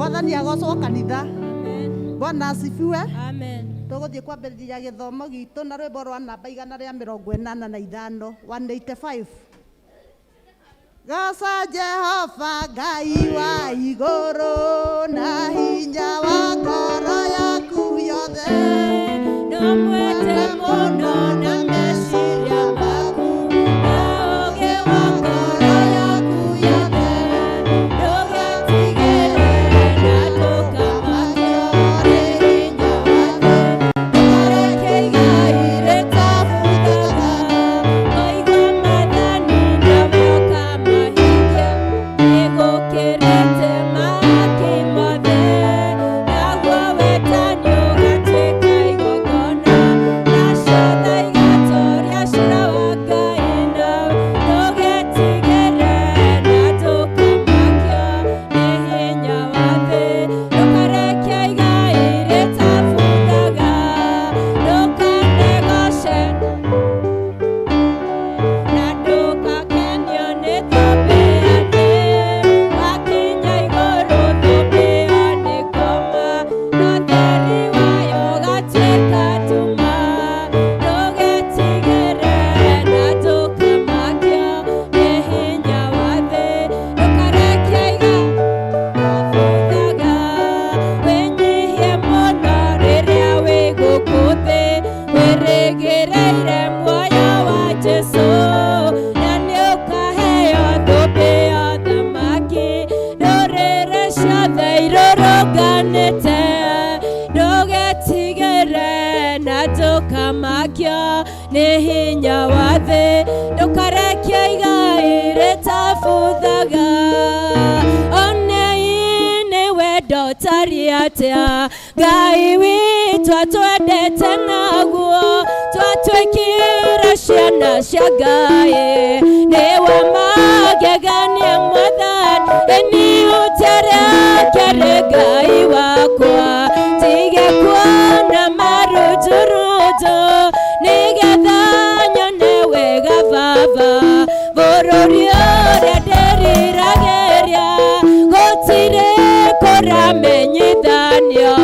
Mwathani agocwo kanitha. Amen. Bwana asifiwe. Amen. Tuguthie kwambĩrĩria gĩthomo gitũ na rwĩmbo rwa namba 185 185. Goca Jehova Ngai wa igũrũ na hinya wa ngoro yaku yothe, Nomwete mũno na meciria maku, na ũũgĩ wa ngoro yaku yothe, ndũgetigĩre na ndũkamakio nĩ hinya wake, ndũkareke igai rĩtabuthaga, maigua mathani na moka mahinge, nĩgũkĩrĩte maki mothe, naguo wetani ũgatuĩka igongona, nacio tha igatoria cira wa Ngai nawe, ndũgetigĩre na ndũkamakio nĩ hinya wa thĩ, ndũkareke igai rĩtabuthaga, ndũkanegoce na ndũgakenio nĩ thũmbĩ ya thĩ, wakinya igũrũ thũmbĩ ĩyo nĩ ngoma, no theri wayo ũgatuĩka nduma, ndũgetigĩre na ndũkamakio nĩ hinya wa thĩ, ndũkareke igai rĩtabuthaga, wĩnyihie mũno rĩrĩa wĩ gũkũ thĩ, wĩrĩgĩrĩire muoyo wa Jesũ, na nĩũkaheo thũmbĩ ya ũthamaki, ndũrĩrĩ ciothe irũrũnganĩte, ndũgetigĩre na ndũkamakio nĩ hinya wa thĩ, ndũkareke igai rĩtabuthaga, onei nĩ wendo ũtariĩ atĩa, Ngai witũ atwendete naguo, twatuĩkire ciana cia Ngai, nĩwe magegania Mwathani, ĩniũtia rĩake rĩ Ngai wakwa, tige kuona marunjurunju, nĩgetha nyone wega Baba, bũrũri ũrĩa ndĩriragĩria, gũtirĩ kũramenyithanio,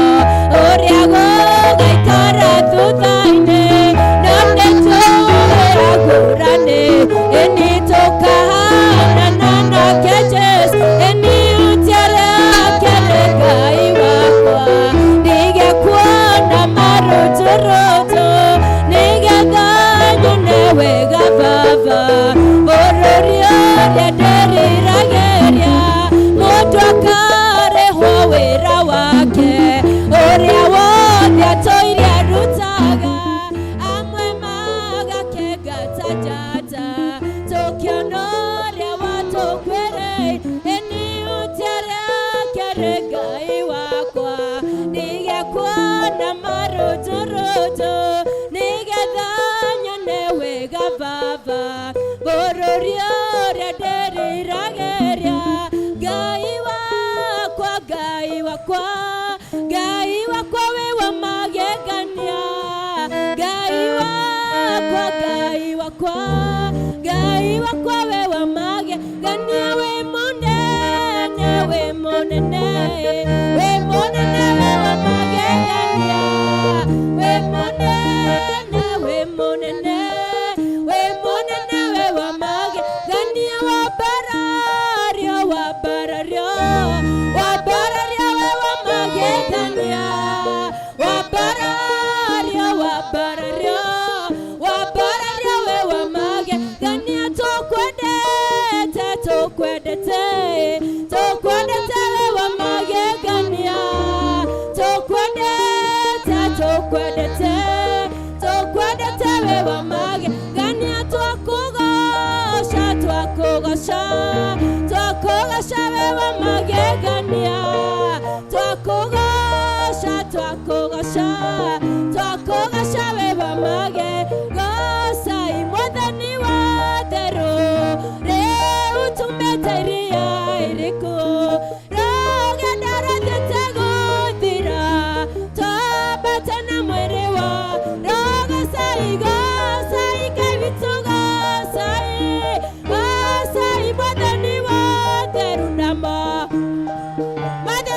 ũrĩa gũgaikara thutha-inĩ, no nĩtũragũrani, ĩni tũkahanana nake Jesũ, ĩniũtia rĩake rĩ Ngai wakwa, ndige kuona marunjurunju, nĩgetha nyone wega Baba, bũrũri ũrĩa ndĩriragĩria, mũndũ akarĩhwo wĩra wake, ũrĩa wothe atũire arutaga, amwe magakĩngata njata, tũkĩona ũrĩa watũkwĩrĩire, ĩniũtia rĩake rĩ Ngai wakwa, ndige kuona marunjurunju, nĩgetha nyone wega Baba, bũrũri ũrĩa ndĩriragĩria, Ngai wakwa, Ngai wakwa, Ngai wakwa wĩ wa magegania, Ngai wakwa, Ngai wakwa, Ngai wakwa wĩ wa magegania, wĩ mũnene, wĩ mũnene, wĩ mũnene, wĩ wa magegania, wĩ mũnene, wĩ mũnene, wĩ mũnene, wĩ wa magegania, wambarario, wambarario, wambarario, wĩ wa magegania, wambarario, wambarario, wambarario, wĩ wa magegania, tũkwendete, tũkwendete, tũkwendete, wĩ wa magegania.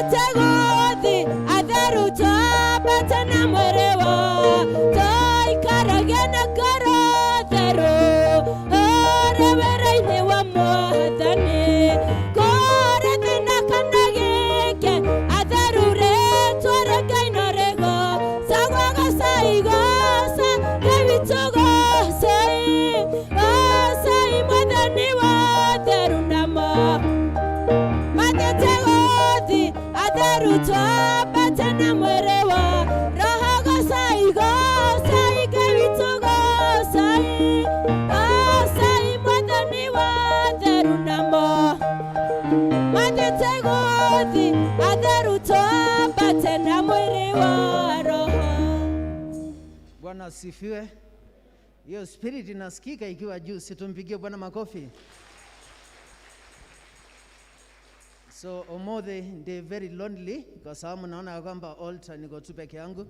matete gothi atheru twambate na mwĩrĩ wa tũikaragie na ngoro theru ũrĩ wĩra-inĩ wa Mwathani kũrĩ thĩna kana gĩkĩ atheru rĩtwa rĩa Ngai no rĩgocagwo gocai goca Ngai witũ gocai gocai Mwathani wa theru namo matete gothi atheru twambate na mwĩrĩ wa roho gocai gocai Ngai witũ gocai gocai Mwathani wa theru namo matete gothi atheru twambate na mwĩrĩ wa roho. Bwana asifiwe. Hiyo spirit inasikika ikiwa juu, situmpigie Bwana makofi. So omothe ndi very lonely kwa sababu naona kwamba altar niko tu peke yangu.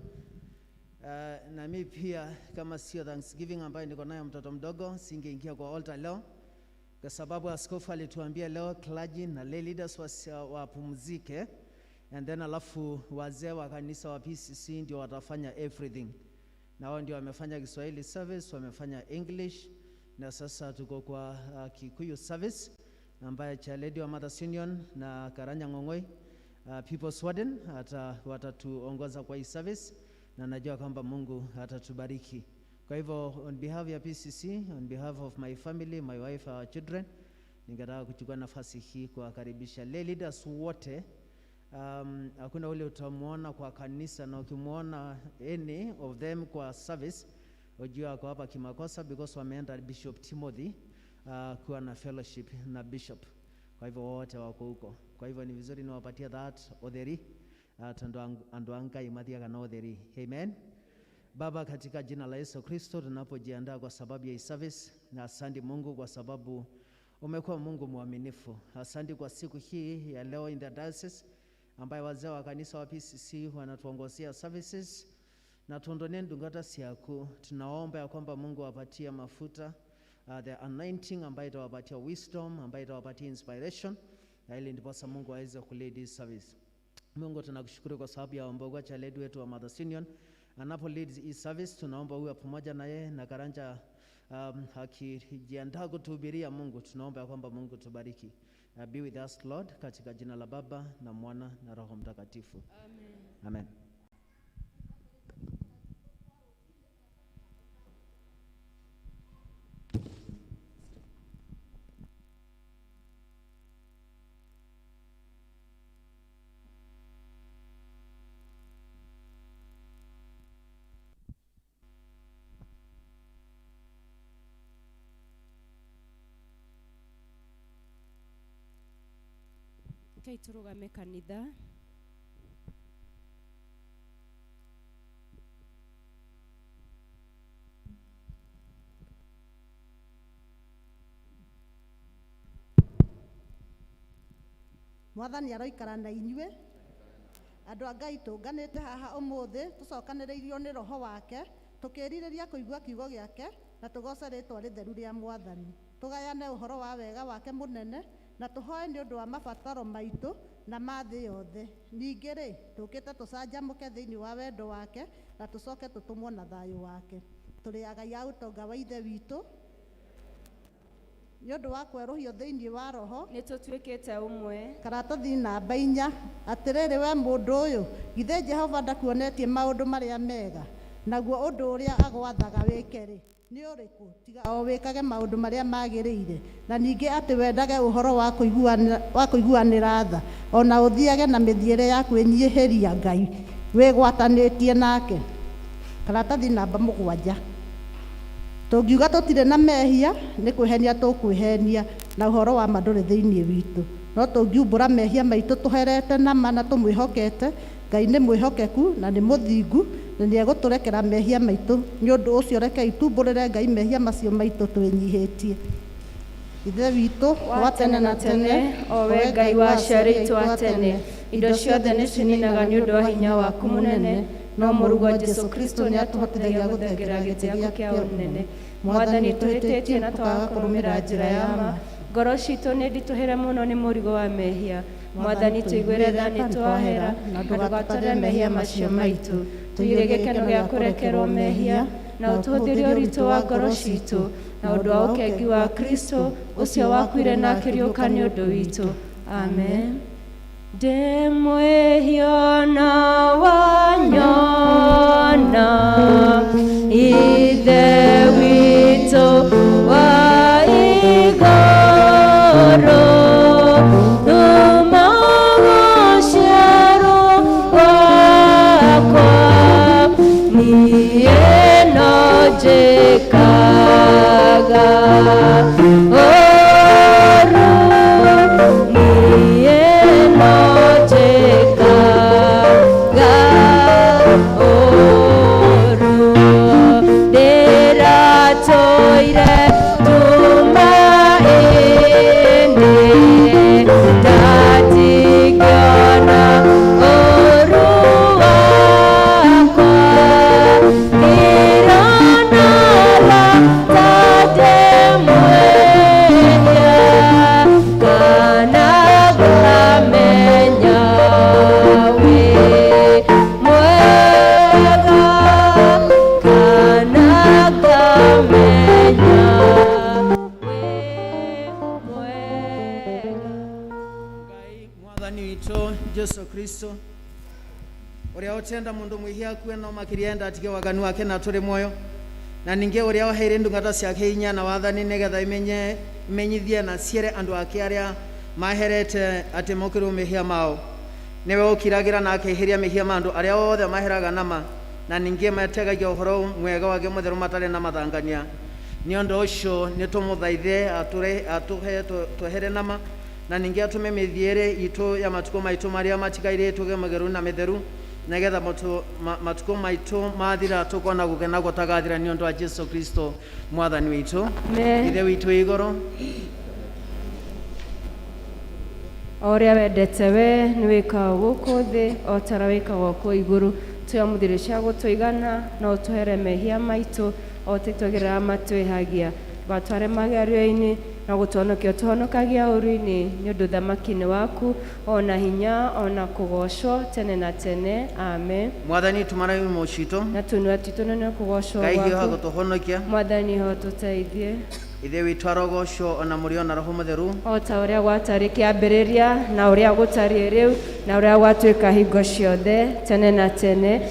Na mimi pia kama sio Thanksgiving ambayo niko nayo mtoto mdogo singeingia kwa altar leo, kwa sababu askofu alituambia leo clergy na lay leaders wapumzike, and then alafu wazee wa kanisa wa PCC ndio watafanya everything. Na wao ndio wamefanya Kiswahili service, wamefanya English, na sasa tuko kwa Kikuyu service ambaye cha Lady wa Mothers Union na Karanya Ngongoi People's Warden watatuongoza kwa hii service, na najua kwamba Mungu atatubariki. Kwa hivyo on behalf ya PCC, on behalf of my family, my wife, our children, ningetaka kuchukua nafasi hii kuwakaribisha lay leaders wote. Hakuna ule utamuona kwa kanisa, na ukimuona any of them kwa service ujua kwa hapa kimakosa, because wameenda Bishop Timothy kuwa na fellowship na bishop. Kwa hivyo wote wako huko. Kwa hivyo ni vizuri niwapatie that otheri ando anka imathia kana otheri. Amen. Baba, katika jina la Yesu Kristo tunapojiandaa kwa sababu ya service, na asante Mungu kwa sababu umekuwa Mungu mwaminifu. Asante kwa siku hii ya leo in the diocese ambaye wazee wa kanisa wa PCC wanatuongozea services, na tuondone ndungata siaku. Tunaomba ya kwamba Mungu awapatie mafuta, the anointing ambayo itawapatia wisdom, ambayo itawapatia inspiration, na ili ndiposa Mungu aweze kulead this service. Mungu tunakushukuru kwa sababu ya ombogo cha lady wetu wa Mothers Union anapo lead hii service. Tunaomba uwe pamoja na yeye na Karanja akijiandaa kutuhubiria. Mungu tunaomba ya kwamba Mungu tubariki. Be with us Lord, katika jina la Baba na Mwana na Roho Mtakatifu. Amen. Amen. Kai turugame kanitha. Mwathani aroikara na inyue. Andu a Ngai tunganite haha umuthi tucokaniriirio ni roho wake, tukiririria kuigua kiugo giake na tugoce ritwa ritheru ria Mwathani. Tugayane uhoro wa wega wake munene, na tuhoe ni undu wa mabataro maitu na mathi yothe. Ningi ri tukite tucanjamuke thiini wa wendo wake, na tucoke tutumwo na thayu wake. Turi agai a utonga wa ithe witu, ni undu wa kweruhio thiini wa roho Ni tutuikite umwe. Karatathi namba 4. Atiriri we mundu uyu, githe Jehova ndakuonetie maundu maria mega, naguo undu uria agwathaga wike ri ni uriku tiga o wikage maundu maria magiriire, na ningi ati wendage uhoro wa kuiguanira tha, ona uthiage na mithiire ya kwinyihiria Ngai wigwatanitie nake. Karatathi namba 7. Tungiuga tutire na mehia ni kwihenia tukwihenia, na uhoro wa manduri thiini witu. No tungiumbura mehia maitu tuherete na mana tumwihokete, Ngai ni mwihokeku na ni muthingu, na ni eguturekera mehia maitu. Ni undu ucio rekei tumburire Ngai mehia macio maitu twinyihitie. Ithe witu wa tene na tene, o we Ngai wa ciarĩtwo wa tene, indo ciothe nĩ cininaga nĩ ũndũ wa hinya waku mũnene. No mũrugo Jesu Kristo nĩ atũhotithagia gũthengerera gĩtĩ gĩaku kĩa ũnene. Mwathani, twĩhĩtĩtie na twaga kũrũmĩrĩra njĩra ya ma, ngoro citũ nĩ nditũhĩre mũno nĩ mũrigo wa mehia. Mwathani tũiguĩre tha nĩ twahera, na ndũgatũre mehia macio maitũ. Tũigĩre gĩkeno gĩa kũrekerwo mehia, na ũtũhũthĩrie ũritũ wa ngoro citũ, na ũndũ wa ũkengi wa Kristo, ũcio wakuire na akĩriũka nĩ ũndũ witũ. Amen. Ndĩmwĩhia na wanyona, Ithe witũ wa igũrũ, Jekaga oru nieno jekaga oru deratoire tumaini datigana oru wakwa Yesu Kristo uria utenda mundu mwihia kuwe no makirienda atige wagani wake na turi moyo na ninge uria waheire ndungata ciake inya na wathani nigetha imenyithie na ciere andu ake aria maherete ati mokiru mehia mao niwe ukiragira na akihiria mehia mandu aria othe maheraga nama na ninge mategagia uhoro mwega wake mutheru matare na mathangania ni undu ucio ni tumuthaithe atuhe tuhere nama na ninge atume mithiere itu ya matuko maitu maria matikaire tuge mageru na metheru negetha matuko maitu mathira tukona gukena gutagathira ni undu wa Yesu Kristo mwathani witu. Ithe witu igoro oria wendete we ni wikaga guku thi o tara wikaga ku iguru tuyamuthirisha gutuigana no tuhere mehia maitu o titugirira matwihagia gatware magerio-ini na gutonokia tuhonokagia uru-ini ni undu thamaki-ini waku ona hinya ona kugocwo tene na tene. Amen. Mwathani tumara imo cito na tunua tituno ni kugocwo gwaku ngai hiyo tuhonokia Mwathani ho tuteithie ithe witu arogocwo ona murio na roho mutheru o ta uria gwatari kiambiriria na uria gutari riu na uria gwatuika hingo ciothe tene na tene.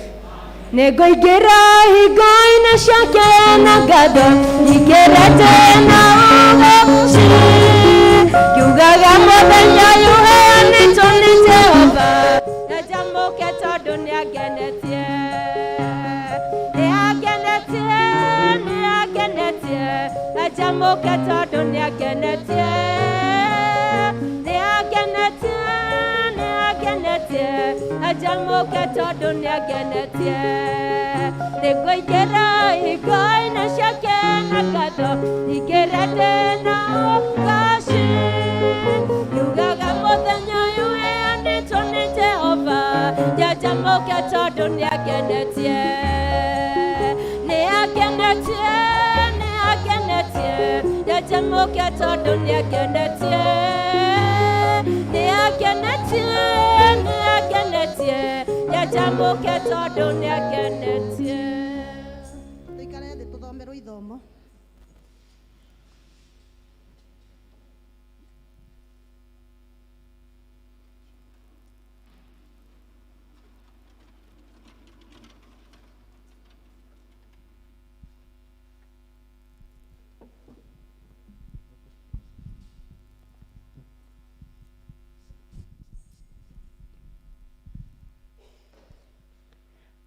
Negoigera higoina shake na gado ikerete na ugoshi yugaga muthenya yuheani toni Jehova na jambo ketondo niagenetie na jambo ketondo niagenetie ajamo ketondo niagenetie negoigera higoina shake na gado ikerete na ugoshi yugaga muthenya yuheani toni Jehova ya jambo ketondo niagenetie ya jambo ketondo niagenetie ya jambo ketondo niagenetie. Tuikare thĩ tuthomerwo ithomo.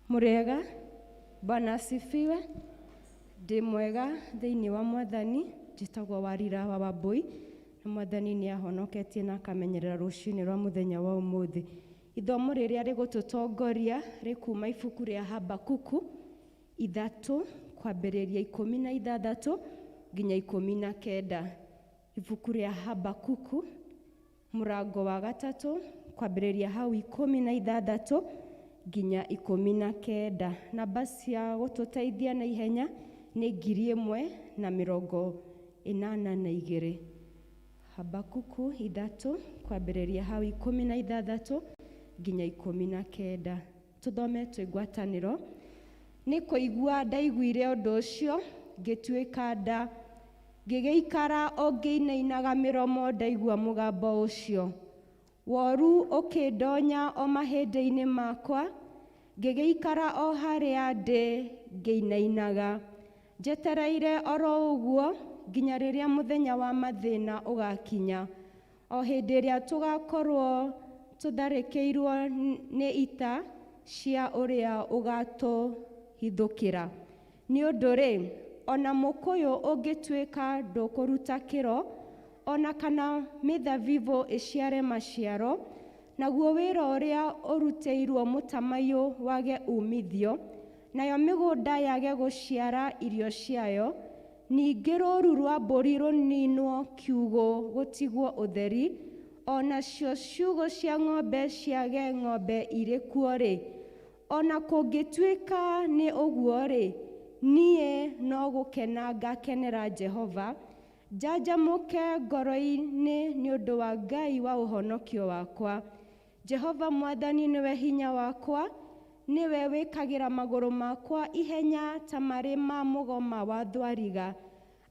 Murega Bwana asifiwe. Ndi mwega thiini wa Mwathani njitagwo Warira wa Wambui na Mwathani ni ahonoketie na akamenyerera ruciini rwa muthenya wa umuthi. Ithomo riria rigututongoria rikuma ibuku ria Habakuku 3 kwambiriria 16 nginya 19. Ibuku ria Habakuku murango wa 3 kwambiriria hau 16 nginya 19. na basi ya gututeithia na ihenya ni 1082. Habakuku 3 kwambĩrĩria hau 16 nginya 19. Tuthome twĩgwatanĩro. Nĩ kũigua ndaiguire ũndũ ũcio ngĩtuĩka nda, ngĩgĩikara o ngĩinainaga mĩromo ndaigua mũgambo ũcio. Woru ũkĩndonya o mahĩndĩ-inĩ makwa, ngĩgĩikara o harĩa ndĩ ngĩinainaga. Njetereire oro ũguo nginya rĩrĩa mũthenya wa mathĩna ũgakinya, o hĩndĩ ĩrĩa tũgakorwo tũtharĩkĩirwo nĩ ita cia ũrĩa ũgatũhithũkĩra. Nĩ ũndũ-rĩ, ona mũkũyũ ũngĩtuĩka ndũkũruta kĩro, ona kana mĩthabibũ ĩciare maciaro, naguo wĩra ũrĩa ũrutĩirwo mũtamaiyũ wage umithio, nayo mĩgũnda yage gũciara irio ciayo, ningĩ rũũru rwa mbũri rũninwo kiugũ gũtigwo ũtheri, ona cio ciugũ cia ng'ombe ciage ng'ombe irĩ kuo-rĩ, ona kũngĩtuĩka nĩ ũguo-rĩ, niĩ no gũkena ngakenera Jehova, njanjamũke ngoro-inĩ nĩ ũndũ wa Ngai wa ũhonokio wakwa. Jehova Mwathani nĩwe hinya wakwa, nĩwe wĩkagĩra magũrũ makwa ihenya ta marĩ ma mũgoma wa thwariga,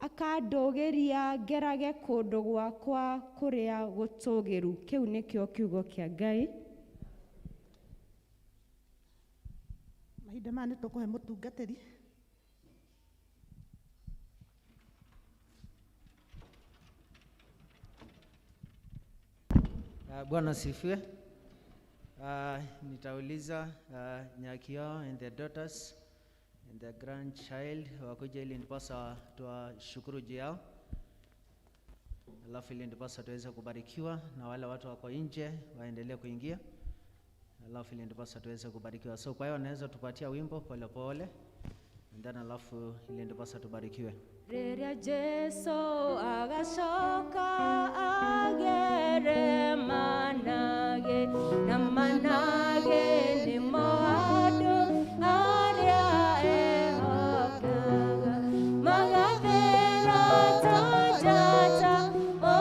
akandũgĩria ngerage kũndũ gwakwa kũrĩa gũtũgĩru. Kĩu nĩkĩo kiugo kĩa Ngai. Mahinda maya nĩ tũkũhe mũtungatĩri. Bwana asifiwe. Nitauliza Nyakio and the daughters and the grandchild wakuja ili ndiposa tuwashukuru juu yao, alafu ili ndiposa tuweze kubarikiwa na wale watu wako nje waendelee kuingia, alafu ili ndiposa tuweze kubarikiwa. So kwa hiyo naweza tupatia wimbo pole pole, and then alafu ili ndiposa tubarikiwe. Rĩrĩa Jesu agacoka agere manage, na manage nĩmo andũ arĩa ehokaga, magathera ta njata o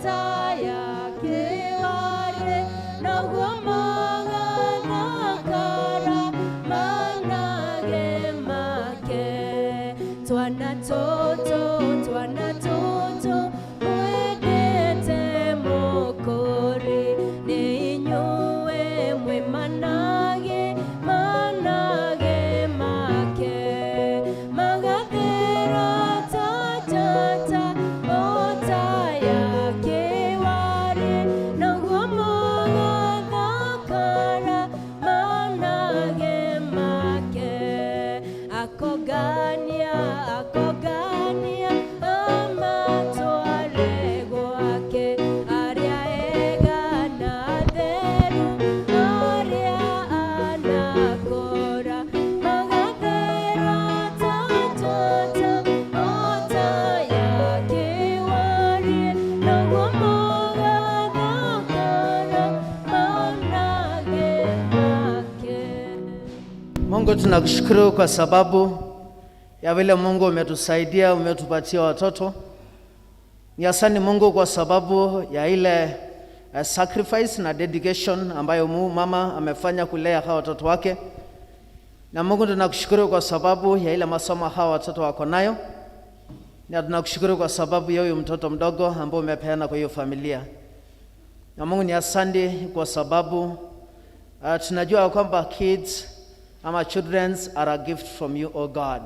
ta ya kĩwari, naguo magathakara manage make. Twana toto mwendete mũkũri, nĩ inyuĩ mwĩ manage make, magathera ta njata o ta ya kĩwari, naguo magathakara manage make. Akogania amatware gwake, arĩa ega na atheru, arĩa anakora, magathera ta njata o ta ya kĩwari, naguo magathakara manage make. Mungu, tunakushukuru kwa sababu ya vile Mungu umetusaidia, umetupatia watoto. Ni asante Mungu kwa sababu ya ile sacrifice na dedication ambayo mama amefanya kulea hawa watoto wake. Na Mungu tunakushukuru kwa sababu ya ile masomo hawa watoto wako nayo. Na tunakushukuru kwa sababu ya huyu mtoto mdogo ambao umepeana kwa hiyo familia. Na Mungu ni asante kwa sababu tunajua kwamba kids ama children's are a gift from you, oh God.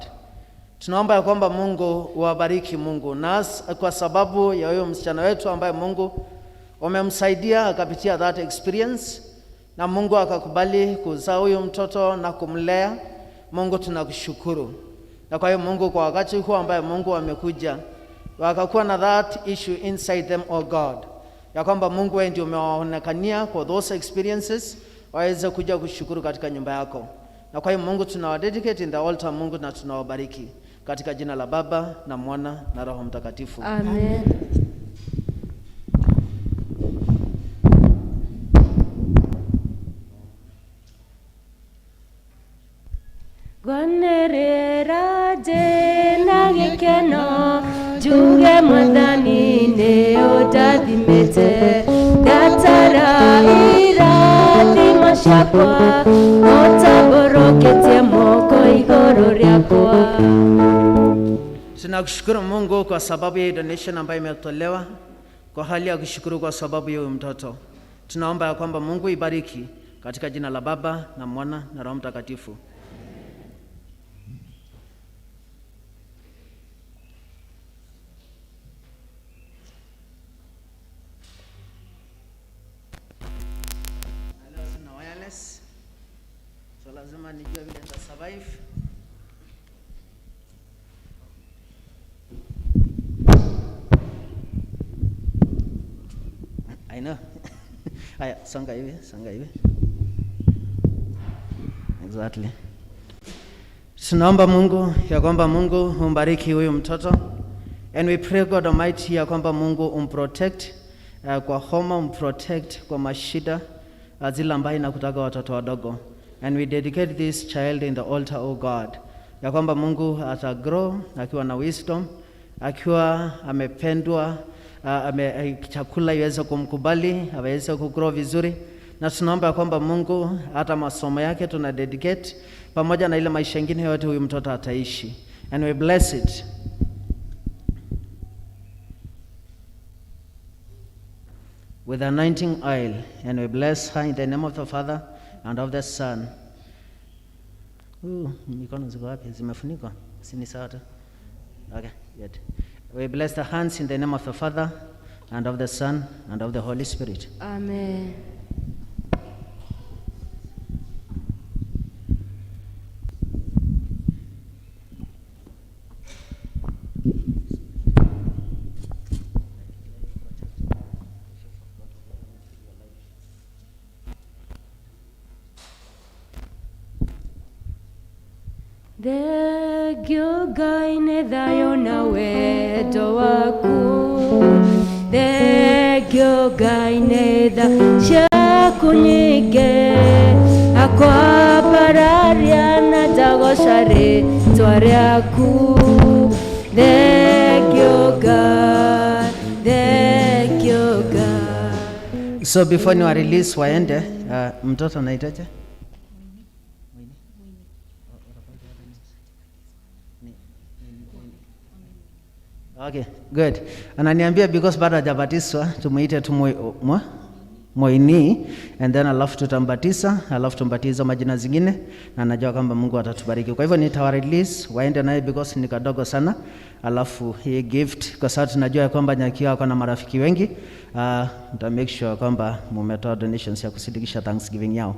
Tunaomba ya kwamba Mungu uwabariki Mungu, na kwa sababu ya huyo msichana wetu ambaye Mungu umemsaidia akapitia that experience, na Mungu akakubali kuzaa huyo mtoto na kumlea. Mungu tunakushukuru. Na kwa hiyo Mungu, kwa wakati huu ambaye Mungu amekuja wakakuwa na that issue inside them, oh God, ya kwamba Mungu wewe ndio umewaonekania kwa those experiences waweze kuja kushukuru katika nyumba yako. Na kwa hiyo Mungu tunawadedicate in the altar Mungu, na tunawabariki katika jina la Baba na Mwana na Roho Mtakatifu. Amen. Gwanerera jena gĩkeno njuge Mwathani ne udathimete ndatara irathimo ciakwa utaboroketie moko igũrũ rĩakwa. Tunakushukuru Mungu kwa sababu ya donation ambayo imetolewa, kwa hali ya kushukuru kwa sababu ya mtoto. Tunaomba ya kwamba Mungu ibariki katika jina la Baba na Mwana na Roho Mtakatifu. Leo sina wireless, so lazima nijue vile nita survive. I know. Haya, songa hivi. Exactly. Tunaomba Mungu ya kwamba Mungu umbariki huyu mtoto. And we pray God Almighty ya kwamba Mungu umprotect kwa homa, umprotect kwa mashida zile ambayo inakutaga watoto wadogo. And we dedicate this child in the altar, oh God. Ya kwamba Mungu atagrow akiwa na wisdom, akiwa amependwa, chakula iweze kumkubali, aweze kugrow vizuri. Na tunaomba kwamba Mungu hata masomo yake tuna dedicate pamoja na ile maisha mengine yote huyu mtoto ataishi. And we bless it. With anointing oil, and we bless her in the name of the Father and of the Son. Mikono ziko wapi? Zimefunikwa? Sini sawa tu. Okay, good. We bless the hands in the name of the Father and of the Son and of the Holy Spirit. Amen. Thegio Ngai nĩ thayũ na wendo waku, thegio Ngai nĩ tha ciaku nyingĩ, akwambararia na ndagoca rĩĩtwa rĩaku, thegio Ngai, thegio Ngai. So before you release waende, mtoto anaitaje? Okay, good. Ananiambia because bado hajabatizwa tumuite Moini, and then alafu tutambatiza, alafu tumbatiza majina zingine, na najua kwamba Mungu atatubariki. Kwa hivyo nitawarelease waende naye because ni kadogo sana. Alafu hii gift kwa sababu tunajua kwamba Nyakia ako na marafiki wengi, nita make sure kwamba mumetoa donations ya kusidikisha Thanksgiving yao.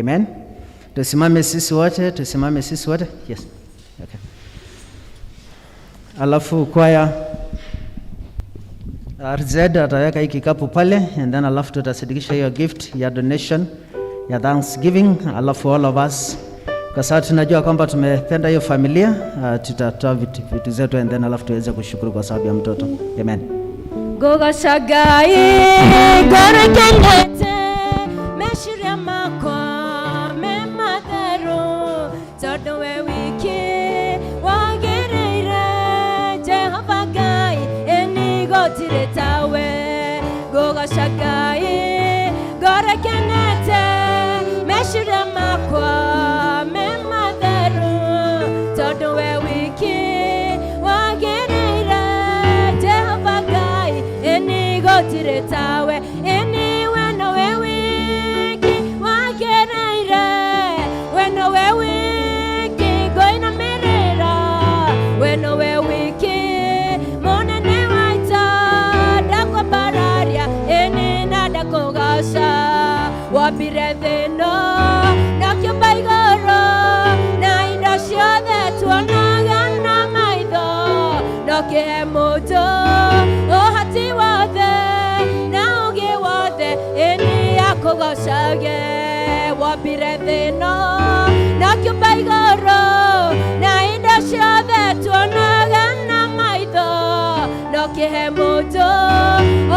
Amen. Tusimame sisi wote. Yes. Okay. Alafu kwaya RZ ataweka hii kikapu pale, and then alafu tutasidikisha hiyo gift ya donation ya Thanksgiving. Alafu all of us, kwa sababu tunajua kwamba tumependa hiyo familia, tutatoa vitu zetu, and then alafu tuweze kushukuru kwa sababu ya mtoto. Amen. Goga shagai gore kenete meshiria makwa me madero todo we wiki wagereire Jehova Ngai enigo tiretawe. Goga shagai gore kenete meshiria makwa me madero todo we wiki wagereire Jehova Ngai enigo tiretawe. Eni weno we wiki wagereire, weno we wiki goina merera, weno we wiki monene waita dakwa bararia eni nada kogasha wabire theno nakyo baigoro na indo ciothe tuonaga na maitho noke muto ohati wothe na ugi wothe eni akugocage wabire thino nakyo baigoro na indo ciothe tuonaga na maitho noke muto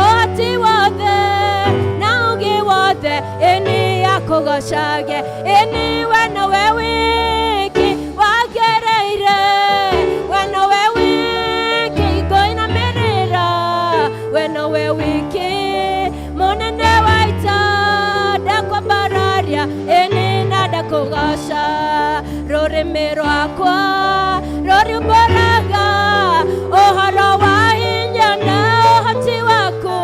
ohati wothe na ugi wothe eni akugocage. Eni weno we wiki wagereire, weno we wiki goina merera, weno rwakwa rũri mbũraga ũhoro wa hinya na ũhoti waku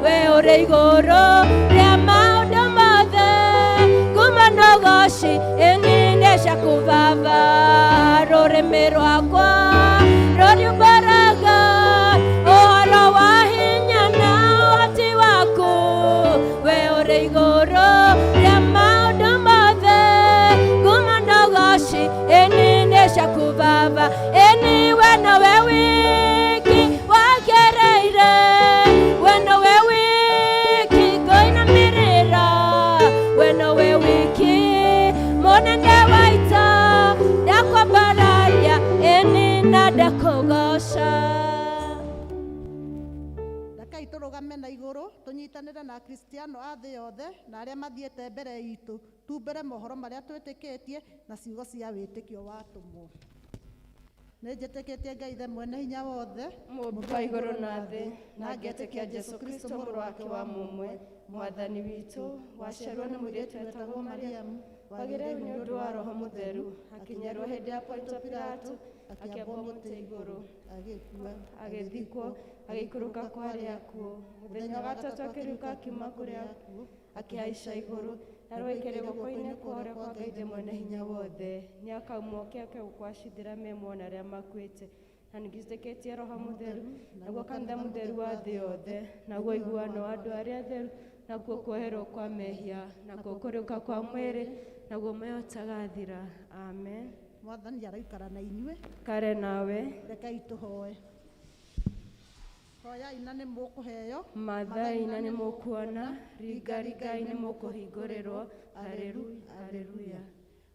we ũrĩ igũrũ rĩa maũndũ mothe kuma ndogoci ĩnine cia kũbaba rũrĩmĩ rwakwa rũri mbũraga ũhoro wa hinya na ũhoti waku we ũrĩ igũrũ rĩa maũndũ mothe kuma ndogoci ĩnine cia kũbaba ĩni we nowe wiki wagereire we nowe wiki ngoinamĩrĩra we nowe wiki mũnene waita ndakwambararia ĩni na ndakũgoca. Rekei tũrũgame na igũrũ tũnyitanĩre na Akristiano a thĩ yothe na arĩa mathiĩte mbere itũ tumbere mohoro marĩa twĩtĩkĩtie na ciugo cia wĩtĩkio watũmwo. Nĩ njĩtĩkĩtie Ngai ithe mwene hinya wothe Mũmbi wa igũrũ na thĩ na ngetĩkia Jesu Kristo mũrũ wake wa mũmwe mwathani witũ waciarwo nĩ mũirĩtu wetagwo Mariamu wagĩrĩirwo nĩ ũndũ wa Roho Mũtheru akinyĩrwo hĩndĩ ya Pontio Pilato akĩambwo mũtĩ igũrũ agĩkua agĩthikwo agĩikũrũka kwa arĩa akuũ mũthenya wa gatatũ akĩriũka akiuma kũrĩ akuũ akĩhaica igũrũ na rũĩ kĩrĩgũko-inĩ kwa ũrĩa kwa Ngai ithe mwene hinya wothe nĩ akauma oke gũkwacithĩra memo na arĩa makuĩte na nĩnjĩtĩkĩtie Roho Mũtheru naguo kanitha mũtheru wa thĩ yothe naguo iguano wa andũ arĩa atheru naguo kuoherwo kwa mehia naguo kũriũka kwa mwĩrĩ naguo muoyo ũtagathira. Amen. Mwathani araikara na inyuĩ kare nawe. Rekei tũhoe. Hoyai na nĩ mũkũheo, mathai na nĩ mũkuona, ringai nĩ mũkũhingũrĩrwo. Haleluya, haleluya.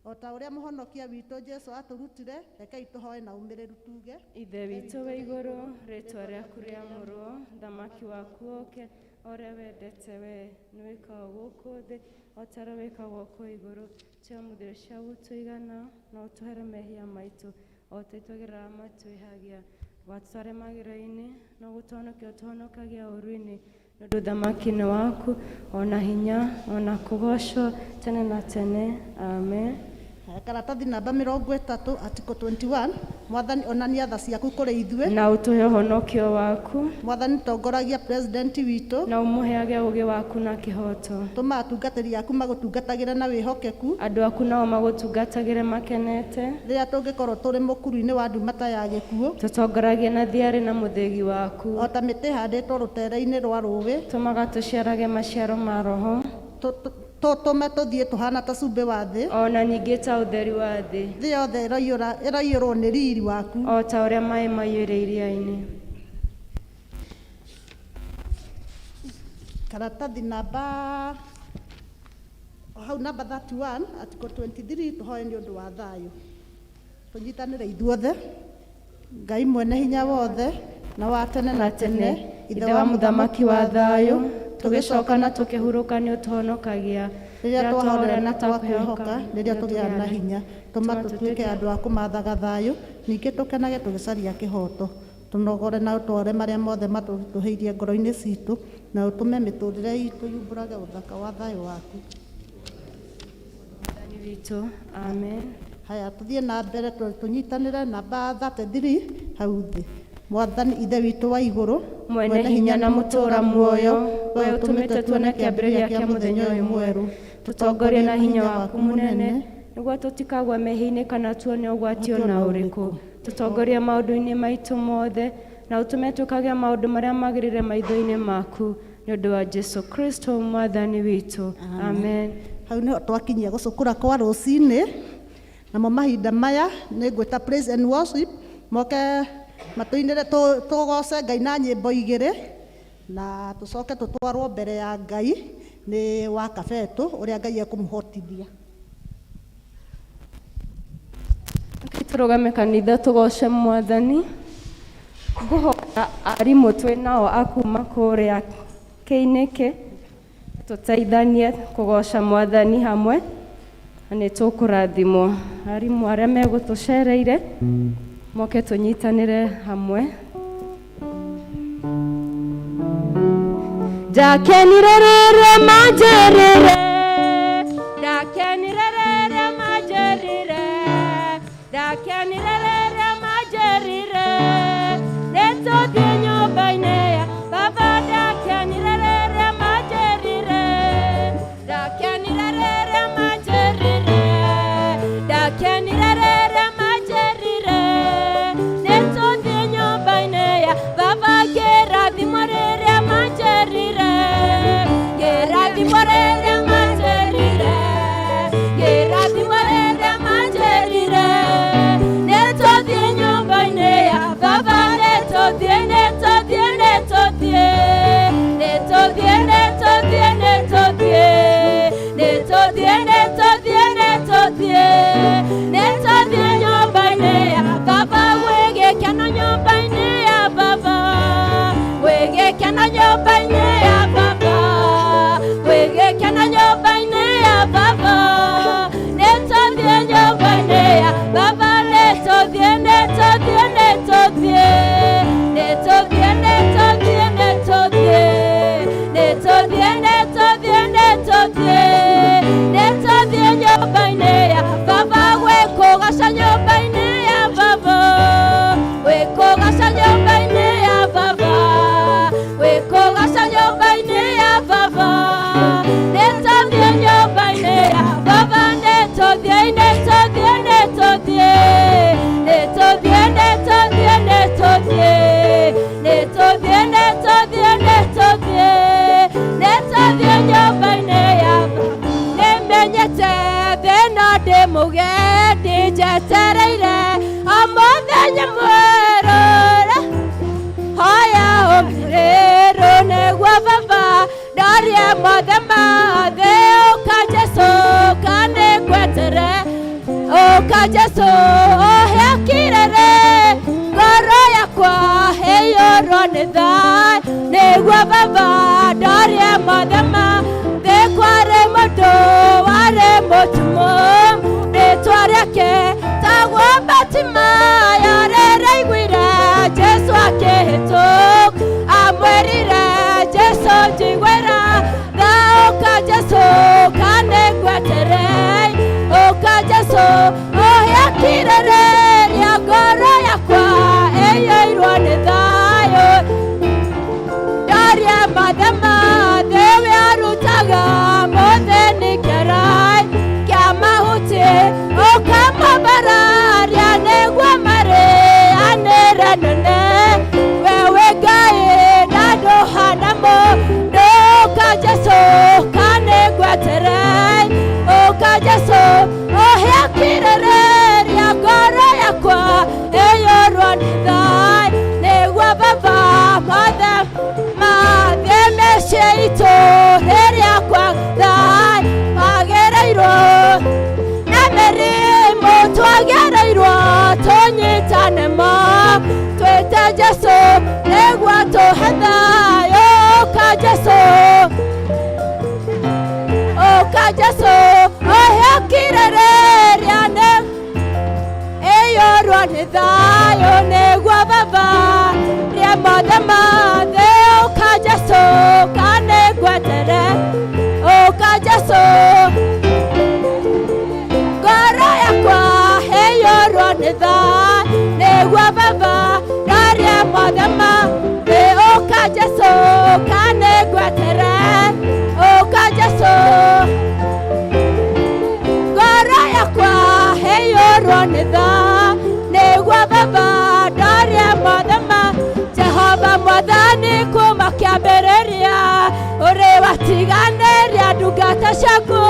O ta ũrĩa mũhonokia witũ Jesu atũrutire, rekei tũhoe na ũmĩrĩru tuge. Ithe witũ wĩ igũrũ, rĩĩtwa rĩaku rĩamũrwo, thamaki waku ũke, ũrĩa wendete we nĩ wĩkagwo gũkũ thĩ, o ta ũrĩa wĩkagwo kũu igũrũ. Cia mũthiro cia gũtũigana, na ũtũhere mehia maitũ, o ta itwagĩrĩra matwĩhagia. Watware magĩrĩra-inĩ, na gũtũhonokia ũtũhonokagia ũũru-inĩ. Nĩũndũ thamaki nĩ waku, ona hinya, ona kũgocwo tene na tene. Amen. Karatathi namba 30 article 21. Mwathani onania tha ciaku kũrĩ ithuĩ, na ũtũhe ũhonokio waku. Mwathani tongoragia president witũ, na ũmũheage ũũgĩ waku na kĩhoto. Tũma atungatĩri aku magũtungatagĩre na wĩhokeku, andũ aku nao magũtungatagĩre makenete. Rĩrĩa tũngĩkorwo tũrĩ mũkuru-inĩ wa ndumata ya gĩkuũ, tũtongoragie na thiarĩ na mũthĩgi waku. O ta mĩtĩ ĩhandĩtwo rũtere-inĩ rwa rũũĩ, tũmaga tũciarage maciaro ma Roho. Tũtũme tũthiĩ tũhana ta cumbĩ wa thĩ, ona ningĩ ta ũtheri wa thĩ. Thĩ yothe ĩraiyũrwo nĩ riri waku, o ta ũrĩa maĩ maiyũire iria-inĩ. Karatathi namba hau namba 31 article 23 tũhoe nĩ ũndũ wa thayũ. Tũnyitanĩre ithuothe. Ngai mwene hinya wothe na wa tene na tene, ithe wa mũthamaki wa thayũ, tũgĩcoka na tũkĩhurũka nĩ ũtũhonokagia. Rĩrĩa twahorera na twakwĩhoka, rĩrĩa tũgĩa na hinya, tũma tũtuĩke andũ a kũmathaga thayũ, ningĩ tũkenage tũgĩcaria kĩhoto. Tũnogore na ũtware marĩa mothe matũhĩirie ngoro-inĩ citũ, na ũtũme mĩtũrĩre itũ yumbũrage ũthaka wa thayũ waku. Mwathani witũ, amen. Haya, tũthiĩ na mbere tũnyitanĩre namba 33 hau thĩ. Mwathani ithe witũ wa igũrũ, mwene hinya na mũtũũra muoyo, we ũtũmĩte tuone kĩambĩrĩria kĩa mũthenya ũyũ mwerũ. Tũtongorie na hinya waku mũnene, nĩguo tũtikagwe mehia-inĩ kana tuone ũgwati ona ũrĩkũ. Tũtongorie maũndũ-inĩ maitũ mothe, na ũtũme tũkagĩa maũndũ marĩa magĩrĩire maitho-inĩ maku, nĩ ũndũ wa Jesu Kristo mwathani witũ. Amen. Hau nĩho twakinyia gũcũkũra kwa rũcinĩ, namo mahinda maya nĩ ngwĩta praise and worship, moke matũinĩre tũgoce Ngai na nyĩmbo igĩrĩ, na tũcoke tũtwarwo mbere ya Ngai nĩ wa kabetũ ũrĩa Ngai ekũmũhotithia. Tũrũgame kanitha tũgoce Mwathani. Ngũhoya arimũ twĩ nao akuma kũrĩa kĩinĩkĩ, tũteithanie kũgoca Mwathani hamwe, na nĩ tũkũrathimwo. Arimũ arĩa megũtũcereire, moke tũnyitanĩre hamwe. Ndakenire rĩrĩa manjĩrĩre, ndakenire rĩrĩa manjĩrĩre, ndakenirerere majerire netothie nyũmba-inĩ ya baba ndakenirerere majerire ndakenirerere majerire ndakenirerere majerire netothie nyũmba-inĩ ya baba ngĩrathimwo rĩrĩa majerire ngĩrathimwo rĩrĩa majerire ngĩrathimwo rĩrĩa majerire netothie nyũmba-inĩ ya baba netothie netothie netothie netothie netothie netothie netothie netothie netothie netothie nyũmba-inĩ ya baba gwĩgĩkeno nyũmba-inĩ ya baba gwĩgĩkeno nyũmba-inĩ ya baba gwĩgĩkeno nyũmba-inĩ ya baba netothie nyũmba-inĩ ya baba netothie netothie netothie netothie netothie netothie netothie netothie netothie netothie nyũmba-inĩ ya baba gwĩkũgaca nyũmba-inĩ ya baba gwĩkũgaca nyũmba-inĩ ya baba gwĩkũgaca nyũmba-inĩ ya baba netothie nyũmba-inĩ ya baba netothie netothie netothie netothie netothie netothie netothie netothie netothie netothie nyũmba-inĩ ya baba nĩmenyete thĩna ndĩ mũgendi njetereire o mũthenya mwerũ hoya ũmĩrĩrũ nĩguo baba ndorie mothe mathĩ ũka Jesu kanĩngwetere ũka Jesu ũhe kirere ngoro yakwa ĩiyũrwo nĩ thayũ nĩguo baba ndorie mothe mathĩ kwarĩ mũndũ warĩ mũtumumu rĩtwa rĩake tagwo Batimayo rĩrĩa aiguire Jesu akĩhĩtũka amwĩrire Jesu njiguĩra tha ũka Jesu kanĩngwetere ũka Jesu ũhe kirere rĩa ngoro yakwa ĩiyũirwo nĩ thayũ ndorie mothe mathĩ we arutaga mũthĩni kĩrai kĩa mahuti ũkamũmbararia nĩguo marĩanĩre nene we wĩ Ngai na ndũhana mũndũ ũka Jesu kanĩngwetere ũka Jesu ũhe kirere rĩa ngoro yakwa ĩiyũrwo nĩ thayũ nĩguo baba mothe mathĩ mĩciĩ itũ rĩrĩa kwaga thayũ twagĩrĩirwo na mĩrimũ twagĩrĩirwo tũnyitane mo twĩte Jesu nĩguo tũhe thayũ ũka Jesu ũka Jesu ũhe kirere rĩa ĩiyũrwo nĩ thayũ nĩguo baba rĩa mothe mathĩ ũka Jesu kanĩngwetere ũka Jesu ngoro yakwa ĩiyũrwo nĩ thayũ nĩguo baba ndorie mothe mathĩ ũka Jesu kanĩngwetere ũka Jesu ngoro yakwa ĩiyũrwo nĩ thayũ nĩguo baba ndorie mothe Jehova Mwathani kuma kĩambĩrĩria ũrĩ watiganĩria ndungata ciaku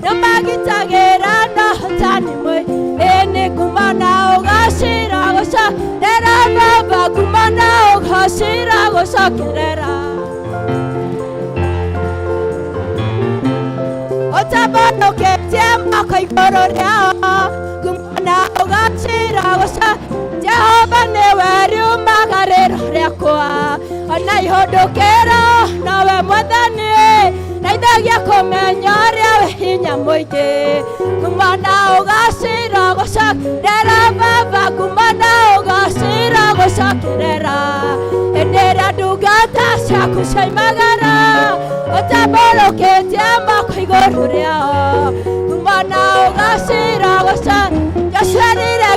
nĩmagitagĩra na ũhotani mũingĩ nĩ nguma na ũgacĩra gũcokerera baba nguma na ũgacĩra gũcokerera ũtambũrũkĩtie moko igũrũ rĩao nguma na ũgacĩra Jehova nĩwe riumagarĩro rĩakwa ona ihũndũkĩro nowe Mwathani ndeithagia kũmenya ũrĩa wĩ hinya mũingĩ nguma na ũgacĩra gũcokerera baba nguma na ũgacĩra gũcokerera hĩndĩ ĩrĩa ndungata ciaku cioimagara ũtambũrũkĩtie moko igũrũ rĩao nguma na ũgacĩra gũcokerera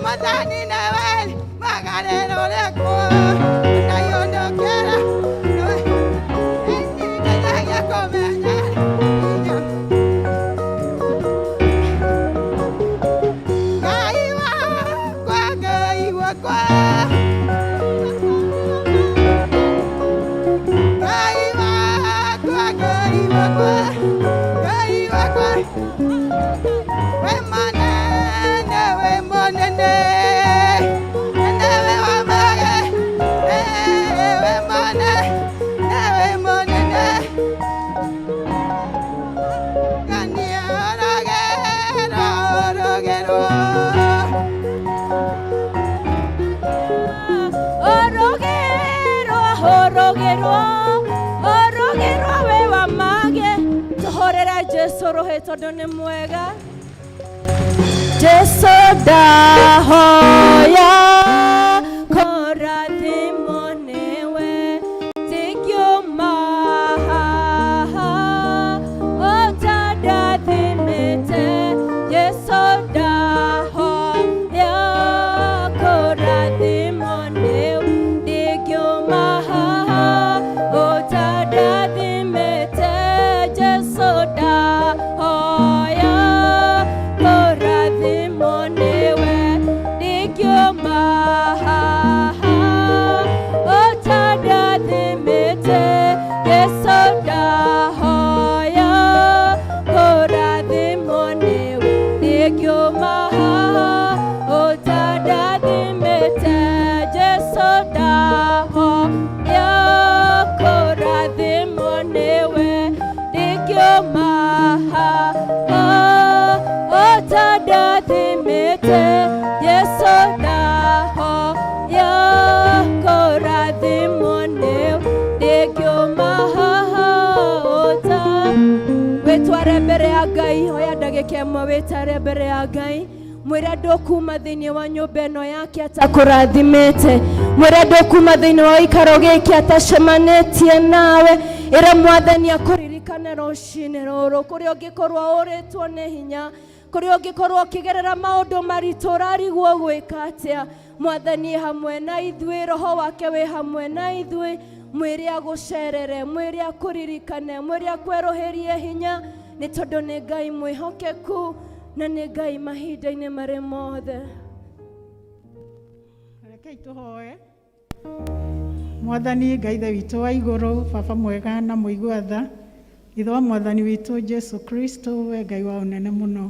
Mwathani nawe magarero rekwa nayondokera ninagia komenya gaiwa kwa Sorohe todo ni mwega Jesu dahoya korati monewe tikyo maha otada dimete Jesu dahoya korati monewe tikyo maha otada dimete Jesu Kemo wetare bere ya Ngai mwira ndokuma thiini wa nyumba ino yake atakurathimite mwira ndokuma thiini wa ikaro giki atacemanitie nawe ira Mwathani akuririkane rucini ruru kuria ungikorwo uritwo ni hinya kuria ungikorwo ukigerera maundu maritu urarigwo gwika atia Mwathani hamwe na ithui roho wake we hamwe na ithui mwire agucerere mwire akuririkane mwire akweroherie hinya ni tondu ni Ngai mwihokeku na ni Ngai mahinda-ini mari mothe. Rekei tuhoe. Mwathani Ngai ithe witũ wa igũrũ, baba mwega na mũigua tha, ithe wa Mwathani witũ Jesu Kristo, we Ngai wa ũnene mũno.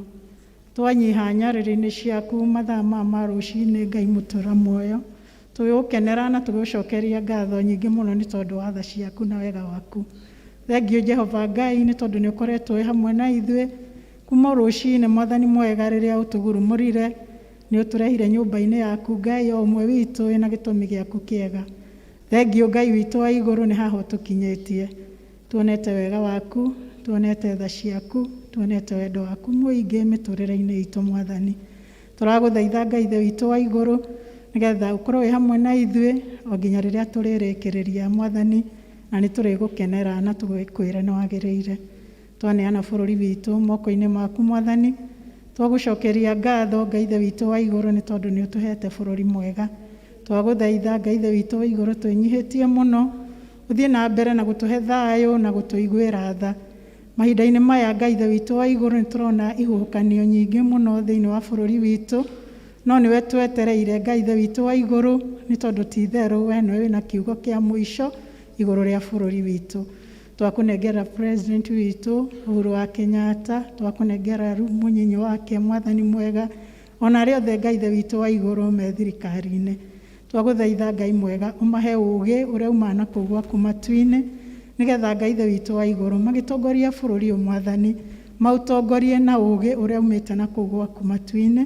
Twanyiha nyarĩrĩ-inĩ ciaku mathaa ma rũcinĩ Ngai mũtũra muoyo. Tũgĩgũkenera na tũgĩgũcokeria ngatho nyingĩ mũno nĩ tondũ wa tha ciaku na wega waku. Thengio Jehova Ngai nĩ tondũ nĩ ũkoretwo wĩ hamwe na ithuĩ kuma rũcinĩ Mwathani mwega rĩrĩa ũtũgurumũrire nĩ ũtũrehire nyũmba-inĩ yaku Ngai o ũmwe witũ wĩna gĩtũmi gĩaku kĩega. Thengio Ngai witũ wa igũrũ nĩ haha ũtũkinyĩtie. Tuonete wega waku, tuonete tha ciaku, tuonete wendo waku mũingĩ mĩtũrĩre-inĩ itũ Mwathani. Tũragũthaitha Ngai ithe witũ wa igũrũ nĩgetha ũkorwo wĩ hamwe na ithuĩ o nginya rĩrĩa tũrĩrĩkĩrĩria Mwathani na nĩ tũrĩgũkenera na tũgĩkwĩra nĩ wagĩrĩire. Twaneana bũrũri witũ moko-inĩ maku Mwathani. Twagũcokeria ngatho Ngai ithe witũ wa igũrũ nĩ tondũ nĩ ũtũhete bũrũri mwega. Twagũthaitha Ngai ithe witũ wa igũrũ twĩnyihĩtie mũno ũthiĩ na mbere na gũtũhe thayũ na gũtũiguĩra tha. Mahinda-inĩ maya Ngai ithe witũ wa igũrũ nĩ tũrona ihuhũkanio nyingĩ mũno thĩinĩ wa bũrũri witũ, no nĩwe twetereire Ngai ithe witũ wa igũrũ nĩ tondũ ti itherũ we nĩwe wĩna kiugo kĩa mũico igũrũ rĩa bũrũri witũ. Twakũnengera president witũ Uhuru wa Kenyatta, twakũnengera mũnyinyi wake Mwathani mwega, ona arĩa othe Ngai ithe witũ wa igũrũ me thirikari-inĩ. Twagũthaitha Ngai mwega ũmahe ũũgĩ ũrĩa umaga na kũu gwaku matu-inĩ nĩgetha Ngai ithe witũ wa igũrũ magĩtongoria bũrũri ũyũ Mwathani maũtongorie na ũũgĩ ũrĩa umĩte na kũu gwaku matu-inĩ,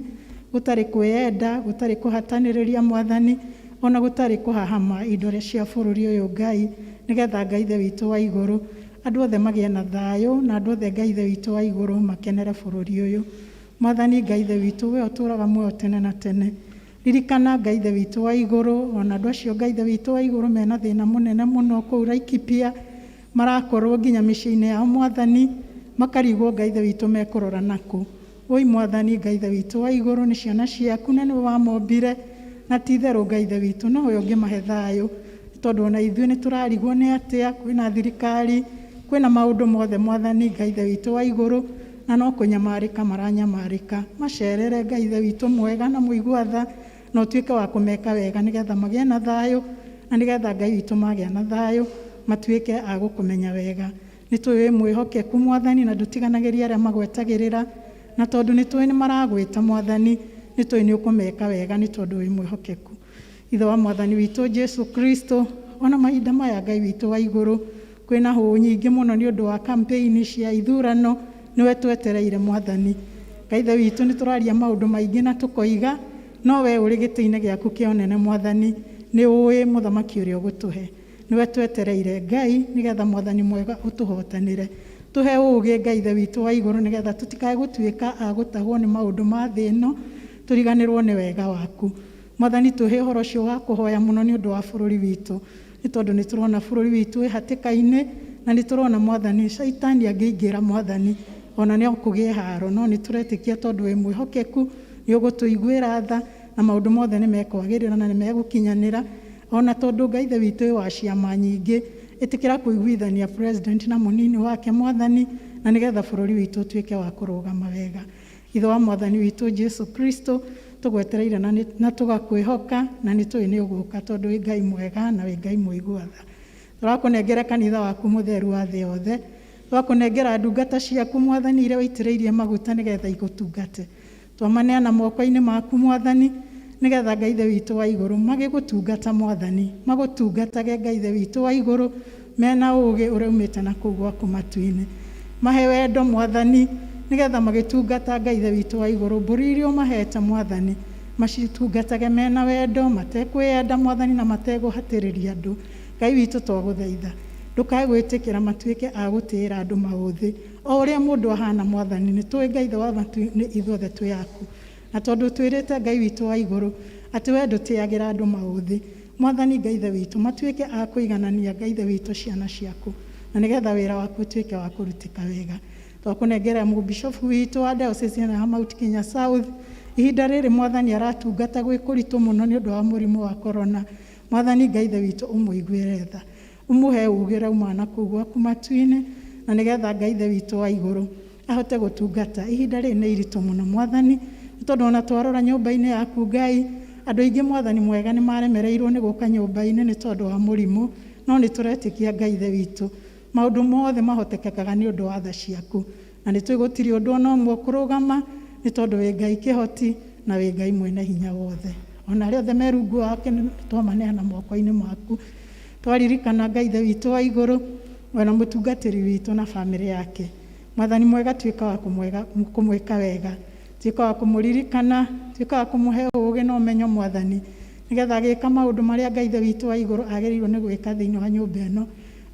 gũtarĩ kwĩyenda, gũtarĩ kũhatanĩrĩria Mwathani, ona gũtarĩ kũhahama indo cia bũrũri ũyũ Ngai, nĩgetha Ngai ithe witũ wa igũrũ andũ othe magĩe na thayũ na andũ othe Ngai ithe witũ wa igũrũ makenere bũrũri ũyũ. Mwathani Ngai ithe witũ we ũtũraga muoyo tene na tene. Ririkana Ngai ithe witũ wa igũrũ, ona andũ acio Ngai ithe witũ wa igũrũ mena thĩna mũnene mũno kũu Laikipia, marakorwo nginya mĩciĩ-inĩ yao Mwathani, makarigwo Ngai ithe witũ mekũrora nakũ. Woi Mwathani Ngai ithe witũ wa igũrũ, nĩ ciana ciaku na nĩwe wamombire, na ti itherũ Ngai ithe witũ no we ũngĩmahe thayũ, tondũ ona ithuĩ nĩ tũrarigwo nĩ atĩa, kwĩna thirikari, kwĩna maũndũ mothe Mwathani Ngai ithe witũ wa igũrũ, na no kũnyamarĩka maranyamarĩka. Macerere Ngai ithe witũ mwega na mũigua tha, na ũtuĩke wa kũmeka wega nĩgetha magĩe na thayũ, na nĩgetha Ngai witũ magĩa na thayũ matuĩke a gũkũmenya wega. Nĩ tũĩ wĩ mwĩhokeku Mwathani, na ndũtiganagĩria arĩa magwetagĩrĩra, na tondũ nĩ tũĩ nĩ maragwĩta Mwathani, nĩ tũĩ nĩ ũkũmeka wega nĩ tondũ wĩ mwĩhokeku. Ithe wa Mwathani witũ Jesu Kristo, ona mahinda maya Ngai witũ wa igũrũ, kwĩna hũũ nyingĩ mũno nĩ ũndũ wa campaign cia ithurano, nĩwe twetereire Mwathani. Ngai ithe witũ nĩ tũraria maũndũ maingĩ na tũkoiga, no we ũrĩ gĩtĩ-inĩ gĩaku kĩa ũnene Mwathani, nĩ ũĩ mũthamaki ũrĩa ũgũtũhe. Nĩwe twetereire Ngai, nĩgetha Mwathani mwega ũtũhotanĩre. Tũhe ũũgĩ Ngai ithe witũ wa igũrũ, nĩgetha tũtikae gũtuĩka a gũtahwo nĩ maũndũ ma thĩ ĩno, tũriganĩrwo nĩ wega waku. Mwathani tũhe ũhoro ũcio wa kũhoya mũno nĩ ũndũ wa bũrũri witũ, nĩ tondũ nĩ tũrona bũrũri witũ wĩ hatĩka-inĩ, na nĩ tũrona Mwathani caitani angĩingĩra Mwathani, ona nĩ kũgĩe haro, no nĩ tũretĩkia tondũ wĩ mwĩhokeku, nĩ ũgũtũiguĩra tha, na maũndũ mothe nĩ mekwagĩrĩra na nĩ megũkinyanĩra, ona tondũ Ngai ithe witũ wĩ wa ciama nyingĩ, ĩtĩkĩra kũiguithania president na mũnini wake Mwathani, na nĩgetha bũrũri witũ ũtuĩke wa kũrũgama wega. Ithe wa Mwathani witũ Jesu Kristo, tũgwetereire na tũgakwĩhoka, na nĩ tũĩ nĩ ũgũka tondũ wĩ Ngai mwega na wĩ Ngai mũigua tha. Tũrakũnengera kanitha waku mũtheru wa thĩ yothe, tũrakũnengera ndungata ciaku Mwathani iria waitĩrĩirie maguta nĩgetha igũtungate. Twamaneana moko-inĩ maku Mwathani, nĩgetha Ngai ithe witũ wa igũrũ magĩgũtungata Mwathani, magũtungatage Ngai ithe witũ wa igũrũ, mena ũũgĩ ũrĩa umĩte na kũu gwaku matu-inĩ. Mahe wendo Mwathani, nĩgetha magĩtungata Ngai ithe witũ wa igũrũ, mbũri iria ũmahete Mwathani, macitungatage mena wendo, matekwĩenda Mwathani na mategũhatĩrĩria andũ. Ngai witũ twagũthaitha, ndũkae gwĩtĩkĩra matuĩke a gũtĩĩra andũ maũthĩ, o ũrĩa mũndũ ahana Mwathani. Nĩ tũĩ Ngai ithe wa matu-inĩ ithuothe twĩ yaku, na tondũ twĩrĩte Ngai witũ wa igũrũ atĩ we ndũtĩagĩra andũ maũthĩ, Mwathani Ngai ithe witũ matuĩke a kũiganania Ngai ithe witũ ciana ciaku, na nĩgetha wĩra waku ũtuĩke wa kũrutĩka wega. Twakũnengera mũbishofu witũ wa diocese ya Mount Kenya South, ihinda rĩrĩ Mwathani aratungata gwĩ kũritũ mũno nĩ ũndũ wa mũrimũ wa corona. Mwathani Ngai ithe witũ ũmũiguĩre tha, ũmũhe ũũgĩ rauma na kũu gwaku matu-inĩ, na nĩgetha Ngai ithe witũ wa igũrũ ahote gũtungata. Ihinda rĩrĩ nĩ iritũ mũno Mwathani, nĩ tondũ ona twarora nyũmba-inĩ yaku Ngai, andũ aingĩ Mwathani mwega nĩ maremereirwo nĩ gũka nyũmba-inĩ nĩ tondũ wa mũrimũ, no nĩ tũretĩkia Ngai ithe witũ maũndũ mothe mahotekekaga nĩ ũndũ wa tha ciaku, na nĩ tũĩ gũtirĩ ũndũ ona ũmwe kũrũgama, nĩ tondũ wĩ Ngai kĩhoti na wĩ Ngai mwene hinya wothe. Ona arĩa othe merungu wake twamaneana moko-inĩ maku. Twaririkana Ngai ithe witũ wa igũrũ, ona mũtungatĩri witũ na bamĩrĩ yake. Mwathani mwega tuĩka wa kũmwĩka wega, tuĩka wa kũmũririkana, tuĩka wa kũmũhe ũũgĩ na ũmenyo Mwathani, nĩgetha agĩka maũndũ marĩa Ngai ithe witũ wa igũrũ agĩrĩirwo nĩ gwĩka thĩinĩ wa nyũmba ĩno,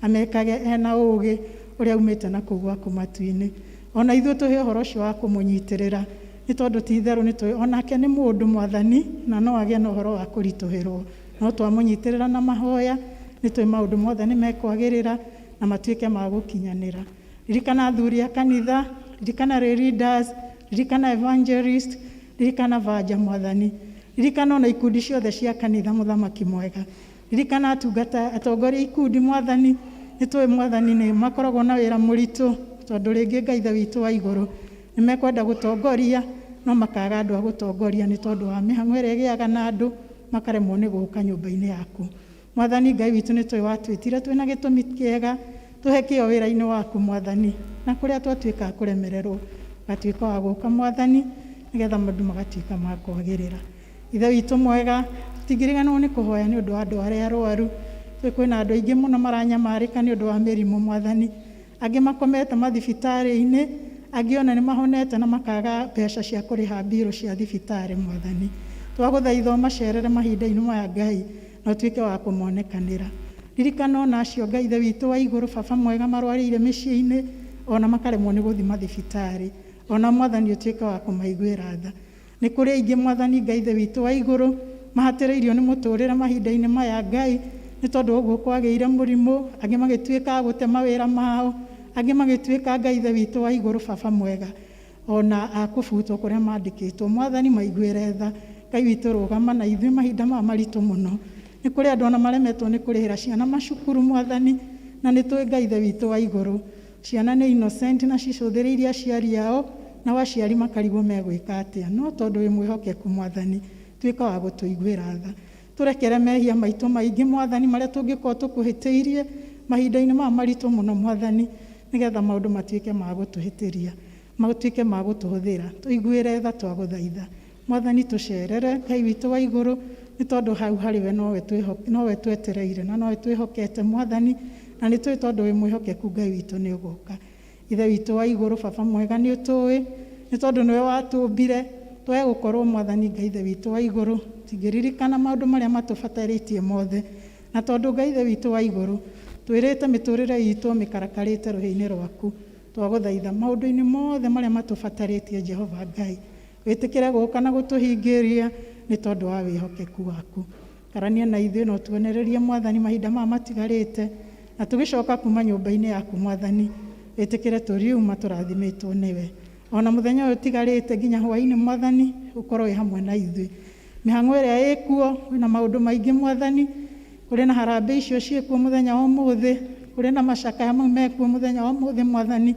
amekage ena ũũgĩ ũrĩa umĩte na kũu gwaku matu-inĩ. Ona ithuĩ tũhe ũhoro ũcio wa kũmũnyitĩrĩra, nĩ tondũ ti itherũ nĩ tũĩ onake nĩ mũndũ Mwathani, na no agĩe na ũhoro wa kũritũhĩrwo, no twamũnyitĩrĩra na mahoya, nĩ tũĩ maũndũ mothe nĩ mekwagĩrĩra na matuĩke ma gũkinyanĩra. Ririkana athuri a kanitha, ririkana leaders, ririkana evangelist, ririkana vanja Mwathani, ririkana ona ikundi ciothe cia kanitha mũthamaki mwega, ririkana atongoria ikundi Mwathani, nĩ tũĩ Mwathani nĩ makoragwo na wĩra mũritũ, tondũ rĩngĩ Ngai ithe witũ wa igũrũ nĩ mekwenda gũtongoria no makaga andũ a gũtongoria nĩ tondũ wa mĩhang'o ĩrĩa ĩgĩaga na andũ, makaremwo nĩ gũka nyũmba-inĩ yaku. Mwathani Ngai witũ nĩ tũĩ watwĩtire twĩna gĩtũmi kĩega, tũhe kĩo wĩra-inĩ waku Mwathani, na kũrĩa twatuĩka kũremererwo gatuĩka wa gũka Mwathani, nĩgetha maũndũ magatuĩka ma kwagĩrĩra. Ithe witũ mwega, tũtingĩriganĩrwo nĩ kũhoya nĩ ũndũ wa andũ arĩa arũaru. Tũĩ kwĩna andũ aingĩ mũno maranyamarĩka nĩ ũndũ wa mĩrimũ Mwathani, angĩ makomete mathibitarĩ-inĩ, angĩ ona nĩ mahonete na makaga mbeca cia kũrĩha mbirũ cia thibitarĩ Mwathani. Twagũthaitha macerere mahinda-inĩ maya Ngai, na ũtuĩke wa kũmonekanĩra. Ririkana ona acio Ngai ithe witũ wa igũrũ, baba mwega, marwarĩire mĩciĩ-inĩ ona makaremwo nĩ gũthiĩ mathibitarĩ, ona Mwathani ũtuĩke wa kũmaiguĩra tha. Nĩ kũrĩ aingĩ Mwathani Ngai ithe witũ wa igũrũ mahatĩrĩirio nĩ mũtũrĩre mahinda-inĩ maya Ngai, nĩ tondũ ũguo kwagĩire mũrimũ, angĩ magĩtuĩka gũte mawĩra mao, angĩ magĩtuĩka Ngai ithe witũ wa igũrũ, baba mwega, ona akũbutwo kũrĩa mandĩkĩtwo. Mwathani maiguĩre tha, Ngai witũ rũgama na ithuĩ mahinda maya maritũ mũno. Nĩ kũrĩ andũ ona maremetwo nĩ kũrĩhĩra ciana macukuru Mwathani, na nĩ tũĩ Ngai ithe witũ wa igũrũ. Ciana nĩ innocent na cicũthĩrĩirie aciari ao, na aciari makarigwo megwĩka atĩa. No tondũ wĩ mwĩhokeku Mwathani, tuĩka wa gũtũiguĩra tha. Tũrekere mehia maitũ maingĩ Mwathani marĩa tũngĩkorwo tũkũhĩtĩirie mahinda-inĩ maya maritũ mũno Mwathani, nĩgetha maũndũ matuĩke ma gũtũhĩtĩria, matuĩke ma gũtũhũthĩra. Tũiguĩre tha twagũthaitha. Mwathani tũcerere, Ngai witũ wa igũrũ, nĩ tondũ hau harĩ we nowe twetereire na nowe twĩhokete Mwathani, na nĩ tũĩ tondũ wĩ mwĩhokeku Ngai witũ nĩ ũgũka. Ithe witũ wa igũrũ, Baba mwega, nĩ ũtũĩ, nĩ tondũ nĩwe watũmbire tũhe gũkorwo Mwathani Ngai ithe witũ wa igũrũ. Tingĩririkana maũndũ marĩa matũbatarĩtie mothe, na tondũ Ngai ithe witũ wa igũrũ twĩrĩte mĩtũrĩre itũ mĩkarakarĩte rũhĩ-inĩ rwaku, twagũthaitha maũndũ-inĩ mothe marĩa matũbatarĩtie Jehova Ngai, wĩtĩkĩre gũka na gũtũhingĩria nĩ tondũ wa wĩhokeku waku. Karania na ithuĩ na ũtuonererie Mwathani mahinda maya matigarĩte, na tũgĩcoka kuma nyũmba-inĩ yaku Mwathani, wĩtĩkĩre tũriuma tũrathimĩtwo nĩwe. Ona mũthenya ũyũ tigarĩte nginya hwaĩ-inĩ Mwathani, ũkorwo wĩ hamwe na ithuĩ. Mĩhang'o ĩrĩa ĩkuo, wĩna maũndũ maingĩ Mwathani, kũrĩ na harambĩ icio ciĩkuo mũthenya wa ũmũthĩ, kũrĩ na macakaya mau mekuo mũthenya wa ũmũthĩ Mwathani,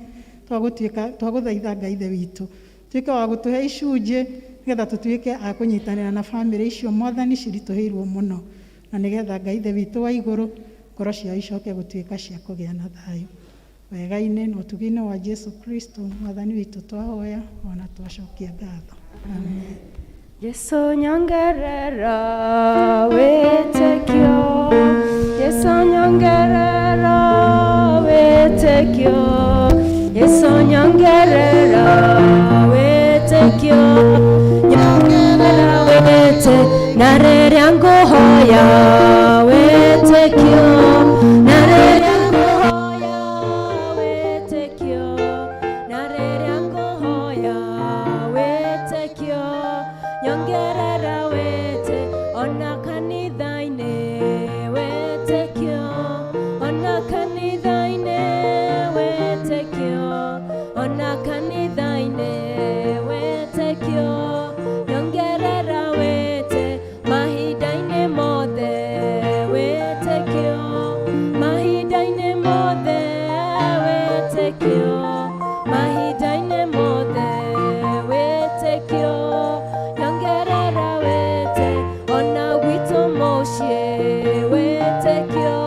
twagũthaitha Ngai ithe witũ, tuĩke wa gũtũhe icunjĩ, nĩgetha tũtuĩke a kũnyitanĩra na bamĩrĩ icio Mwathani ciritũhĩirwo mũno, na nĩgetha Ngai ithe witũ wa igũrũ, ngoro ciao icoke gũtuĩka cia kũgĩa na thayũ. Wega-inĩ na ũtugi-inĩ wa Jesu Kristo Mwathani witũ twahoya, ona twacokia ngatho. Amen. Yesu nyongerera wĩtĩkio, Yesu nyongerera wĩtĩkio, Yesu nyongerera wĩtĩkio, nyongerera wĩtĩkio, na rĩrĩa ngũhoya wĩtĩkio, na rĩrĩa ngũhoya wĩtĩkio, na rĩrĩa ngũhoya wĩtĩkio, nyongerera wĩtĩ ona kanitha-inĩ wĩtĩkio, ona kanitha-inĩ wĩtĩkio, ona kanitha-inĩ wĩtĩkio, nyongerera wĩtĩ mahinda-inĩ mothe wĩtĩkio, mahinda-inĩ mothe wĩtĩkio, mahinda-inĩ mothe wĩtĩkio, nyongerera wĩtĩ ona gwitũ mũciĩ wĩtĩkio,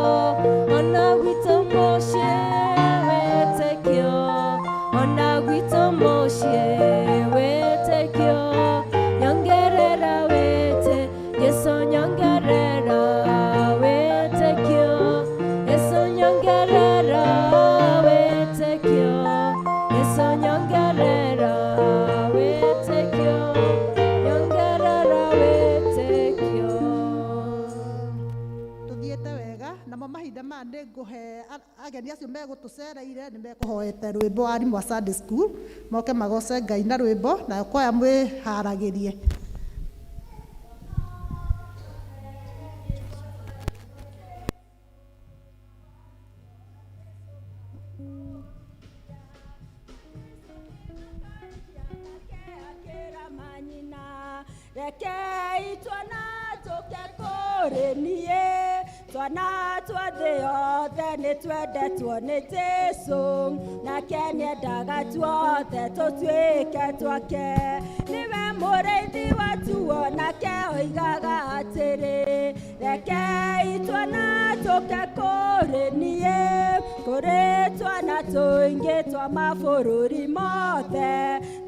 ona gwitũ mũciĩ wĩtĩkio, ona gwitũ mũciĩ wĩtĩkio, nyongerera wĩtĩ, Yesu nyongerera wĩtĩkio, Yesu nyongerera wĩtĩkio, Yesu nyongerera wĩtĩkio, nyongerera wĩtĩkio. Tũthiĩte wega, namo mahinda maya nĩ ngũhe ageni acio megũtũcereire nĩ mekũhoete rwĩmbo wa arimũ a Sunday school, moke magoce Ngai na rwĩmbo, na kwaya mwĩharagĩrie. Rekei twana tũke kũrĩ niĩ, twana twa thĩ yothe nĩ twendetwo nĩ Jesũ, nake nĩendaga tuothe tũtuĩke twake. Nĩwe mũrĩithi watuo, nake oigaga atĩrĩ, rekei twana tũke kũrĩ niĩ, kũrĩ twana tũingĩ twa mabũrũri mothe,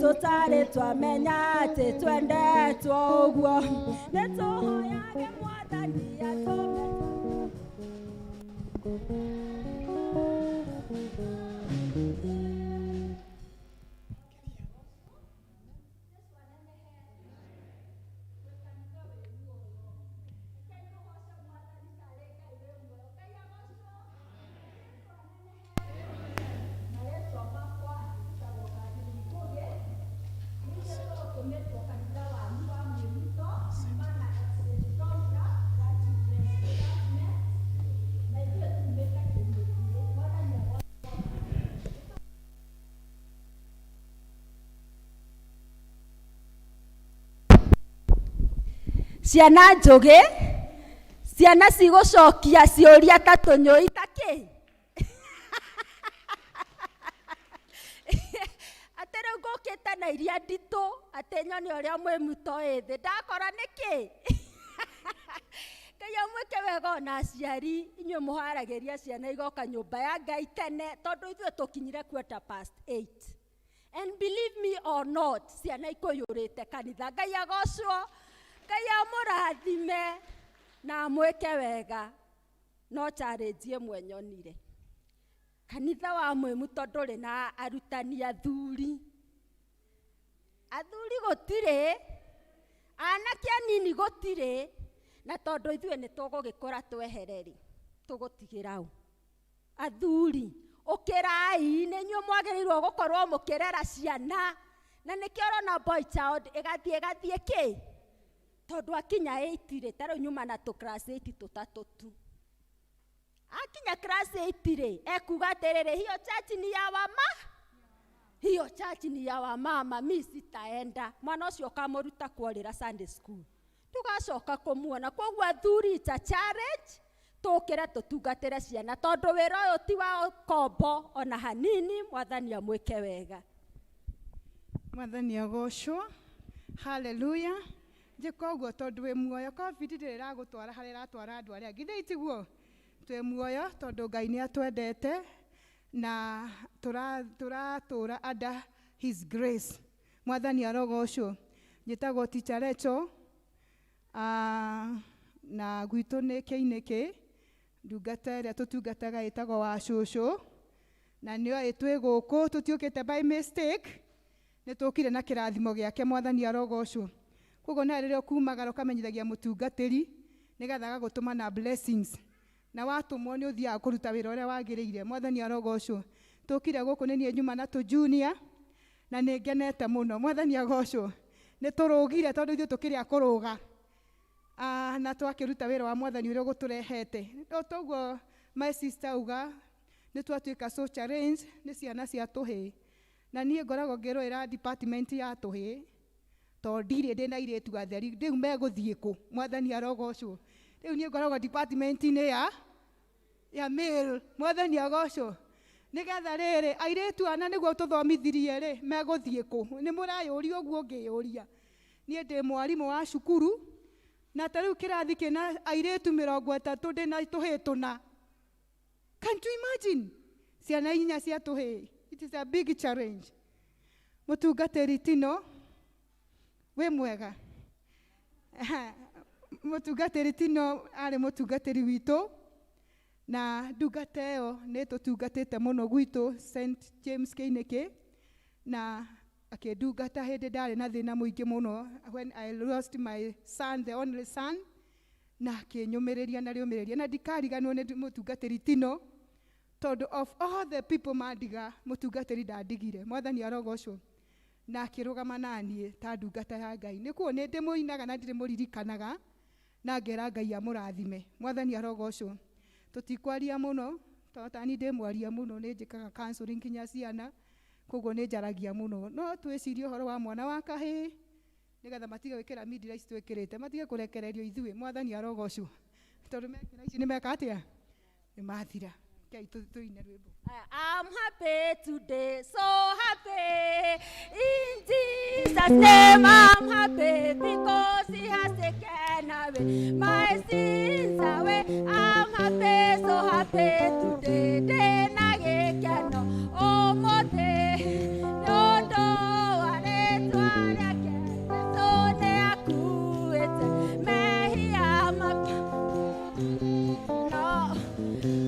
tũtarĩ twamenya atĩ twendetwo ũguo, nĩ tũhoyage Mwathani atũme. ciana njugi ciana cigucokia ciuria ta tunyui taki ati riu ngukite na iria nditu ati nyoni uria mwi muto ithi ndakora niki Ngai amwike wega ona aciari inyuĩ mũharagĩria ciana igoka nyũmba ya Ngai tene tondũ ithuĩ tũkinyire 8:15. And believe me or not, ciana ikũyũrĩte kanitha. Ngai agocwo, Ngai amũrathime na amwĩke wega. No challenge ĩmwe nyonire. Kanitha wa mwĩmu tondũ ũrĩ na arutani athuri. Athuri gũtirĩ, anake anini gũtirĩ, na tondũ ithuĩ nĩ tũgũgĩkũra twehereri tũgũtigĩra ũ athuri ũkĩrai nĩ inyuĩ mwagĩrĩirwo gũkorwo mũkĩrera ciana na nĩkĩo ũrona boy child ĩgathiĩ kĩ tondũ akinya 8 rĩ ta rĩu nyuma na tũ class 8 tũtatũ tu akinya class 8 rĩ ekuga atĩrĩrĩ hiyo church ni ya wamama mimi sitaenda mwana ũcio kamũruta kũrĩra Sunday school tugacoka kumuona koguo athuri ita challenge tukire tutungatire ciana tondu wira uyu ti wa kombo ona hanini mwathani amwike wega mwathani agocwo haleluya njikoguo tondu wi muoyo covid ndiragutwara hari ratwara andu aria ngithe itiguo twi muoyo tondu Ngai ni atwendete na turatura under his grace mwathani arogocwo njitagwo teacher Lecho na gwitũ nĩ kĩinĩkĩ ndungata ĩrĩa tũtungataga ĩtagwo wa cũcũ na nĩo ĩtwĩ gũkũ tũtiũkĩte by mistake nĩ tũkire na kĩrathimo gĩake mwathani arogocwo koguo na rĩrĩa ũkumagara ũkamenyithagia mũtungatĩri nĩgetha agagũtũma na blessings na watũmwo nĩ ũthiaga kũruta wĩra ũrĩa wagĩrĩire mwathani arogocwo tũkire gũkũ nĩ niĩ Juma na tũ junior na nĩ ngenete mũno mwathani agocwo nĩ tũrũgire tondũ ithuĩ tũkĩrĩ akũrũga na twakiruta wira wa mwathani uria guturehete toguo my sister uga ni twatuika so challenge ni ciana cia tuhi na nie ngoragwo ngirwira department ya tuhi to ndire ndina iretu atheri riu meguthie ku mwathani arogocwo riu nie ngoragwo department ni ya male mwathani agocwo nigetha riri airetu ana niguo tuthomithirie ri meguthie ku ni murayuria uguo ngiyuria nie ndi mwarimu wa cukuru na tariu kirathi kina airetu 30 ndina tuhituna. Can you imagine? Ciana inya cia tuhi. It is a big challenge. Mutungatĩri Tino we mwega. Mutungatĩri Tino ari mutungatĩri witu na ndungata ĩyo nĩ tũtungatĩte mũno gwitũ St James Kĩinĩkĩ na akĩndungata hĩndĩ ndarĩ na thĩna mũingĩ mũno when I lost my son, the only son, na akĩnyũmĩrĩria na rĩũmĩrĩria na ndikariganwo nĩ mũtungatĩri Tino tondũ of all the people mandiga mũtungatĩri ndandigire mwathani arogocwo na akĩrũgama naniĩ ta ndungata ya Ngai nĩkuo nĩ ndĩmũinaga na ndirĩ mũririkanaga na ngera Ngai amũrathime mwathani arogocwo tũtikwaria mũno tondũ tani ndĩmwaria mũno nĩ njĩkaga counseling nginya ciana koguo nĩ njaragia mũno no twĩcirie ũhoro wa mwana wa kahĩĩ nĩgetha matige gwĩkĩra midira ici twĩkĩrĩte matige kũrekererio ithuĩ mwathani arogocwo tondũ mekĩra ici nĩ meka atĩa nĩ mathira kei tũine rwĩmbo. I'm happy today, so happy in Jesus' name. I'm happy because He has taken away my sins away. I'm happy, so happy today. Then I can know, oh, Mother, no, no, I can so near cool. May He am no,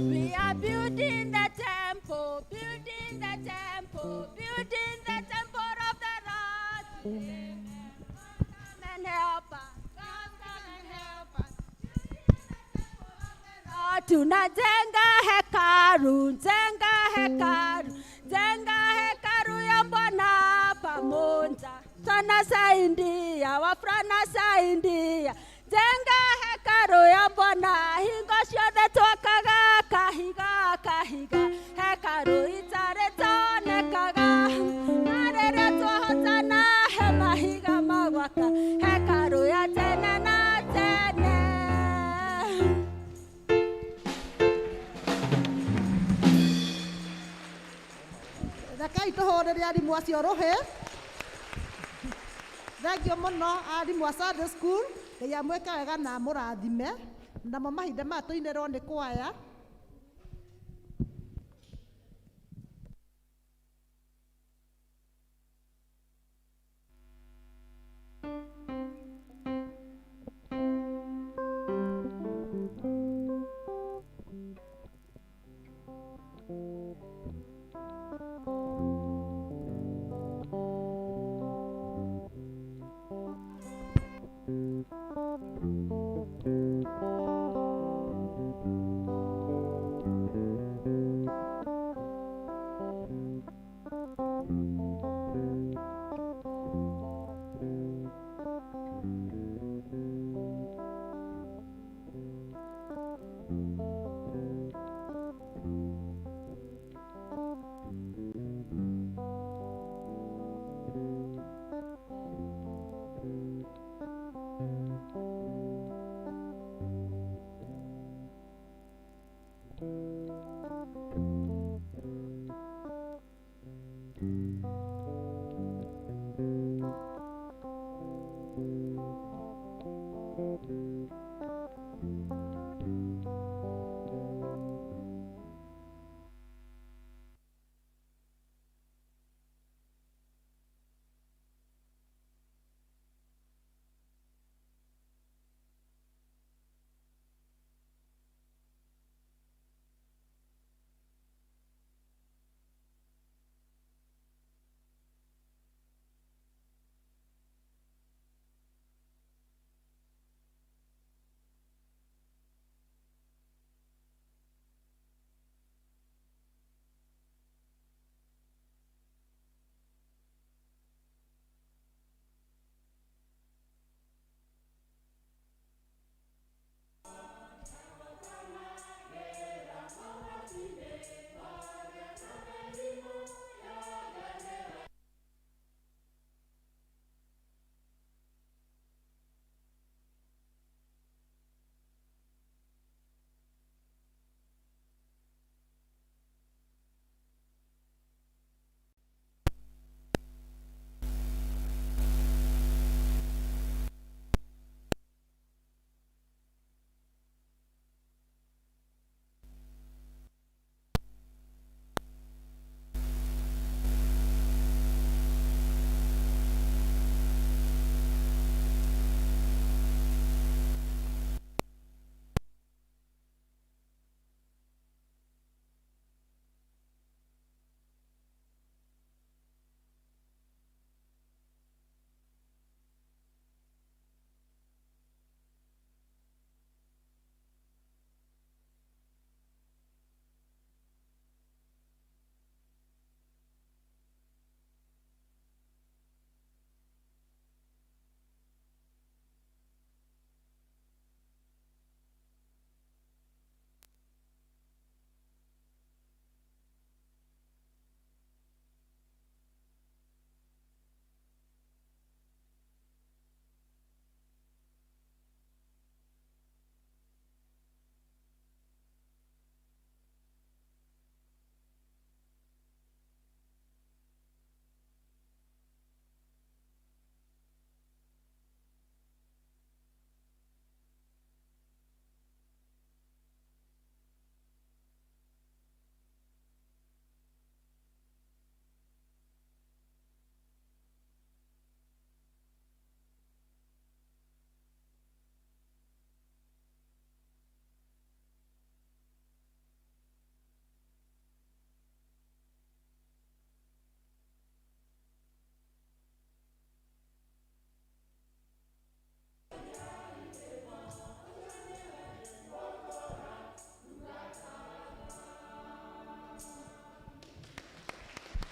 we are building the temple, building the temple, building the temple of the Lord. Come and help us. God, come and help us. Tunajenga hekalu, jenga hekalu, jenga hekalu ya Bwana pamoja. Tunasaidia, wafrana saidia. Jenga hekalu ya Bwana, hingo ciothe twakaga kahiga kahiga. Hekalu itaretonekaga, na rĩrĩa twahotana he mahiga magwaka. Hekalu ya tene na tene. Rekei tũhũrĩre arimũ acio rũhĩ. Thengiũ mũno arimũ a Sunday school, Ngai amwĩke wega na amũrathime. Namo mahinda maya tũinĩrwo nĩ kwaya.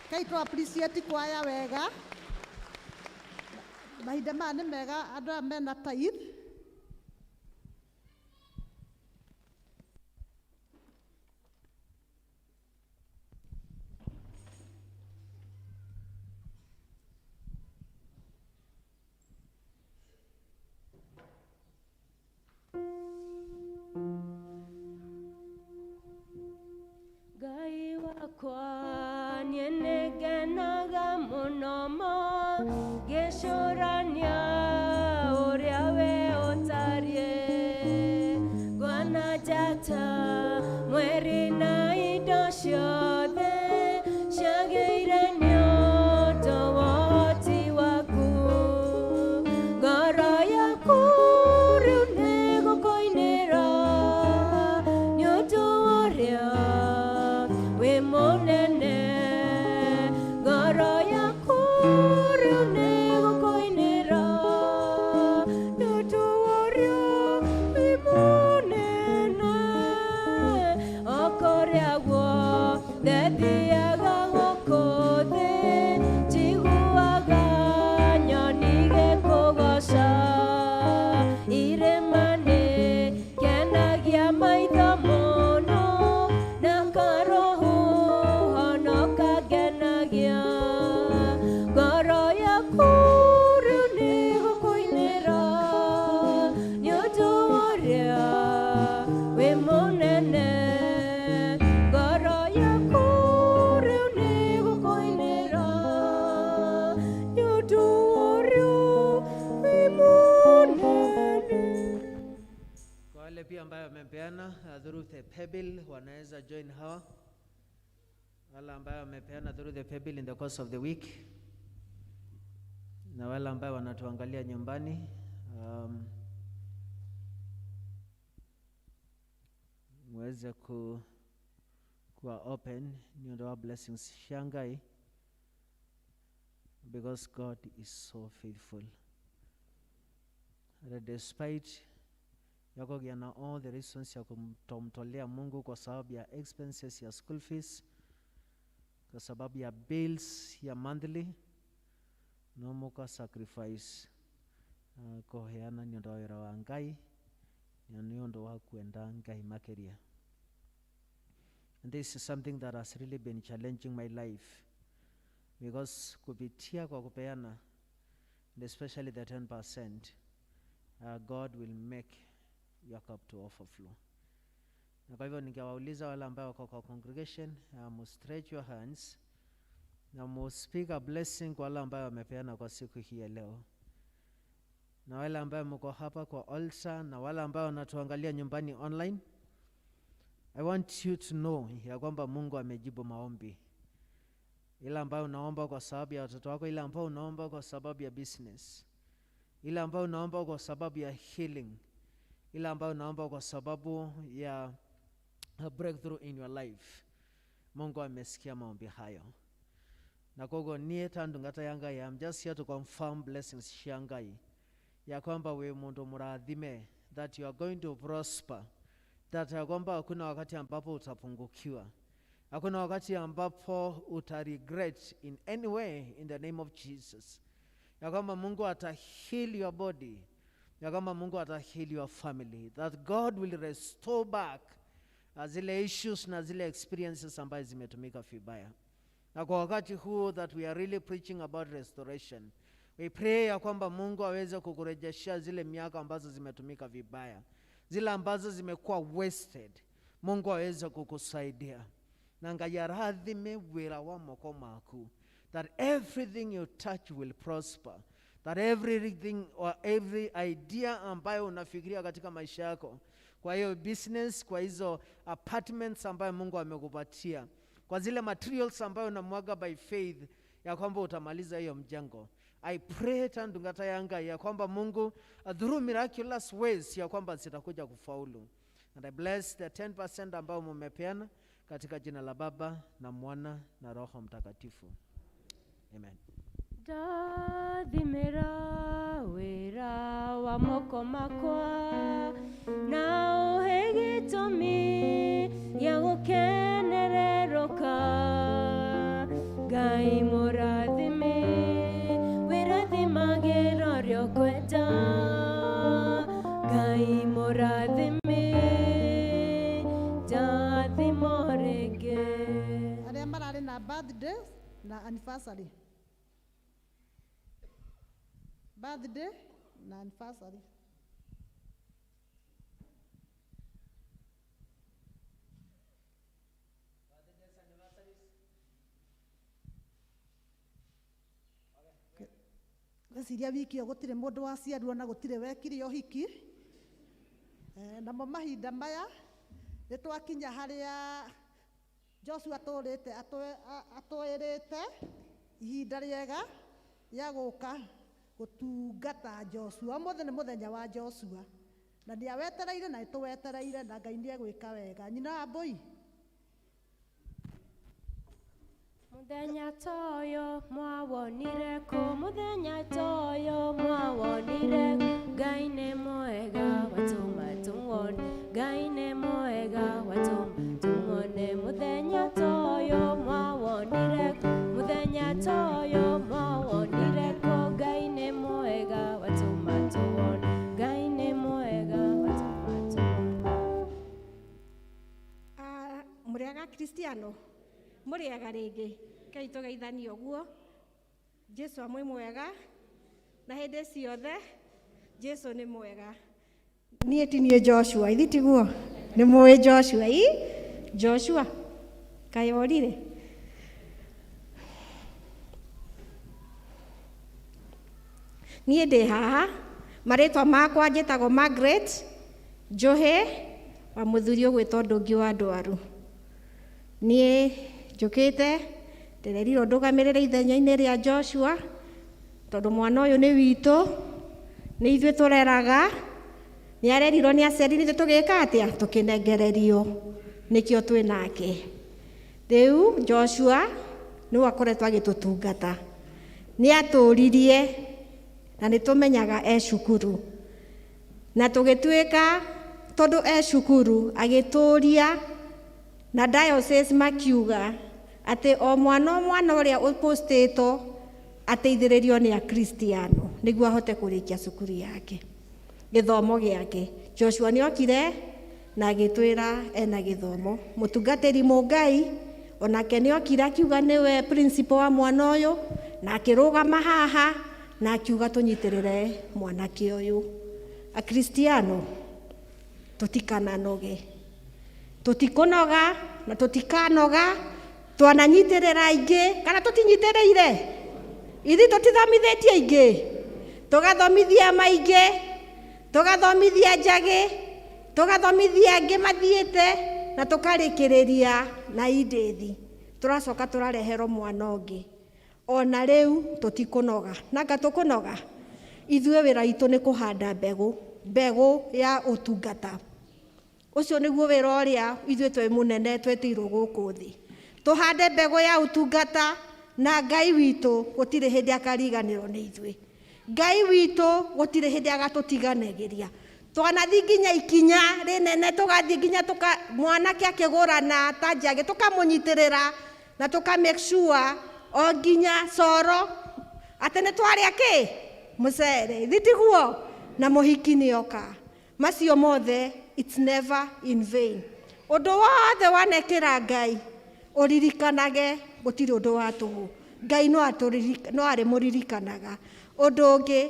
Kei tũ appreciate kwaya wega. Mahinda maya nĩ mega andũ aya mena tithe. Ngai wakwa niĩ nĩ pia ambayo wamepeana through the paybill wanaweza join hawa. Wale ambao wamepeana through the paybill in the course of the week, na wale ambao wanatuangalia nyumbani, muweze kuwa open ndio blessings shangai, because God is so faithful. And despite yako giana all the reasons ya kumtolea Mungu kwa sababu ya expenses ya school fees, kwa sababu ya bills ya monthly, no muka sacrifice koheana nyondo wa ngai na nyondo wa kuenda ngai makeria. And this is something that has really been challenging my life, because kupitia kwa kupeana, and especially the 10%, God will make your cup to overflow. Na kwa hivyo ningewauliza wale ambao wako kwa congregation, must stretch your hands na must speak a blessing kwa wale ambao wamepeana kwa siku hii ya leo, na wale ambao mko hapa kwa altar, na wale ambao wanatuangalia nyumbani online. I want you to know ya kwamba Mungu amejibu maombi. Ile ambao unaomba kwa sababu ya watoto wako, ile ambao unaomba kwa sababu ya business, ile ambao unaomba kwa sababu ya healing, ile ambao unaomba kwa sababu ya a breakthrough in your life, Mungu amesikia maombi hayo. Na kogo nie tandu ngata yanga ya, I'm just here to confirm blessings shangai ya kwamba we mundu muradhime, that you are going to prosper, that ya kwamba hakuna wakati ambapo utapungukiwa, hakuna wakati ambapo utaregret in any way, in the name of Jesus. Ya kwamba Mungu ata heal your body, ya kwamba Mungu ata heal your family, that God will restore back zile issues na zile experiences ambazo zimetumika vibaya. Na kwa wakati huu that we are really preaching about restoration, we pray ya kwamba Mungu aweze kukurejeshia zile miaka ambazo zimetumika vibaya, zile ambazo zimekuwa wasted. Mungu aweze kukusaidia. Na ngayaradhime wira wa moko maku, that everything you touch will prosper, that everything or every idea ambayo unafikiria katika maisha yako, kwa hiyo business, kwa hizo apartments ambayo Mungu amekupatia, kwa zile materials ambayo unamwaga by faith ya kwamba utamaliza hiyo mjengo, I pray tandu ngata yanga ya kwamba Mungu through miraculous ways ya kwamba zitakuja kufaulu. And I bless the 10% ambao mumepeana katika jina la Baba na Mwana na Roho Mtakatifu. Amen. Dathimira wira wa moko makwa, na uhe gĩtũmi gĩa gũkenereroka. Ngai mũrathime wĩrathimagĩra ũrĩa ũkwenda. Ngai mũrathime ndathimo rĩngĩ. Arĩa mararĩ na birthday na anniversary. Birthday na anniversary. Ngeciria wiki gutire mundu waciarwo na gutire wekire uhiki. Namo mahinda maya nitwakinya haria Joshua atũrĩte atwĩrĩte ihinda rĩega ya gũka gũtungata Joshua. Ũmũthĩ nĩ mũthenya wa Joshua, na ndiawetereire na nĩtũwetereire, na Ngai nĩegwĩka wega. Nyina wa Mbũi, Muthenya toyo mwawonire kũ? Muthenya toyo mwawonire? Ngai nĩ mwega watũma tũmuone. Ngai nĩ mwega watũma tũmuone. Muthenya toyo mwawonire kũ? Muthenya toyo mwawonire kũ? Ngai nĩ mwega watũma tũmuone. Ngai nĩ mwega watũma tũmuone. Mũrĩaga Kristiano, mũrĩaga rĩngĩ, Ngai tũgeithanie ũguo. Jesu amwe mwega na hĩndĩ ciothe. Jesu nĩ mwega. Niĩ ti niĩ Joshua, ithi tiguo? Nĩ mũĩ Joshua Joshua kaĩ orire? Niĩ ndĩ haha, marĩtwa makwa njĩtagwo Margaret Njohe wa muthuri ũgwĩtwo ndũngĩ wa ndwaru. Niĩ njũkĩte ndĩrerirwo ndũgamĩrĩre ithenya-inĩ rĩa Joshua, tondũ mwana ũyũ nĩ witũ, nĩ ithuĩ tũreraga, nĩ arerirwo nĩ aciari, nĩ tũgĩka atĩa? Tũkĩnengererio, nĩkĩo twĩ nake. Rĩu Joshua nĩwe akoretwo agĩtũtungata, nĩ atũririe na nĩ tũmenyaga cukuru, na tũgĩtuĩka tondũ cukuru agĩtũria na diocese makiuga atĩ o mwana ũrĩa ũpostĩtwo ateithĩrĩrio nĩ Akristiano nĩguo ahote kũrĩkia cukuru yake, gĩthomo gĩake. Joshua nĩ okire na agĩtwĩra ena gĩthomo. Mũtungatĩri Mũngai onake nĩ okire akiuga nĩwe principal wa mwana ũyũ, na akĩrũgama haha na akiuga tũnyitĩrĩre mwanake ũyũ. Akristiano tũtikananoge, tũtikũnoga na tũtikanoga, twananyitĩrĩra aingĩ kana tũtinyitĩrĩire. Ithi tũtithomithĩtie aingĩ, tũgathomithia maingĩ, tũgathomithia njagĩ, tũgathomithia angĩ mathiĩte na tũkarĩkĩrĩria na idĩthi. Tũracoka tũrareherwo mwana ũngĩ. Ona rĩu tũtikũnoga. Nanga tũkũnoga. Ithuĩ wĩra witũ nĩ kũhanda mbegũ ya ũtungata. Ũcio nĩguo wĩra ũrĩa ithuĩ twĩ mũnene twetĩirwo gũkũ thĩ. Tũhande mbegũ ya ũtungata, na Ngai witũ gũtirĩ hĩndĩ akariganĩrwo nĩ ithuĩ. Ngai witũ gũtirĩ hĩndĩ agatũtiganagĩria. Twanathiĩ nginya ikinya rĩnene, tũgathiĩ nginya mwanake akĩgũrana ta njagĩ, tũkamũnyitĩrĩra na tũka make sure o nginya coro atĩ nĩ twarĩa kĩ? Mũcere. Thitiguo na mũhiki nĩoka. Macio mothe, it's never in vain. Ũndũ wothe wanekĩra Ngai ũririkanage, gũtirĩ ũndũ wa tũhũ. Ngai no arĩ mũririkanaga. Ũndũ ũngĩ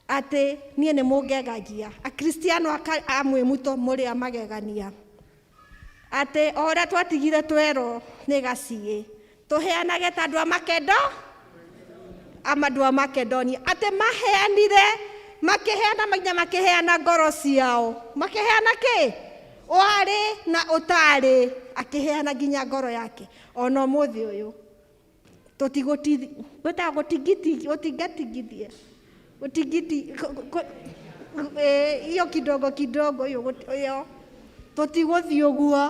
atĩ niĩ nĩ mũngegagia. Akristiano amwĩmuto mũrĩ amagegania. Atĩ o ũrĩa twatigire twerwo nĩ gaciĩ, tũheanage ta andũ a Makedonia. Atĩ maheanire, makĩheana maina makĩheana ngoro ciao. Makĩheana kĩ? Warĩ na ũtarĩ, akĩheana nginya ngoro yake. Ona ũmũthĩ ũyũ gũtingatigithie iyo kidogo iyo tũtigũthiĩ ũguo,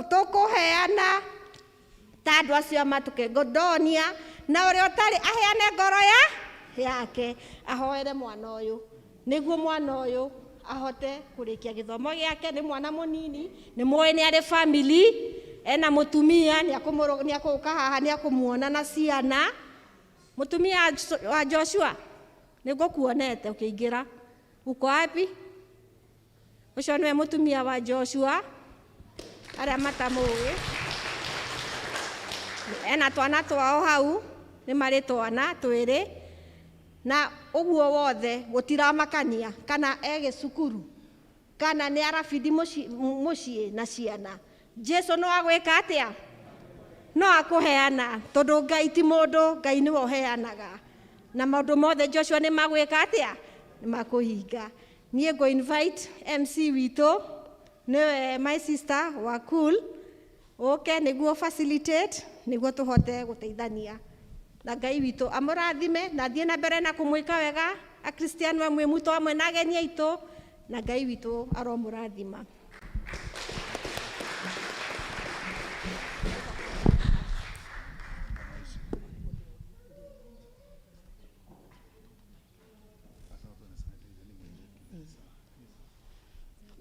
tũkũheana ta andũ acio Makedonia, na ũrĩa ũtarĩ aheane ngoro yake, ahoere mwana ũyũ, nĩguo mwana ũyũ ahote kũrĩkia gĩthomo gĩake. Nĩ mwana mũnini, nĩ mũĩ nĩ arĩ family, ena mũtumia, nĩ akũũka haha nĩ akũmuona na ciana. Mũtumia wa Joshua nĩguo kuonete ũkĩingĩra, uko wapi? Ũcio nĩwe mũtumia wa Joshua, arĩa matamũĩ. Ena twana twao hau, nĩ marĩ twana twĩrĩ, na ũguo wothe gũtiramakania kana gĩcukuru kana nĩ arabidi mũciĩ na ciana. Jesu no agwĩka atĩa? No akũheana, tondũ Ngai ti mũndũ, Ngai nĩwe ũheanaga. Na maũndũ mothe Joshua nĩ magwĩka atĩa? Nĩ makũhinga. Niĩ ngo invite MC witũ, nĩwe my sister wa cool, ũke nĩguo facilitate, nĩguo tũhote gũteithania. Na Ngai witũ amũrathime na thiĩ na mbere na kũmwĩka wega. Akristiano amwe mwĩmuto amwe na ageni aitũ, na Ngai witũ aromũrathima.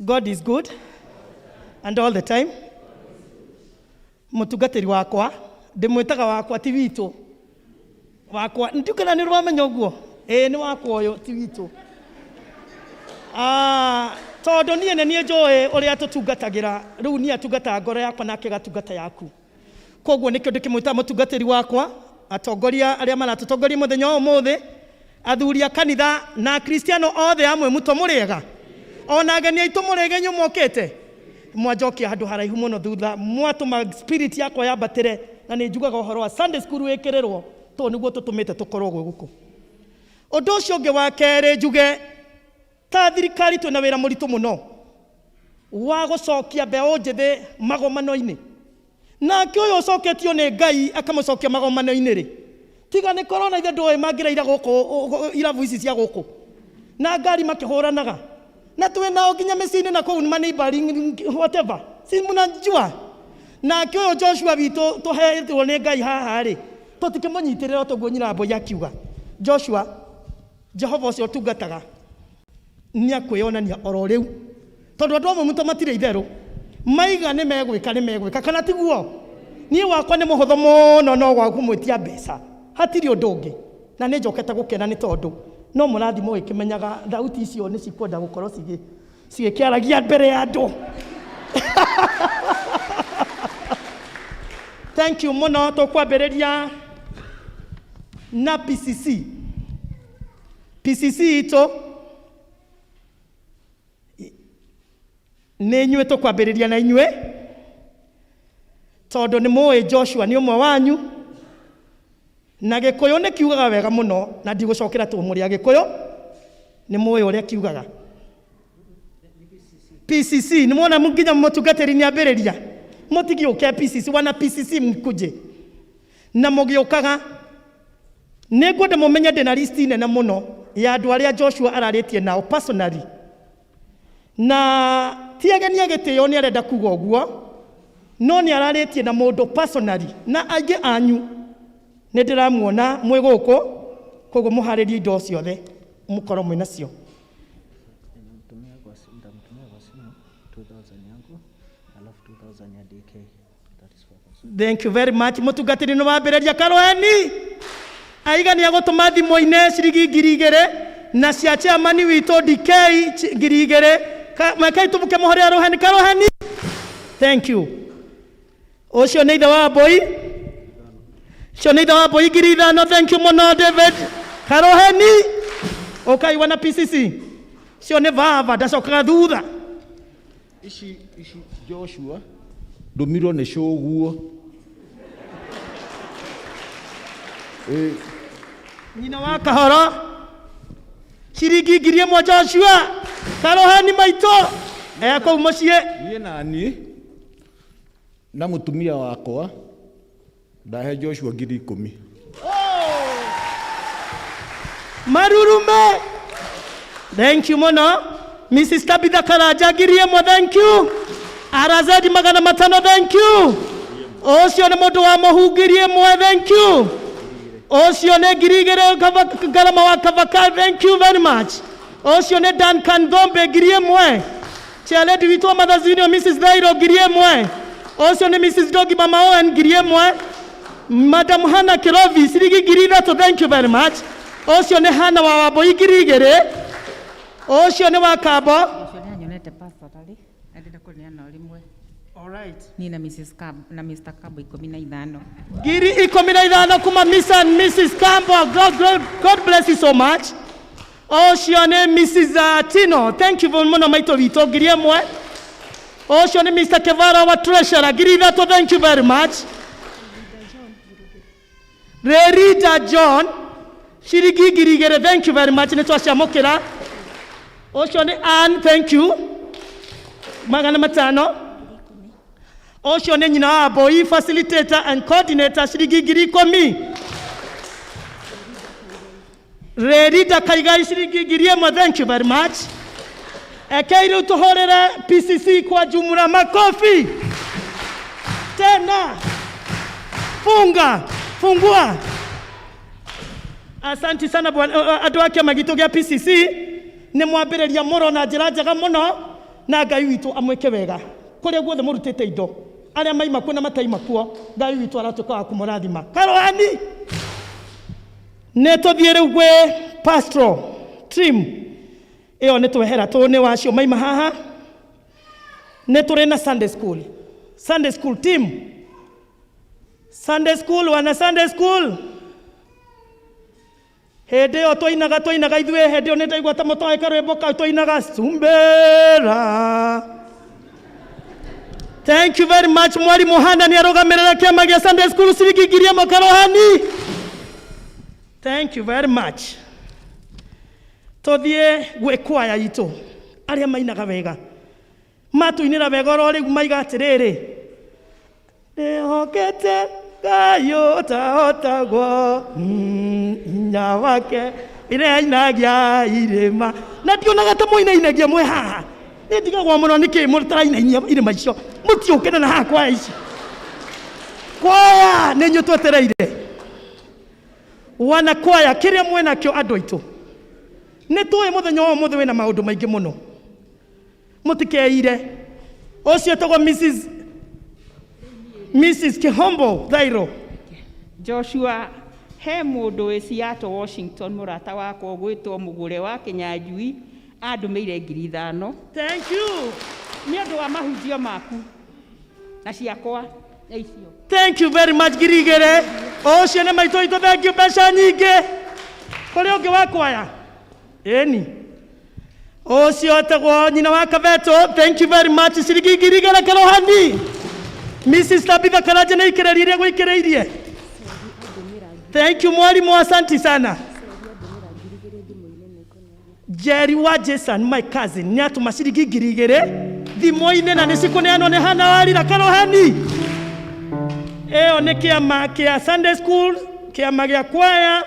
God is good and all the time. Mũtungatĩri wakwa, ndĩmwĩtaga wakwa ti witũ. Wakwa, nĩtukana nĩ rwamenya ũguo? Nĩ wakwa ũyũ ti witũ. Tondũ niĩ nĩ njũĩ ũrĩa tũtungatagĩra, rĩu niĩ atungataga ngoro yakwa nake gatungata yaku. Koguo nĩkĩo ndĩkĩmwĩta mũtungatĩri wakwa, atongoria arĩa maratũtongoria mũthenya wa ũmũthĩ, athuri a kanitha na Akristiano othe amwe mũto mũrĩega. Ona ageni aitũ mũrĩge nyumũkĩte. Mwanjokia handũ haraihu mũno thutha, mwatũma spirit yakwa yambatĩre, na nĩ njugaga ũhoro wa Sunday school wĩkĩrĩrwo, to nĩguo tũtũmĩte tũkorwo gũkũ. Ũndũ ũcio ũngĩ wa kerĩ njuge, ta thirikari twina wira muritu muno wa gucokia mbeo njithe magomano-ini nake uyu ucoketio ni Ngai akamucokia magomano-ini ri tiga ni korona ithe ndoe mangiraira guku irabu ici cia guku na ngari makihuranaga na twinao nginya micini na kuu neighboring whatever si munajua nake uyu Joshua witu tuhetwo ni Ngai haha ri tutikimunyitirira toguo nyirambo yakiuga Joshua Jehova ucio tungataga ni akwionania oro riu tondu andu amwe muto matire itheru maiga ni megwika kana tiguo nie wakwa ni muhutho muno no gwa kumwitia mbeca hatiri undu ungi na ni njokete gukena ni tondu no murathimo ikimenyaga thauti icio ni cikwenda gukorwo cigikiaragia mbere ya andu thank you muno tukwambiriria na PCC ito nä inyuä tå kwambä rä ria na inyuä tondå nä må Joshua nä å mwe wanyu na gä kå yå nä kiugaga wega må no na ndigå cokera tå må rä a gä kå yå nä må å rä a kiugaga PCC nä mwona nginya må tungatä ri nä ambä rä ria må tigä å ke PCC wana PCC mkuje na må gä å kaga nä ngwenda må menye ndä na list nene må no ya andå arä a Joshua ararä tie nao personally na tiagenia gitio ni arenda kuga uguo no ni araritie na mundu personally na aingi anyu ni ndiramuona mwi guku koguo muharirie indo ciothe mukorwo mwina cio thank you very much mutungatiri no wambiriria karoheni aiga ni agutuma thimo-ine ciringi 2,000 na cia chairman witu DK 2,000 Makai tubuke mohore arohani karohani thank you ucio ni ithe wa boy cio ni ithe wa boy giritha no thank you muno David karohani okay wana PCC cio ni vava ndacokaga thutha ici Joshua ndumirwo ni coguo nyina wa kahoro ciringi 1,000 Joshua karohani maito eko mucie nie nani na mutumia wakwa ndahe Joshua 10,000 marurume thank you muno Mrs. Tabitha Karaja 1,000 thank you Arazadi 500 thank you ucio ni mundu wa muhungirie 1 thank you ucio ni 2,000 garama wa kavaka thank you very much ucio ni Duncan Dhombe 1,000 Chialedi witwa Madhazinio Mrs. Dairo 1,000 ucio ni Mrs. Dogi Mama Owen 1,000 Madam Hannah Kirovi ciringi 3,000 thank you very much ucio ni Hannah wa Wamboi 2,000 ucio ni wa Kabo ucio ni anyonete pastorally ndenda kuneana rimwe alright ni na Mrs. Cab na Mr. Cabo 15 15 kuma Miss and Mrs. Cambo God bless you so much ucio ni Mrs. Tino thank you muno maito wito 1,000 ucio ni Mr. Kevara wa treasurer 3,000 thank you very much Rerita John ciringi 2,000 thank you very much ni twacamukira ucio ni Ann thank you 500 ucio ni nyina wa boy facilitator and coordinator ciringi 10,000 Rerita Kaigai ciringi 1,000 thank you very much ekeiru tuhorere PCC kwa jumla makofi tena fungua asante sana bwana andu ake magito gya PCC ni mwambiriria muro na njira njega muno na Ngai witu amweke wega kuria guothe murutite indo aria maima kuo na mataima kuo Ngai witu aratuka wa kumurathima karohani ne tuthie riu gwe pastoral team iyo ni twehera tu ni wacio maima haha ne turi na Sunday school team Sunday school wana Sunday school hede o twainaga ithue hede one ndaigua ta motoe karwimbo ka twainaga sumbera thank you very much mwalimu Hana ni arogamerera kiama gia Sunday school ciringi 1,000 karohani thank you very much Tothie gwe kwaya itu aria mainaga wega matuinira wega ro riu maiga atiriri hokete kayo tahotagwo nya wake ire inagia irema na ndionaga ta moina inagia mwe haha ni ndigagwo muno niki mutaraina irema icio mutiukene na haha kwaya ici kwaya ni nyu twetereire wana kwaya kiria mwena kio andu aitu ne tuwe muthenya wa muthe wena maundu maingi muno mutikeire ocio tagwo Mrs. Kihombo Thairo Joshua he mundu wi Seattle Washington murata wakwa gwitwo mugure wa Kinyanjui andumeire 5,000. Thank you. Ni andu wa mahunjio maku na ciakwa icio. Thank you very much girigere. Ocio ne maito ito thank you besha nyinge. Kore ungi wa kwaya. Eni. Ocio tagwo nyina wa Kabeto. Thank you very much sirigi girigere Karohandi. Mrs. Tabitha Karaja na ikireria gwikireirie. Thank you mwalimu, asante sana. Jerry wa Jason my cousin ni atuma cirigi girigere thimo-ine na nisikuneanwo ni hana warira Karohani. Eo ni kiama kia Sunday school kiama gia kwaya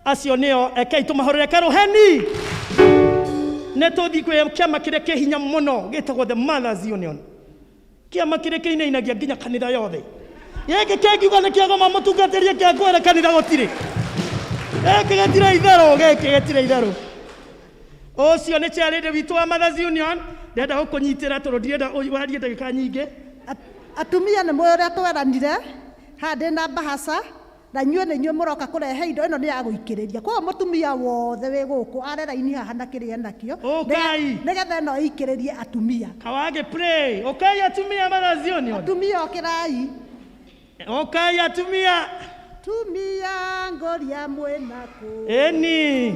acio nio ekeitumahorere Karohani ne tuthi kwe kiama kire kihinya muno gitagwo the Mothers Union kiama kire kiinainagia nginya kanitha yothe yeke kengiuga ni kiagoma mutungateria kia kwera kanitha gutire getire itharu ocio ni charity witu wa Mothers Union ndenda gukunyitira toro ndirenda warie ndagika nyingi atumia ni moyo ria tweranire hande na bahasa na nyue ni nyue muroka kurehe indo ino ni ya guikiriria kwa mutumia wothe wi guku arera ini haha na kiria nakio nigetha no ikiririe atumia kawage pray okay atumia Mothers Union atumia okirai okay atumia ngoria mwenaku eni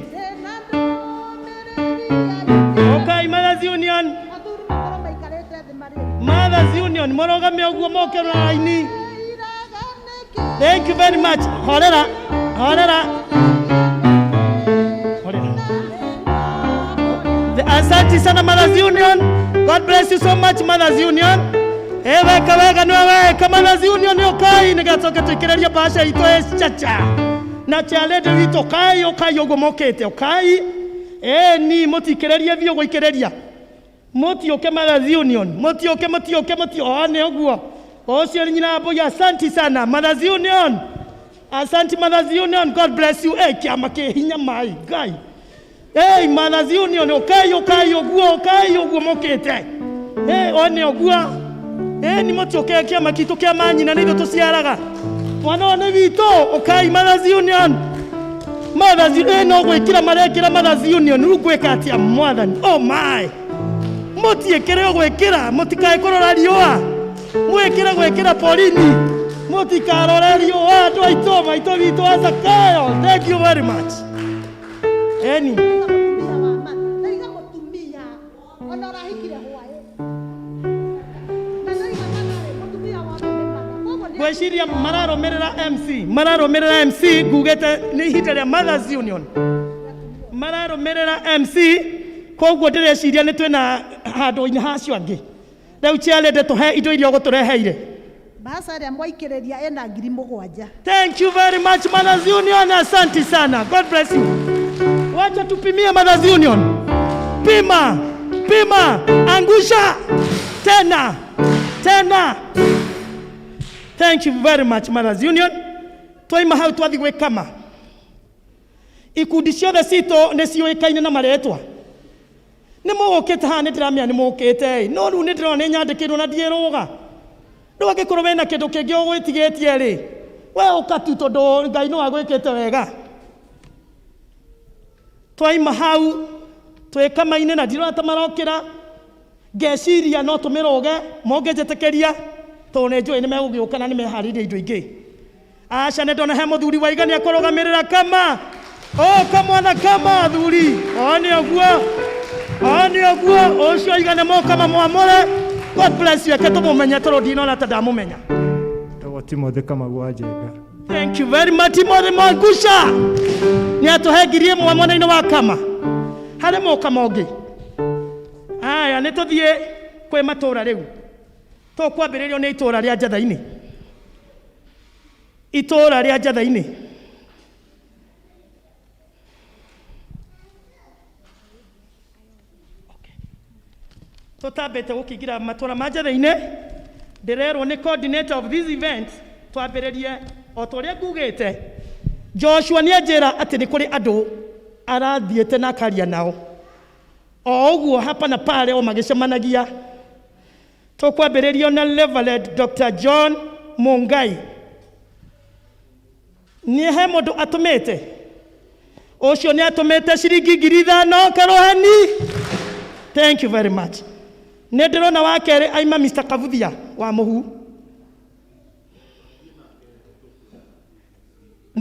okay Mothers Union Mothers Union morogame uguo moke na ini. Thank you very much. Horera. Asante sana Mothers Union. God bless you so much Mothers Union. Wega niwe Mothers Union okay nigatoka tukireria basha itoe chacha. Na challenge wito okay uguo mokete okay. Ni mutikereria thio guikereria. Mutioke Mothers Union. Mutioke one uguo. Ocio nyina boya asante sana Mothers Union. Asante Mothers Union. God bless you. Kiama kihinya mai guy. Mothers Union okay uguo mokete. One uguo. Ni mutioke kiama kitu kia manyina nido tuciaraga. Mwana ne wito okay Mothers Union. Mothers Union no gwikira marekira Mothers Union rugweka atia mwathani. Oh my. Mutiekere gwikira mutikae kurora riua. Mwekera gwekera polini. Mutikarora riua twaito maito wito asakayo. Thank you very much. Gweciria mararomerera MC gugete ni hita ria Mothers Union. Mararomerera MC koguo ndireciria ni twina handu ina hacio angi. Rĩu ciarende tuhe indo iria gutureheire. Bahasa ria mwaikiriria ena 7,000. Thank you very much Mothers Union, asante sana. God bless you. Wacha tupimie Mothers Union. Pima. Angusha. Tena. Thank you very much Mothers Union. Twaima hau twathi gwikama. Ikundi ciothe cito nĩ ciũĩkaine na maretwa. Ni mugukite ha ni ndiramia ni mugukite no ru ni ndirona ni nyandikirwo na ndieruga ndo agikorwo wena kindu kingi ugwitigetie ri we ukatu tondu Ngai no agwikite wega twaima hau twikamaine na ndirona ta marokira ngeciria no tumiroge mongejetekeria tondu njui ni megugiuka na ni meharirie indo ingi aca ni ndona he muthuri wa igani akorogamirira kama kamwana kama thuri oni oguo ocio igane moka mamwamore. God bless you. Ketumumenya toro ndinona ta ndamumenya. Tawa Timothy Kamagwa Njenga. Thank you very much Timothy Mwangusha. Ni atuhengirie mwamone-ini wa kama. Hare moka mongi. Aya nĩ tũthiĩ kwĩ matũũra rĩu. Tũkwambĩrĩrio nĩ itũũra rĩa Njatha-inĩ. Itũũra rĩa Njatha-inĩ. Tũtambĩte gũkĩingĩra matũũra ma Njatha-inĩ. Ndĩrerwo nĩ coordinator of this event twambĩrĩrie o tũrĩa ngugĩte. Joshua nĩanjĩra atĩ nĩ kũrĩ andũ arathiĩte na akaria nao. O ũguo hapa na pale o magĩcemanagia. Tũkwambĩrĩrio na Reverend Dr. John Mungai. Nĩ he mũndũ atũmĩte. Ũcio nĩ atũmĩte ciringi 5,000 Karohani. Thank you very much. Nĩ ndĩrona wa kerĩ aima Mr. Kavuthia wa Mũhu.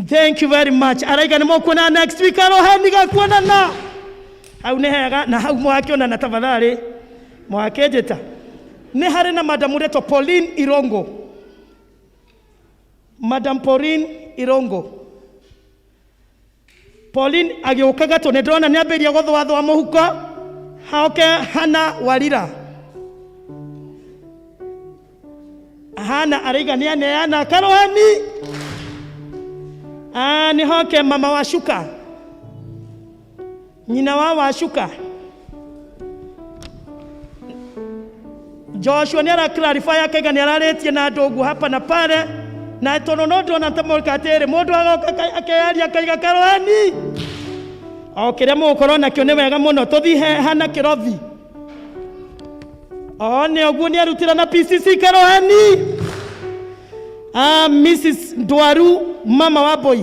Thank you very much. Araiga nĩ mũkuona next week Karohani gakuonana. Hau nĩ hega na hau mwakĩonana tafadhali. Mwakĩnjĩta. Nĩ harĩ na Madam Ureto Pauline Irongo. Madam Pauline Irongo. Pauline agĩũkaga tũ nĩ ndĩrona nĩ ambĩrĩria gũthwathwa mũhuko. Haoke Hana Warira. Hana araiga nĩ aneana Karohani. Nĩ hoke Mama Washuka. Nyina wa Washuka. Joshua nĩ ara clarify akaiga nĩ ararĩtie na andũ ũguo hapa na pale. Na tondũ no ndona tamũrĩka atĩrĩ mũndũ agoka akeyaria akaiga Karohani. O kĩrĩa mũgũkorwo nakĩo nĩ wega mũno tũthiĩ Hana Kĩrothi. O nĩ ũguo nĩ arutĩra na PCC Karohani. Mrs. Ndwaru mama wa boy.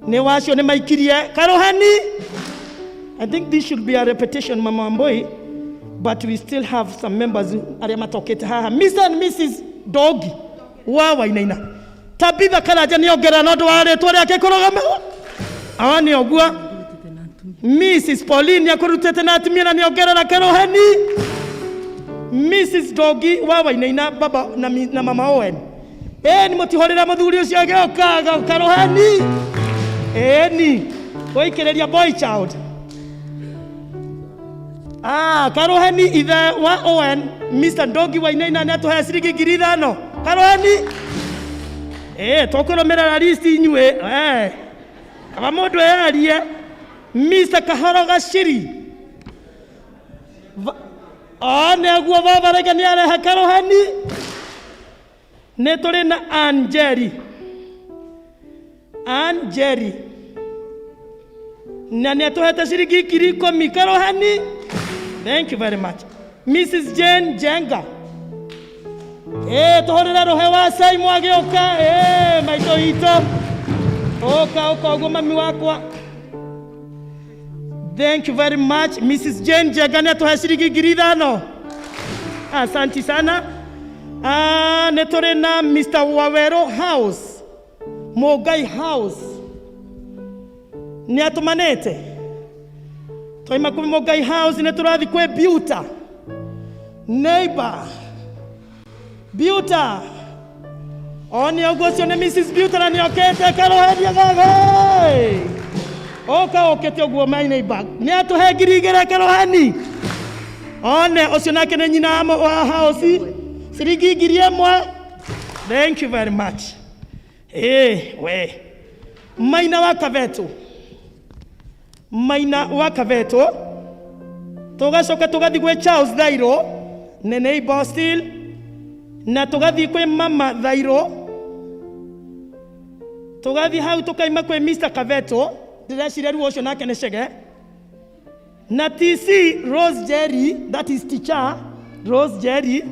Nĩ wacio nĩ maikirie Karohani. I think this should be a repetition Mama wa boy, but we still have some members arĩa matokete haha. Mr. and Mrs. Dogi wa Wainaina. Tabitha Karanja nĩ ongera na ũndũ wa rĩtwa rĩake kũrũgama. Nĩ ũguo. Mrs. Pauline yakũrutĩte na atumia na nĩ ongerera Karohani. Mrs. Dogi wa Wainaina baba na Mama Owen. Nĩ mũtihorera mũthuri ũcio agĩũka Karohani. Ni gũikĩrĩria boy child. Karohani ithe wa Owen Mr. Dogi Wainaina nĩ atũhe ciringi 5,000 Karohani. Tũkũrũmĩrĩra list inyuĩ. Kaba mũndũ eyarie. Mr. Kahoro Gashiri. Nĩguo baba rege nĩ arehe Karohani. Nĩ tũrĩ na Anjeri. Na nĩ atũhete ciringi 10,000 Karohani. Thank you very much. Mrs. Jane Jenga. Tũhorera rohe wa Sai mwagĩũka. Maitũ hito. Oka ũguo mami wakwa. Thank you very much. Mrs. Jane Jenga nĩ atũhe ciringi 5,000. Asante sana. Nĩ tũrĩ na Mr. Wawero House. Mogai House. Nĩ atũmanĩte. Twaima kũrĩ Mogai House nĩ tũrathiĩ kwĩ Biuta. Neighbor. Biuta. Nĩ ũguo ũcio nĩ Mrs. Biuta na nĩ okete Karohani gaga. Okete ũguo my neighbor. Nĩ atũhe 2,000 Karohani. Ũcio nake nĩ nyina wa house. Ciringi 1,000. Thank you very much. Maina wa Kaveto. Tũgacoka tũgathiĩ gwĩ Charles Thairo. Nĩ neighbor still. Na tũgathiĩ kwĩ Mama Thairo. Tũgathiĩ hau tũkaima kwĩ Mr. Kaveto. Ndĩreciria rĩu ũcio nake nĩ Chege. Na TC Rose Jerry, that is teacher Rose Jerry.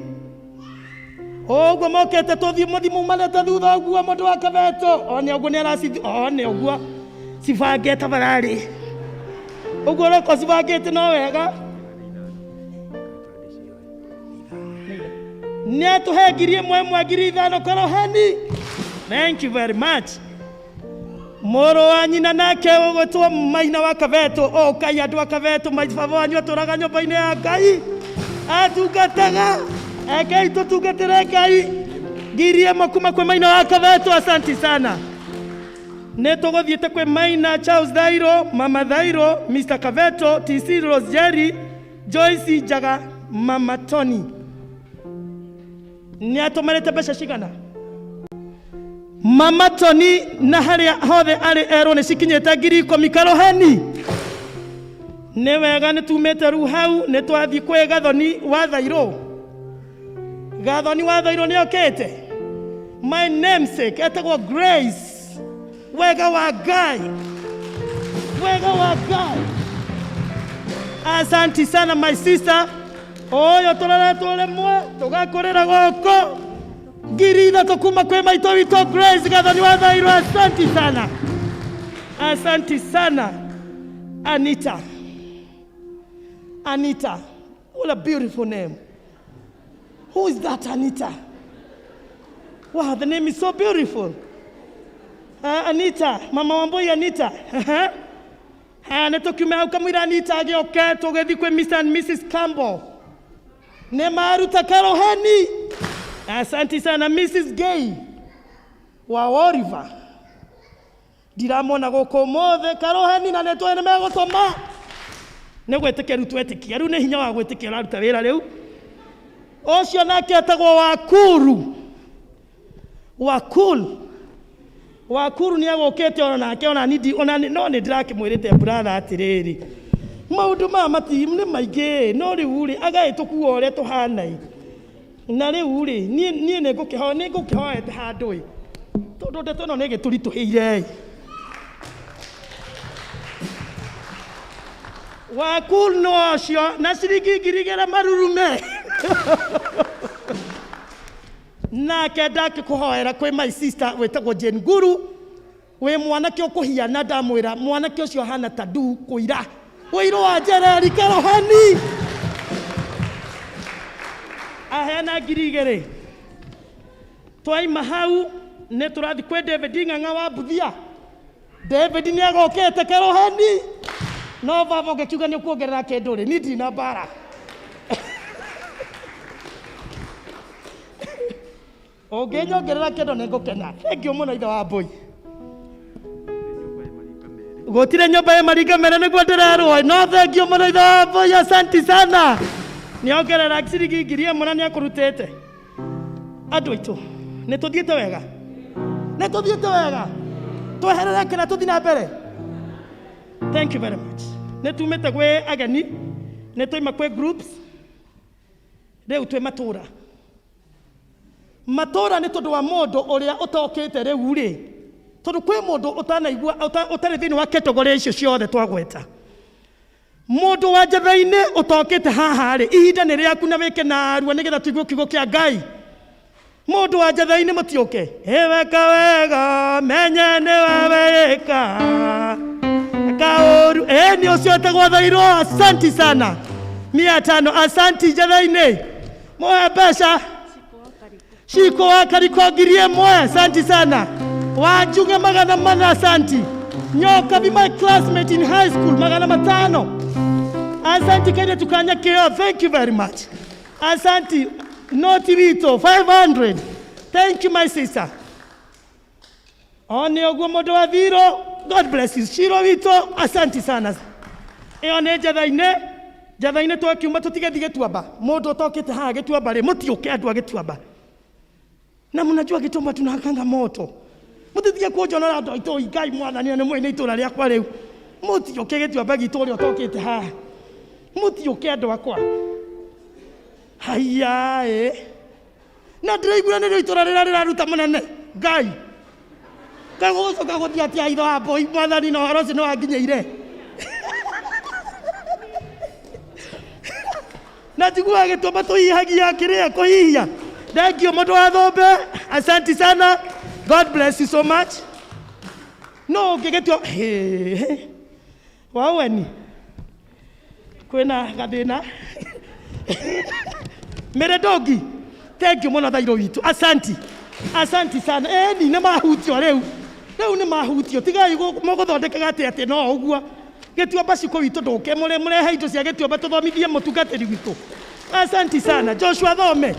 Ũguo mokete tũthiĩ mũthimũ maleta thutha ũguo mũndũ wa Kaveto. Nĩ ũguo nĩ aracithi. Nĩ ũguo cibange tabararĩ. Ũguo roko cibangĩte no wega. Nĩ atũhe 1,000 2,000 Karohani. Thank you very much. Mũrũ wa nyina nake ũgũtwo Maina wa Kaveto. Kai andũ a Kaveto maibaba wanyu atũraga nyũmba-inĩ ya Ngai. Atungataga. Ngai tũtungatĩre Ngai. 1,000 kuma kwĩ Maina wa Kaveto. Asante sana. Netogothiete kwe Maina, Charles Dairo, Mama Dairo, Mr. Kaveto, TC Rose Jerry, Joyce Jaga, Mama Tony. Niatomarete besha shigana. Mama Tony na haria hothe ari ero ne sikinyete ngiri 10 karoheni. Ne wega ne tumete ru hau ne twathi kwe gathoni wa Thairo. Gathoni wa Thairo ni okete. My namesake etagwo Grace. Wega wa Gai. Wega wa Gai. Asante sana my sister. Oyo tolala tole mwe tugakorera goko. Girida tokuma kwe maito wito Grace gathoni wa Thairo. Asante sana. Asante sana. Anita. Anita. What a beautiful name. Who is that Anita? Wow, the name is so beautiful. Anita, Mama Wamboi Anita. Netokume hau kamwira Anita agioke tugethi kwe Mr. and Mrs. Campbell. Ne maruta karoheni. Asante sana Mrs. Gay. Wa Oriva. Diramona goko mothe karoheni na netwe ne megotoma. Ne gwetekeru twetikia ru ne hinya wa gwetekia raruta wira riu. Ocio nake etagwo Wakuru. Wakuru ni agokete ona nake ona nidi ona no ni drake mwirite brother atiriri. Maundu ma mati ni maige no riu ri agaitukuo ore tuhanai. Na riu ri nie ne ngukihoete handu i. Tondu ndeto no nege turituhiire. Wakuru no cio na ciringi ngirigera marurume. Nake ndake kuhoera kwe my sister wetagwo Jane Guru we mwanake okuhiana ndamwira mwanake ucio hana tadu kuira wiro wa Jerry karohani ahena ngirigere twaima hau ne turathi kwe David Ng'ang'a wa Buthia. David ni agokete karohani no baba ngekiuga ni kuongerera kenduri ni ndina bara. Ogenyongerera kendo nengukena. Thank you muno ithe wa Mbui. Gotire nyumba ya maringa mere niguo ndirerwo. No thank you muno ithe wa Mbui. Asante sana. Niongerera ciringi ngiri ĩmwe na niakurutete. Andu aitu ne tuthiete wega. Ne tuthiete wega. Tweherere kena tuthi na mbere. Thank you very much. Ne tumete gwe ageni. Ne toima kwe groups. Reu twe matura. Matora ni tondu wa mundu uria utokete riu ri tondu kwi mundu utanaigua utari thini wa category icio ciothe twagweta mundu wa njathaini utokete haha ri ihinda ni riaku na wike na arua nigetha tuigue kiugo kia Ngai. Mundu wa njathaini mutioke weka wega menye ni waweka kaoru ni ucio etagwo Thairo. Asante sana 500. Asante njathaini moe mbeca Shiko wakariko ngiri ĩmwe. Asante sana. Wajunge 400. Asante. Nyoka be my classmate in high school 500. Asante kende tukanya kio. Thank you very much. Asante. Noti Vito 500. Thank you my sister. Oni oguo modo wa Thiro. God bless you. Shiro Vito. Asante sana. One Njathaine twakiuma tutigethi Gituamba. Mundu utokete ha Gituamba ri mutioke andu a Gituamba. Na mnajua Gituamba tunakanga moto. Mutithie kuonjona na andu aitu Ngai mwathani ne mwene itura riakwa riu. Mutioke Gituamba gitu ri utokete ha. Mutioke andu akwa. Haya na ndiraigura ne itura riraruta munene Ngai. Kagocoka guthia tia itho wa Mbui mwathani no haroci no anginyeire. Na tiguo Gituamba tuhihagia kiria kuhihia. Thank you moto wa Thombe. Asante sana. God bless you so much. No gegetio waweni kwena gathina mere dogi. Thank you mono Thairo witu. Asante. Asante sana. Ni na mahutio riu ni mahutio tigai muguthondekaga ati no uguo Gituamba ciko witu nduke murehe indo cia Gituamba tuthomithie mutungatiri witu. Asante sana. Joshua Thome.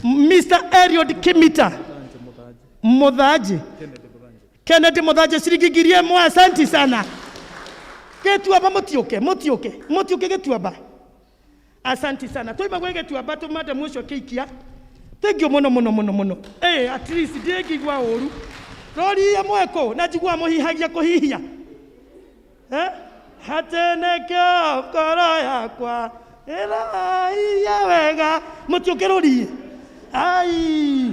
Mr. Eliud Kimita. Mudhaji. Kennedy Muthaje ciringi ngiri ĩmwe. Asante sana. Gĩtuamba mũtiũke gĩtuamba. Asante sana. Tũima gwĩ gĩtuamba tũmadamu ũcio kĩikia. Thank you mũno. At least ndĩngĩigua ũru. Rori ya mweko na njigua mũhihagia kũhihia. Hatenekio ngoro yakwa ĩrahia wega. Mũtiũke rori. Ai.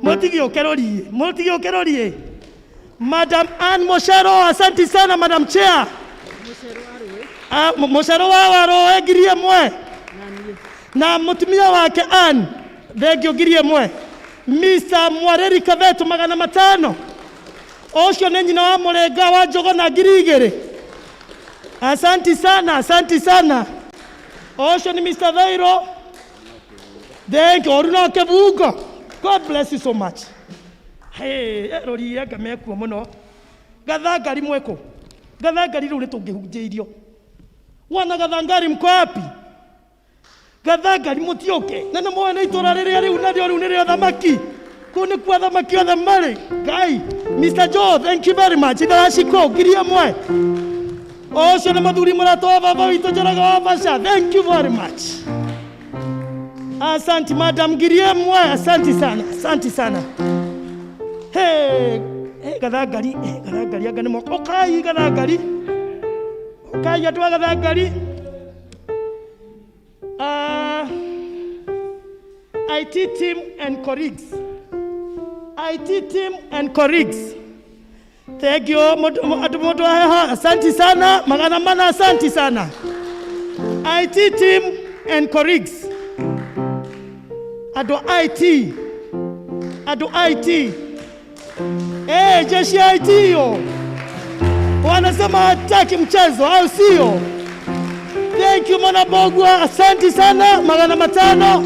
Mũtigĩũke rori. Madam Ann Moshero, asante sana Madam Chair. Moshero wa waro ngiri ĩmwe. Na mũtumia wake Ann, thengio ngiri ĩmwe. Mr. Mwareri Kaveto 500. Ũcio nĩ nyina wa Mũrĩnga wa Njogona ngiri 2. Asante sana. Ũcio nĩ Mr. Thairo. Thank you. Oruno Kebungo. God bless you so much. Hey, rori yanga mekuo muno. Gathangari mweko. Gathangari rĩu nĩtũngĩhunjĩirio. Wana gathangari mko wapi? Gathangari mũtiũke. Na nĩ mwana itũra rĩrĩa rĩu narĩo rĩu nĩrĩo thamaki. Kũu nĩ kwa thamaki othe marĩ. Ngai. Mr. Joe, thank you very much. Ithaciko ngiri ĩmwe. Ũcio nĩ mũthuri mũrata wa baba witũ Njoroge wa Basha. Thank you very much. Asante Madam ngiri ĩmwe. Asante sana. Hey, gathangari anga nĩ moko. Okai gathangari. Okai andũ a gathangari. IT team and colleagues. Thank you. Moto asante sana. Magana mana asante sana. IT team and colleagues. Ado IT. Jeshi IT yo. Wanasema hataki mchezo au sio? Thank you Mwana Bogwa. Asante sana. Magana 5.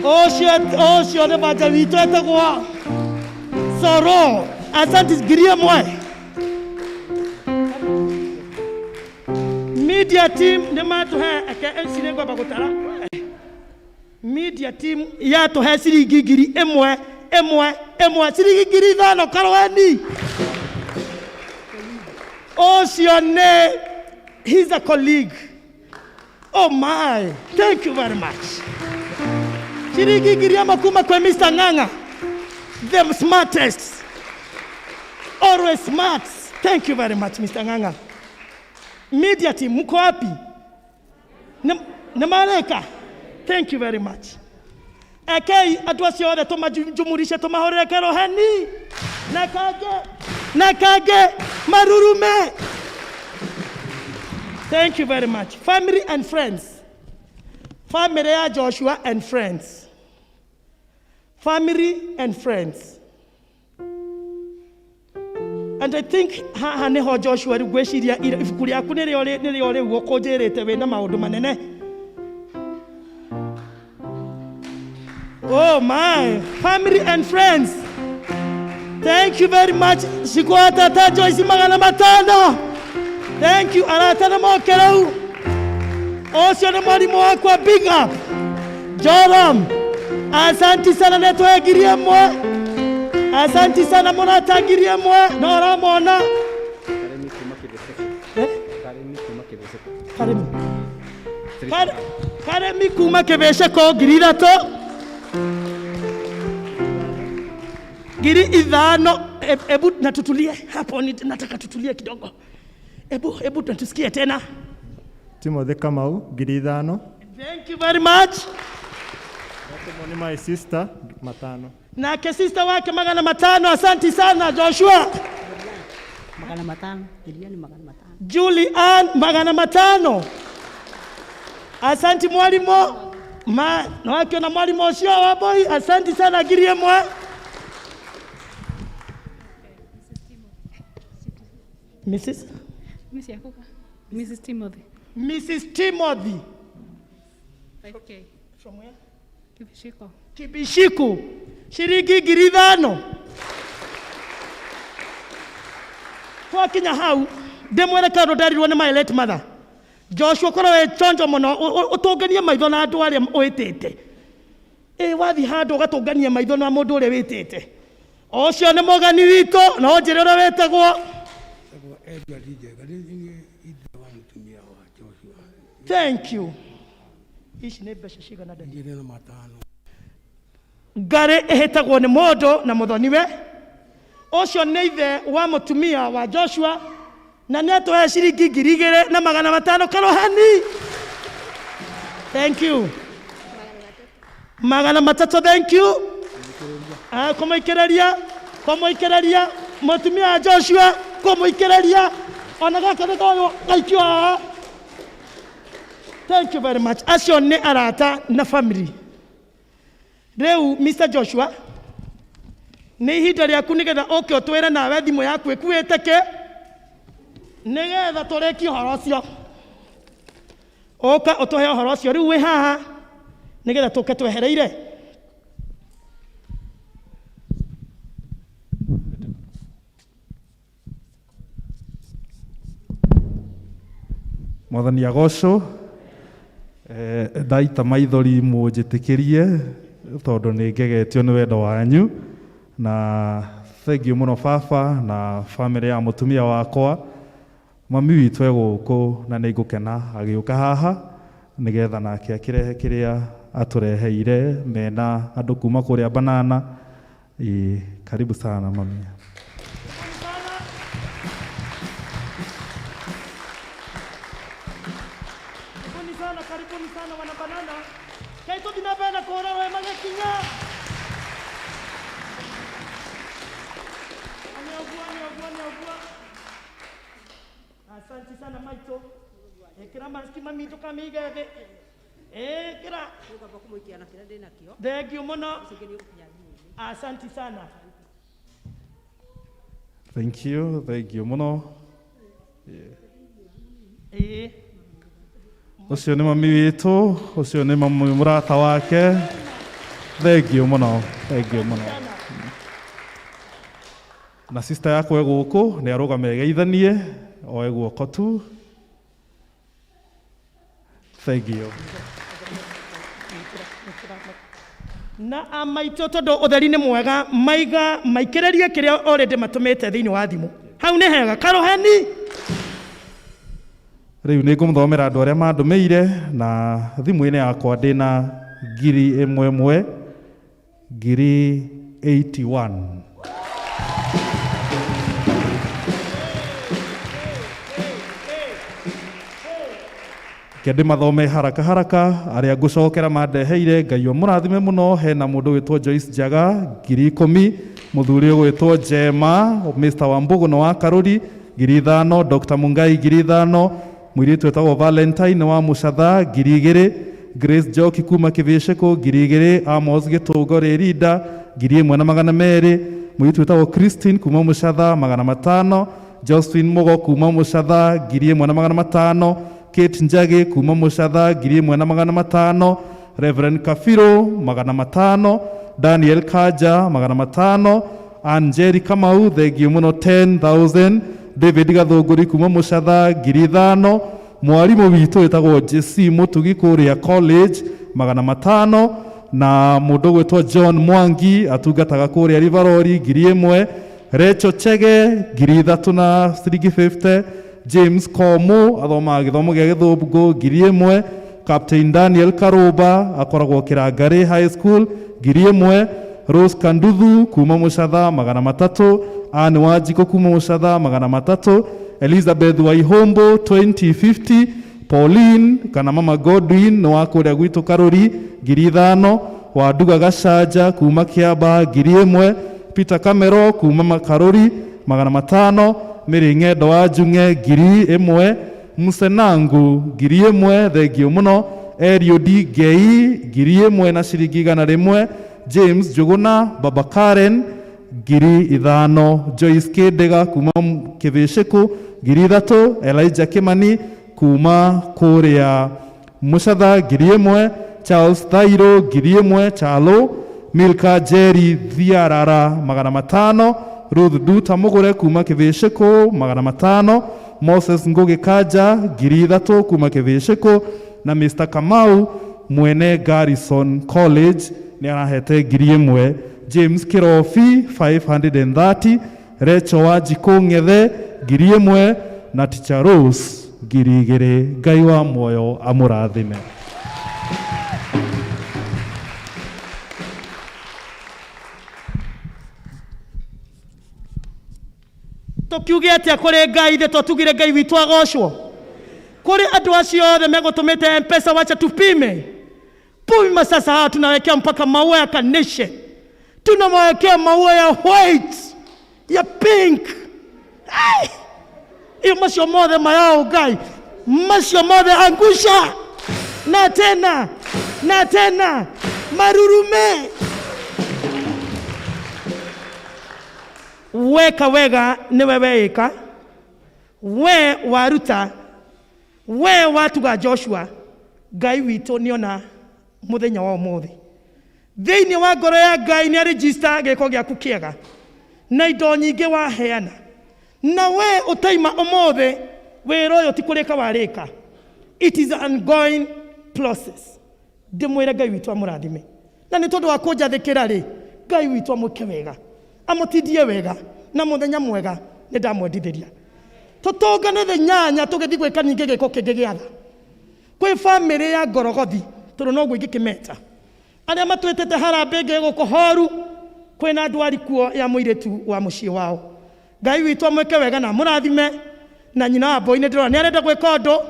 Osho ne baja wito etagwa. Soro. Asante ngiri ĩmwe. Media team ne matuhe ake ensinengwa bagutara. Media team yatuhe ciringi ngiri ĩmwe. Ciringi ngiri 5 Karweni. Oceane, he's a colleague. Oh my, thank you very much. Ciringi ngiri ĩmwe kuma kwa Mr. Ng'ang'a, the smartest, always smart. Thank you very much Mr. Ng'ang'a. Media team, mko wapi? Namaleka. Thank you very much. Okay, atuasi ode tumajumurisha tumahorere keroheni. Nakage marurume. Thank you very much. Family and friends. Family ya Joshua and friends. Family and friends. And I think haneho Joshua rugweshiria ifukuri yaku nĩrĩo gũkũnjĩrĩte wĩna maũndũ manene. Oh my, family and friends. Thank you very much. Sikuata ta Joyce 500. Thank you. Aratana mokerau. Osio na mwalimu wako big up. Joram. Asante sana netwe ngiri ĩmwe. Asante sana mona tangiri ĩmwe. Nora mona. Karemi kuma kebesheko ngiri 3. Ngiri 5. Ebu natutulie hapo, nataka tutulie kidogo. Ebu tusikie tena. Timothy Kamau ngiri 5. Thank you very much. Ni my sister 5. Na ke sister wake 500. Asante sana Joshua. 500. Milioni 500. Julie Ann 500. Asante mwalimu. Na wake na mwalimu Osio wa boy. Asante sana ngiri 1. Mrs. Timothy. Mrs. Timothy. Okay. From where? Kibishiko. Shiringi ngiri 5. Kwa kinya hau ndemwere kando ndarirwo nĩ my late mother. Joshua korwo we chonjo muno utunganie maitho na andu aria witite. Wathi handu ugatungania maitho na mundu uria witite. Ocio nĩ mũgeni witũ, no njĩra ũrĩa wĩtagwo. Thank you. Ici nĩ mbeca cigana ndani? Ngarĩ ĩhĩtagwo nĩ mũndũ na mũthoniwe. Ocio nĩ ithe wa mũtumia wa Joshua, na nĩ atũhe ciringi 2,500 karohani. Thank you. 300, thank you. Kũmũikĩrĩria mũtumia wa Joshua, kũmũikĩrĩria ona gaka nĩ koyo gaikio haha. Thank you very much. Acio nĩ arata na family. Rĩu Mr. Joshua, nĩ ihinda rĩaku nĩgetha ũke ũtwĩre nawe thimũ yaku ĩkuĩte kĩ, nĩgetha tũrĩkie ũhoro ũcio. Ũka ũtũhe ũhoro ũcio rĩu wĩ haha nĩgetha tũke twehereire. Mwathani agocwo, ndaita maithori mũnjĩtĩkĩrie tondũ nĩ ngegetio nĩ wendo wanyu, na thengiũ mũno baba na family ya mũtumia wakwa. Mami witũ egũkũ na nĩ ngũkena agĩũka haha nĩgetha nake akĩrehe kĩrĩa atũreheire mena andũ kuma kũrĩa Banana. Karibu sana mami. Karibuni sana wana Banana. Kaito dinapenda kuona wewe magakinya. Anyogua. Asante sana Maito. Ekira maski mamito kamigebe. Ekira. Thank you mono. Asante sana. Thank you mono. Ucio nĩ mami witũ, ucio nĩ mami mũrata wake. Thank you mũno. Na sister yakwa egũkũ nĩ arũgame egeithanie, oe guoko tu. Thank you. Na amaitũ tondũ ũtheri nĩ mwega, maikĩrĩrie kĩrĩa already matũmĩte thĩinĩ wa thimũ. Hau nĩ hega, karoheni. Rĩu nĩ ngũmũthomera andũ arĩa mandũmĩire, na thimũ-inĩ yakwa ndĩna 81,081. Kende mathome haraka arĩa ngũcokera mandeheire. Ngai mũrathime mũno. Hena mũndũ wĩtwo Joyce Jaga 10,000, mũthuri ũgwĩtwo Jema Mr. Wambugu wa Karuri 5,000, Dr. Mungai 5,000, mũirĩtu wĩtagwo Valentine wa Mũcatha 2,000, Grace Joki kuma Kĩvĩcekũ 2,000, Amos Gĩtũngo Rĩrinda 1,200, mũirĩtu wĩtagwo Christine kuma Mũcatha 500, Josephine Mogo kuma Mũcatha 1,500, Kate Njagi kuma Mũcatha 1,500, Reverend Kafiro 500, Daniel Kaja 500, Angeli Kamau thengio mũno 10,000, David Gathũngũri kuma Mũcatha 5,000, mwarimũ witũ wĩtagwo JC Mũtugi kũrĩa college 500, na mũndũ gwĩtwo John Mwangi atungataga kũrĩa Riverori 1,000, Rachel Chege 3,350, James Komu athomaga gĩthomo gĩa Gĩthũngũ 1,000, Captain Daniel Karuba akoragwo Kĩrangari High School 1,000, Rose Kanduthu kuma Mũcatha 300, Anne Wanjiko kuma Mũcatha 300, Elizabeth Waihombo 2050, Pauline kana Mama Godwin wa kũrĩa gwitũ Karuri 5,000, Wanduga Gacanja kuma Kĩamba 1,000, Peter Kamero kuma Makaruri 500, Mary Ng'endo wa Njung'e 1,000, Musenangu 1,000, thengio mũno, Eliud Ngei 1,000 na ciringi 100, James Njuguna, Baba Karen 5,000, Joyce Kĩndĩga kuma Kĩvĩcekũ 3,000, Elijah Kimani kuma kũrĩa Mũcatha 1,000, Charles Thairo 1,000, Chalo, Milka Jerry Thiarara 500, Ruth Duta Mũgũre kuma Kĩvĩcekũ 500, Moses Ngugi Kaja 3,000 kuma Kĩvĩcekũ, na Mr. Kamau mwene Garrison College nĩ arahete 1,000. James Kirofi 530, Recho wa Jikong'ethe 1000 na Teacher Rose 2000. Ngai wa muoyo amurathime. Tukiuge atia kuri Ngai the twatugire Ngai witũ agocwo kuri andu acio othe megutumite M-Pesa, wacha tupime pima sasa. Hawa tunawekea mpaka maua ya kanishe, tunawekea maua ya white, ya pink. Iyo macio mothe mayao Ngai, macio mothe angusha na tena marurume. Weka wega niwe weika, we waruta, we watuga Joshua. Ngai witũ niona muthenya wa ũmũthĩ thĩinĩ wa ngoro ya Ngai nĩ register gĩko gĩaku kĩega na indo nyingĩ waheana, na we ũtaima ũmũthĩ wĩra ũyũ ti kũrĩka warĩka. It is an ongoing process. Ndĩmwĩre Ngai witũ amũrathime, na nĩ tondũ wa kũnjathĩkĩra rĩ, Ngai witũ amũke wega, amũtindie wega, na mũthenya mwega nĩ ndamwendithĩria. Tũtũngane thenya tũgĩthiĩ gwĩka ningĩ gĩko kĩngĩ gĩatha kwĩ famĩlĩ ya Ngorogothi, tondũ noguo ingĩkĩmeta, arĩa matwĩtĩte harambĩ gũkũ Horu, kwĩna ndwari kuo ya mũirĩtu wa mũciĩ wao. Ngai witũ amwĩke wega na mũrathime, na nyina wa Mbũi nĩ ndĩrona nĩ arenda gwĩka ũndũ,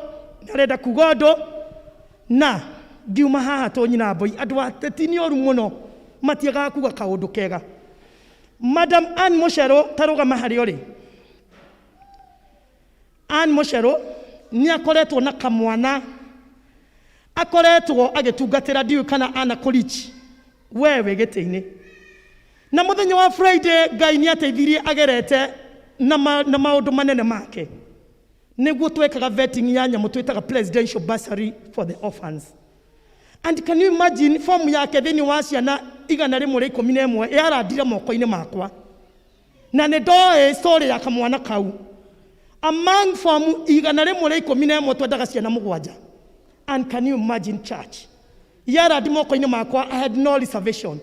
nĩ arenda kuga ũndũ, na ngiuma haha to nyina wa Mbũi andũ ateti nĩ oru mũno matiagaga kuga kaũndũ kega. Madam Ann Mũcerũ tarũgama harĩ ũrĩ. Ann Mũcerũ nĩ akoretwo na kamwana, akoretwo agĩtungatĩra ndiũ kana ana kũrichi wewe gĩtĩ-inĩ, na mũthenya wa Friday Ngai nĩ ateithirie agerete na maũndũ manene make, nĩguo twekaga vetting ya nyamũ twĩtaga presidential bursary for the orphans. And can you imagine form yake thĩinĩ wa ciana 111 yarandire moko-inĩ makwa, na nĩ ndoĩ story ya kamwana kau. Among form 111 twendaga ciana 7. And can you imagine church? Yarandi moko-inĩ makwa, I had no reservation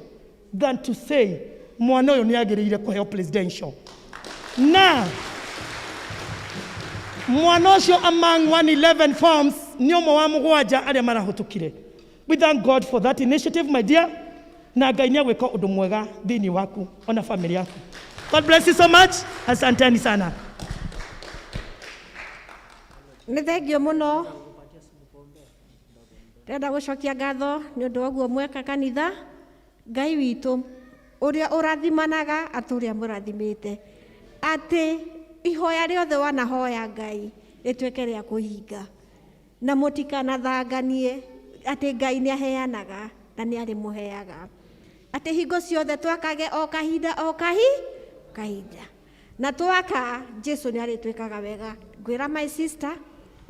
than to say mwana ũyũ nĩ agĩrĩire kũheo presidential. Na mwana ũcio among 111 forms nĩ ũmwe wa 7 arĩa marahũtũkire. We thank God for that initiative, my dear. Na Ngai nĩ agwĩka ũndũ mwega thĩinĩ waku ona family yaku. God bless you so much. Asanteni sana. Nĩ thengio mũno. Ndĩrenda gũcokia ngatho nĩ ũndũ wa ũguo mweka kanitha. Ngai witũ ũrĩa ũrathimanaga atũrĩa mũrathimĩte, atĩ ihoya rĩothe wanahoya Ngai rĩtuĩke rĩa kũhinga, na mũtikanathanganie atĩ Ngai nĩ aheanaga na nĩ arĩ mũheaga, atĩ hingo ciothe twakage o kahinda kahinda, na twaka Jesu nĩ arĩtwĩkaga wega. Ngwĩra my sister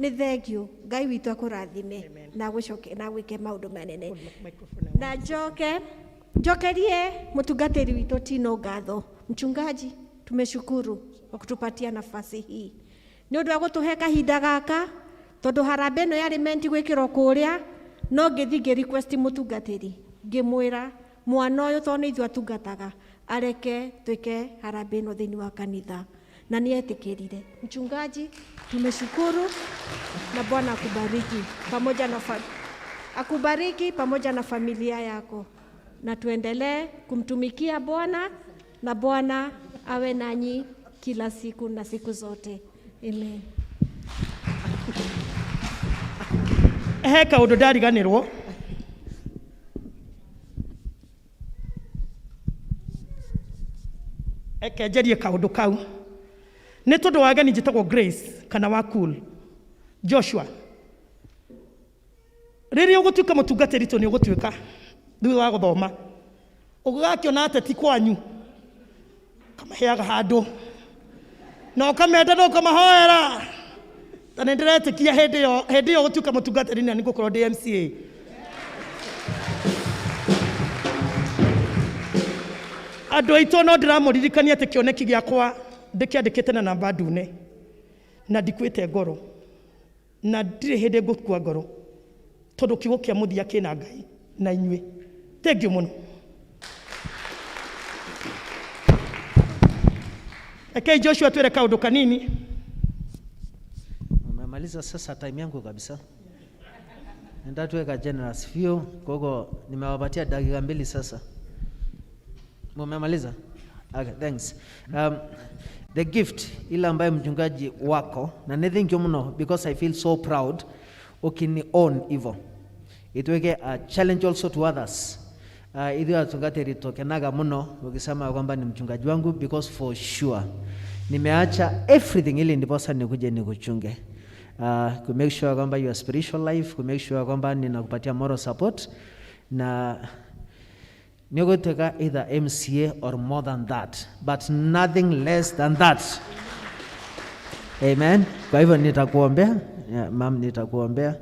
nĩ thengio, Ngai witũ akũrathime na gũcoke na gwĩke maũndũ manene. Na njokerie mtungatĩri witũ Tino ngatho. Mchungaji, tumeshukuru kwa kutupatia nafasi hii nĩ ũndũ wa gũtũhe kahinda gaka, tondũ harambĩ ĩno yarĩ menti gwĩkĩrwo kũrĩa, no ngĩthiĩ request mũtungatĩri ngĩmwĩra mwana ũyũ tondũ nĩ ithuĩ atungataga areke twĩke harambĩ ĩno thĩinĩ wa kanitha, na nĩ etĩkĩrire. Mchungaji, tumeshukuru na Bwana akubariki pamoja na familia yako, na tuendelee kumtumikia Bwana na Bwana awe nanyi kila siku na siku zote. Amen. Kaũndũ ndariganĩrwo. Ekenjerie kaũndũ kau. Nĩ tondũ wa ageni njĩtagwo Grace kana wa Cool Joshua. Rĩrĩa ũgũtuĩka mũtungatĩri to nĩ ũgũtuĩka thutha wa gũthoma, ũgakĩona ateti kwanyu kamaheaga handũ na ũkamenda na ũkamahoera, ta nĩ ndĩretĩkia hĩndĩ ĩyo gũtuĩka mũtungatĩri na nĩ ngũkorwo ndĩ MCA. Andũ aitũ no ndĩramũririkania atĩ kĩoneki gĩakwa ndĩkĩandĩkĩte na namba ndune na ndikwĩte ngoro, na ndirĩ hĩndĩ ngũkua ngoro, tondũ kiugo kĩa mũthia kĩna Ngai na inyuĩ. Thengiũ mũno. Eke Joshua twere kaundu kanini. Umemaliza sasa time yangu kabisa. Nenda tuweka generous few, gogo nimewapatia dakika 2 sasa. Umemaliza? Okay, thanks. The gift ile ambayo mchungaji wako na thank you mno because I feel so proud ukini own hivyo. Itweke a challenge also to others. Idhi atungate ritokenaga mno ukisema kwamba ni mchungaji wangu because for sure nimeacha everything ili ndiposa nikuje nikuchunge. To make sure kwamba your spiritual life, to make sure kwamba ninakupatia moral support na nikuteka either MCA or more than that, but nothing less than that. Amen. Kwa hivyo nitakuombea, ma'am, nitakuombea.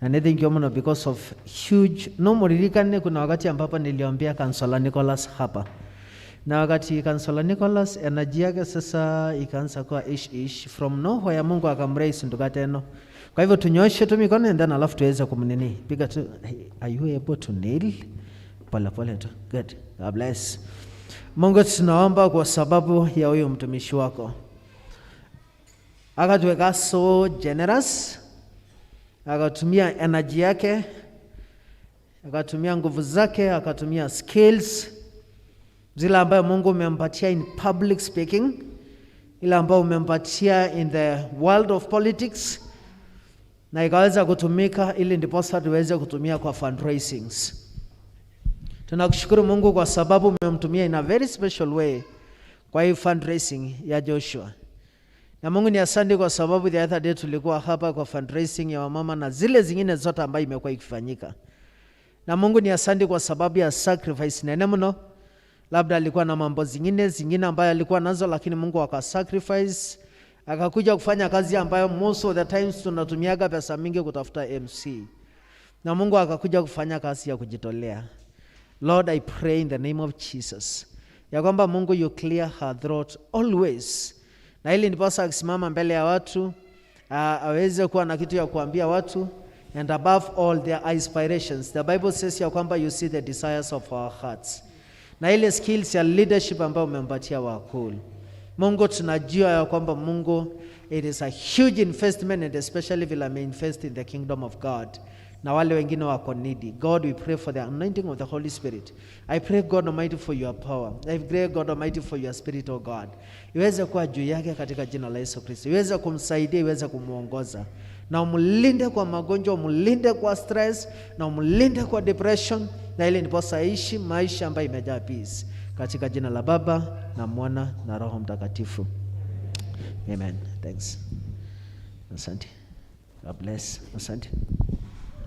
And I think you because of huge muririkane kuna wakati ambapo niliombea Kansala Nicholas hapa. Na wakati Kansala Nicholas energy yake sasa ikaanza kuwa ish from nowhere Mungu akamraise ndukateno. Kwa hivyo tunyoshe tu mikono and then alafu tuweze kumnini. Piga tu, are you able to nail? Pole tu. Good. God bless. Mungu tunaomba kwa sababu ya huyo mtumishi wako. Akatuweka so generous. Akatumia energy yake, akatumia nguvu zake, akatumia skills zile ambayo Mungu umempatia in public speaking, ile ambayo umempatia in the world of politics, na ikaweza kutumika ili ndiposa tuweze kutumia kwa fundraisings. Tunakushukuru Mungu kwa sababu umemtumia in a very special way kwa hii fundraising ya Joshua. Na Mungu ni asante kwa sababu the other day tulikuwa hapa kwa fundraising ya wamama na zile zingine zote ambayo imekuwa ikifanyika. Na Mungu ni asante kwa sababu ya sacrifice nene mno. Labda alikuwa na mambo zingine ambayo alikuwa nazo, lakini Mungu akasacrifice, akakuja kufanya kazi ambayo most of the times tunatumiaga pesa mingi kutafuta MC. Na Mungu akakuja kufanya kazi ya kujitolea. Lord, I pray in the name of Jesus, ya kwamba Mungu you clear her throat always. Na ili ndiposa akisimama mbele ya watu, aweze kuwa na kitu ya kuambia watu, and above all their aspirations. The Bible says ya kwamba you see the desires of our hearts. Na ile skills ya leadership ambayo umempatia wakuu. Mungu tunajua ya kwamba Mungu, it is a huge investment, and especially vile ameinvest in the kingdom of God. Na wale wengine wako needy. God, we pray for the anointing of the Holy Spirit. I pray God Almighty for your power. I pray God Almighty for your spirit, oh God. Iweze kuwa juu yake katika jina la Yesu Kristo. Iweze kumsaidia, iweze kumuongoza. Na umlinde kwa magonjwa, umlinde kwa stress, na umlinde kwa depression, na ili ndiposa aishi maisha ambayo imejaa peace. Katika jina la Baba na Mwana na Roho Mtakatifu. Amen. Thanks. Asante. God bless. Asante.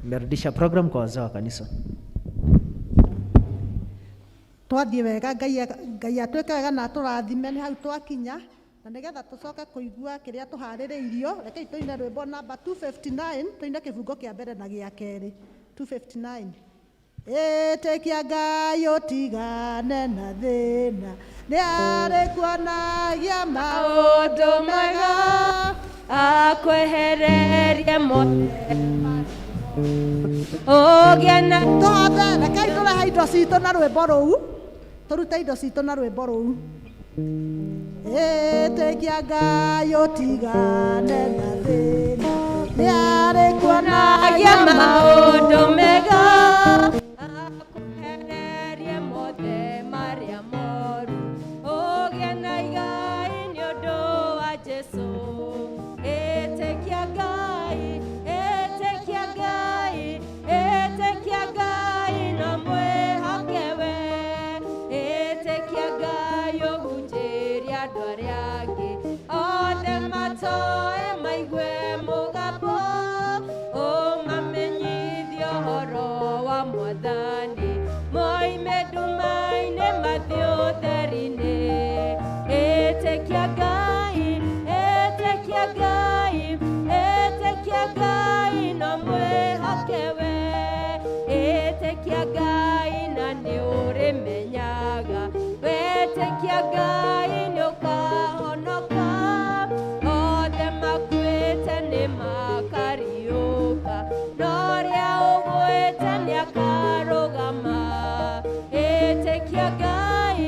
Nimerudisha program kwa wazee wa kanisa. Twathie wega Ngai atweke wega na turathime ni hau twakinya na nigetha tucoke kuigua kiria tuhaririirio. Reke tuine rwimbo namba 259, tuine kibungo kia mbere na gia keri. 259. Ĩtĩkia Ngai ũtigane na thĩna, nĩ arĩ kuonagia maũndũ mega, akwehererie mothe ogena tothe. Rekei tũrehe indo citũ na rwĩmbo rũu, tũrute indo citũ na rwĩmbo rũu. Ĩtĩkia Ngai ũtigane na thĩna, nĩ arĩ kuonagia maũndũ mega, akwehererie mothe marĩa moru, ogena Ngai nĩ ũndũ wa Jesũ. Ĩtĩkia Ngai, ĩtĩkia Ngai, ĩtĩkia Ngai na mwĩhoke we, ĩtĩkia Ngai ũhunjĩrie andũ arĩa angĩ othe matoe maigue mũgambo, ũmamenyithie ũhoro wa Mwathani, moime nduma-inĩ mathiĩ ũtheri-inĩ. Ĩtĩkia Ngai, ĩtĩkia Ngai, ĩtĩkia Ngai na mwĩhoke we, ĩtĩkia Ngai na nĩ ũrĩmenyaga, wĩtĩkia Ngai nĩ ũkahonoka, othe makuĩte nĩ makariũka, na ũrĩa ũgwĩte nĩ akarũgama. Ĩtĩkia Ngai,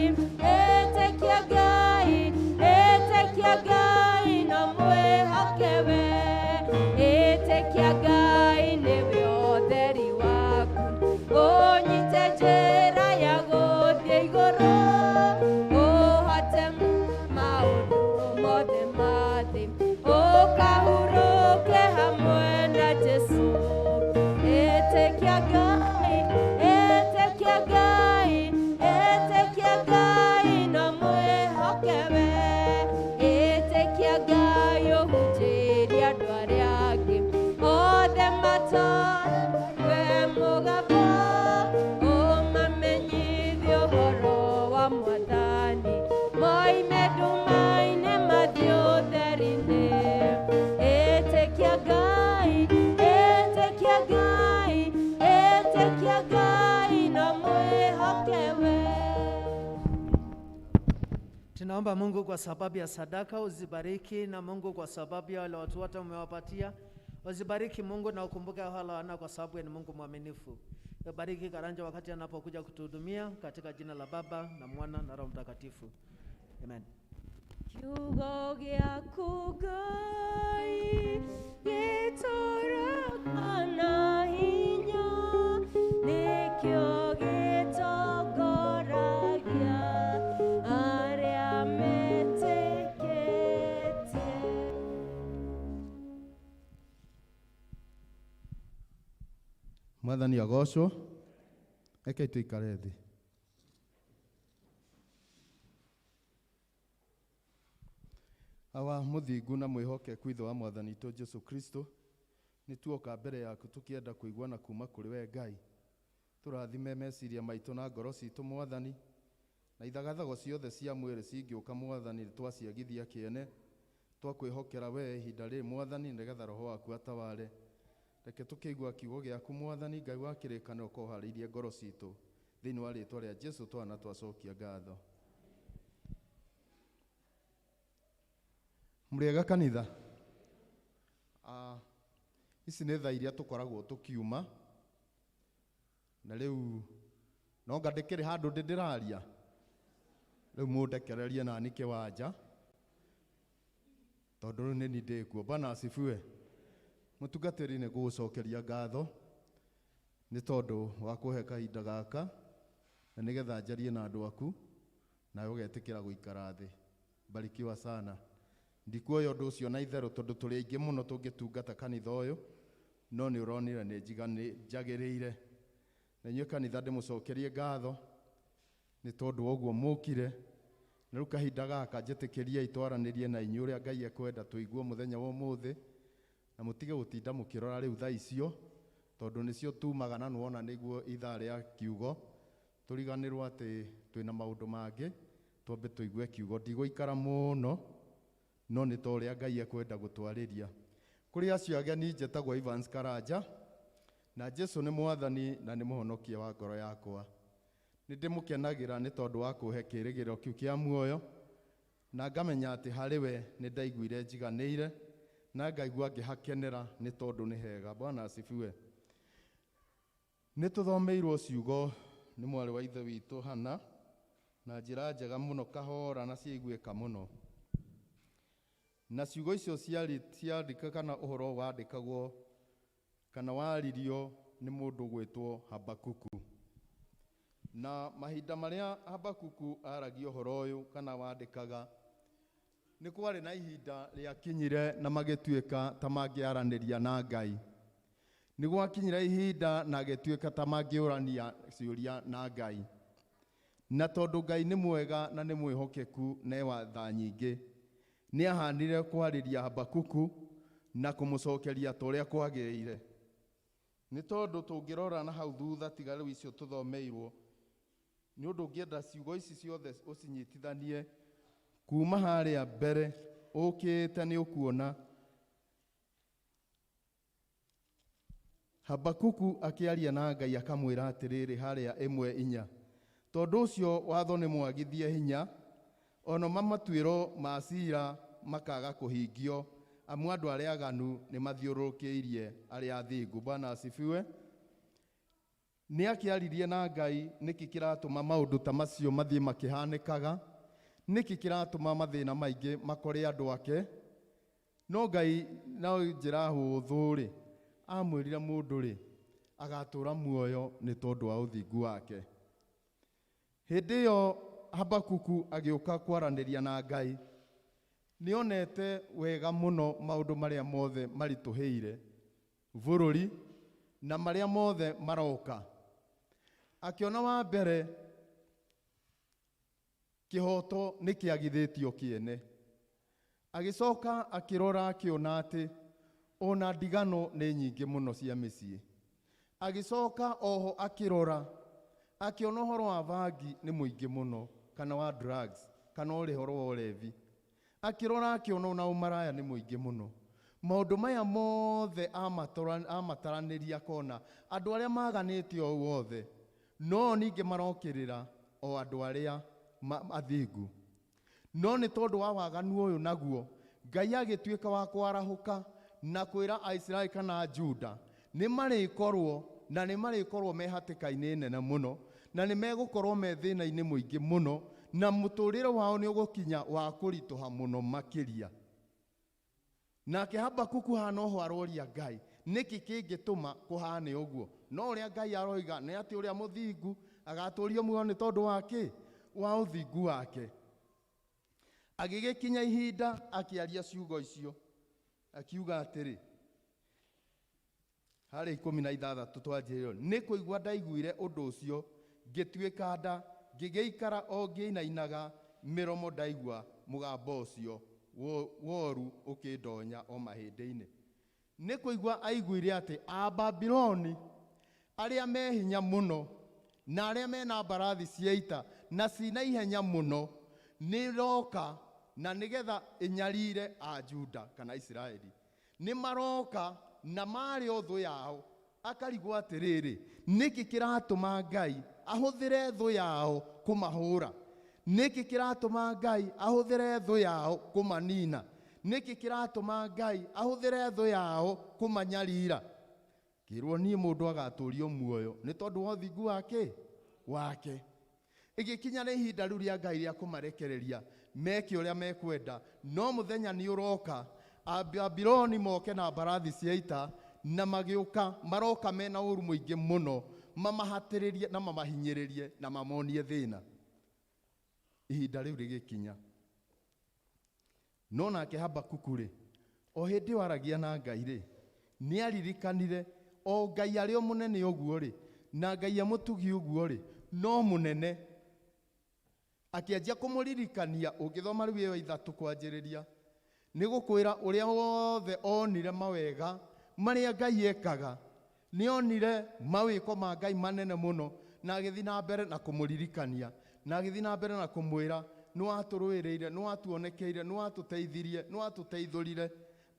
ĩtĩkia Ngai, ĩtĩkia Etekia Ngai, etekia Ngai, etekia Ngai na mwĩhokewe. Etekia Ngai ũhunjĩrie andũ arĩa angĩ othe matooĩ we mũgabo, ũmamenyithie ũhoro wa Mwathani, moime nduma-inĩ mathiĩ ũtheri-inĩ. Etekia Ngai, etekia Ngai, etekia Ngai na mwĩhokewe. Tunaomba Mungu kwa sababu ya sadaka uzibariki, na Mungu kwa sababu ya wale watu wote umewapatia uzibariki Mungu, na ukumbuke wale wana, kwa sababu ni Mungu mwaminifu. Bariki Karanja wakati anapokuja kutuhudumia, katika jina la Baba na Mwana na Roho Mtakatifu. Amen. Kiugo gĩaku Ngai gĩtũũraga hinya, nĩkĩo gĩtongoragia arĩa metĩkĩtie. Mwathani agocwo. Reke tuikare thĩ. Awa mũthingu na mwĩhokeku Ithe wa Mwathani witũ Jesu Kristo, nĩ tuoka mbere yaku tũkĩenda kũiguana kuma kũrĩ we Ngai. Tũrathime meciria maitũ na ngoro citũ Mwathani, na ithagathago ciothe cia mwĩrĩ cingĩũka Mwathani twaciagithia kĩene, twakwĩhokera we ihinda rĩrĩ Mwathani, nĩgetha Roho waku atawale. Reke tũkĩigua kiugo gĩaku Mwathani, Ngai wa kĩrĩkanĩro, ũkoharĩirie ngoro citũ thĩinĩ wa rĩĩtwa rĩa Jesu twana twacokia ngatho. Mũrĩega kanitha. Ici nĩ thaa iria tũkoragwo tũkiuma, na rĩu no ngandĩkĩrĩ handũ ndĩraria, rĩu mũndekererie na nĩ kĩwanja, tondũ rĩu nĩ niĩ ndĩkuo. Bwana asifiwe. Mũtungatĩri nĩ gũgũcokeria ngatho nĩ tondũ wa kũhe kahinda gaka, na nĩgetha njarie na andũ aku, nawe ũgetĩkĩra gũikara thĩ. Barikiwa sana. Ndikuoya ũndũ ũcio na itherũ, tondũ tũrĩ aingĩ mũno tũngĩtungata kanitha ũyũ, no nĩ ũronire nĩ njagĩrĩire. Na inyuĩ kanitha ndĩmũcokerie ngatho nĩ tondũ wa ũguo mũkire. Na rĩu kahinda gaka njĩtĩkĩriai twaranĩrie na inyuĩ ũrĩa Ngai ekwenda tũigue mũthenya wa ũmũthĩ, na mũtige gũtinda mũkĩrora rĩu thaa icio, tondũ nĩcio tumaga na nuona nĩguo ithaa rĩa kiugo, tũriganĩrwo atĩ twĩna maũndũ mangĩ, twambe tũigue kiugo. Ndigũikara mũno, no nĩ ta ũrĩa Ngai ekwenda gũtwarĩria. Kũrĩ acio ageni, njĩtagwo Evans Karanja, na Jesu nĩ Mwathani na nĩ mũhonokia wa ngoro yakwa. Nĩ ndĩmũkenagĩra nĩ tondũ wa kũhe kĩĩrĩgĩrĩro kĩu kĩa muoyo, na ngamenya atĩ harĩ we nĩ ndaiguire njiganĩire, na ngaigua ngĩhakenera nĩ tondũ nĩ hega. Bwana asifiwe. Nĩ tũthomeirwo ciugo nĩ mwarĩ wa ithe witũ Hana na njĩra njega mũno, kahora na ciaiguĩka mũno. Na ciugo icio ciandĩka kana ũhoro wandĩkagwo kana waririo nĩ mũndũ gwĩtwo Habakuku. Na mahinda marĩa Habakuku aragia ũhoro ũyũ kana wandĩkaga, nĩ kwarĩ na ihinda rĩakinyire na magĩtuĩka ta mangĩaranĩria na Ngai. Nĩ gwakinyire ihinda na agĩtuĩka ta mangĩũrania ciũria na Ngai. Na tondũ Ngai nĩ mwega na nĩ mwĩhokeku na wa tha nyingĩ, nĩ ahanire kwarĩria Habakuku na kũmũcokeria ta ũrĩa kwagĩrĩire. Nĩ tondũ tũngĩrora na hau thutha, tiga rĩu icio tũthomeirwo, nĩ ũndũ ũngĩenda ciugo ici ciothe ũcinyitithanie kuma harĩa mbere ũkĩte, nĩ ũkuona Habakuku akĩaria na Ngai akamwĩra atĩrĩrĩ harĩa 1:4, tondũ ũcio watho nĩ mwagithie hinya, ono matuĩro ma ciira makaga kũhingio, amu andũ arĩa aganu nĩ mathiũrũrũkĩirie arĩa athingu. Bwana asifiwe. Nĩ akĩaririe na Ngai, nĩkĩ kĩratũma maũndũ ta macio mathiĩ makĩhanĩkaga, nĩkĩ kĩratũma mathĩna maingĩ makore andũ ake. No Ngai na njĩra hũthũ-rĩ, amwĩrire mũndũ-rĩ agatũra muoyo nĩ tondũ wa ũthingu wake. Hĩndĩ ĩyo Habakuku agĩũka kwaranĩria na Ngai. Nĩonete wega mũno maũndũ marĩa mothe maritũhĩire bũrũri, na marĩa mothe maroka. Akiona wa mbere kĩhoto nĩ kĩagithĩtio kĩene. Agĩcoka akĩrora akĩona atĩ ona ndigano nĩ nyingĩ mũno cia mĩciĩ. Agĩcoka oho akĩrora akĩona ũhoro wa bangi nĩ mũingĩ mũno, kana wa drugs, kana ũhoro wa ũlevi. Akĩrora akĩona ona ũmaraya nĩ mũingĩ mũno. Maũndũ maya mothe amataranĩria akona andũ arĩa maganĩte o wothe no ningĩ marokĩrĩra o andũ arĩa athingu. No nĩ tondũ wa waganu ũyũ naguo Ngai agĩtuĩka wa kwarahũka na kwĩra Aisiraeli kana Juda nĩ marĩkorwo me hatĩka-inĩ nene mũno, na nĩ megũkorwo me thĩna-inĩ mũingĩ mũno, na mũtũrĩre wao nĩ ũgũkinya wa kũritũha mũno makĩria. Nake Habakuku hana oho aroria Ngai, nĩkĩ kĩngĩtũma kũhane ũguo? No ũrĩa Ngai aroiga nĩ atĩ ũrĩa mũthingu agatũũrio muoyo nĩ tondũ wa kĩ? Wa ũthingu wake. Agĩgĩkinya ihinda akĩaria ciugo icio, akiuga atĩrĩ, harĩ 16 twanjĩrĩrio, nĩ kũigua ndaiguire ũndũ ũcio ngĩtuĩka nda, ngĩgĩikara o ngĩinainaga mĩromo ndaigua mũgambo ũcio woru ũkĩndonya o mahĩndĩ-inĩ. Nĩ kũigua aiguire atĩ Ababuloni arĩa me hinya mũno na arĩa mena mbarathi cia ita na cina ihenya mũno nĩ roka, na nĩgetha ĩnyarire a Juda kana Isiraeli. Nĩ maroka na marĩ o thũ yao. Akarigwo atĩrĩrĩ, nĩkĩ kĩratũma Ngai ahũthĩre thũ yao kũmahũra? Nĩkĩ kĩratũma Ngai ahũthĩre thũ yao kũmanina? Nĩkĩ kĩratũma Ngai ahũthĩre thũ yao kũmanyarira? Kĩrwo niĩ mũndũ agatũũrio muoyo nĩ tondũ wa ũthingu wake. Ĩgĩkinya nĩ ihinda rĩu rĩa Ngai rĩa kũmarekereria meke ũrĩa mekwenda, no mũthenya nĩ ũroka Ababuloni moke na mbarathi cia ita, na magĩũka maroka mena ũru mũingĩ mũno, mamahatĩrĩrie na mamahinyĩrĩrie na mamonie thĩna. Ihinda rĩu rĩgĩkinya. No nake Habakuku rĩ, o hĩndĩ waragia na Ngai rĩ, nĩ aririkanire o Ngai arĩ o mũnene ũguo rĩ, na Ngai amũtugi ũguo rĩ, no mũnene. Akĩanjia kũmũririkania, ũngĩthoma rĩu ĩyo 3 kwanjĩrĩria, nĩ gũkwĩra ũrĩa wothe onire mawega marĩa Ngai ekaga. Nĩ onire mawĩko ma Ngai manene mũno, na agĩthiĩ na mbere na kũmũririkania, na agĩthiĩ na mbere na kũmwĩra nĩ watũrũĩrĩire, nĩ watuonekeire, nĩ watũteithirie, nĩ watũteithũrire,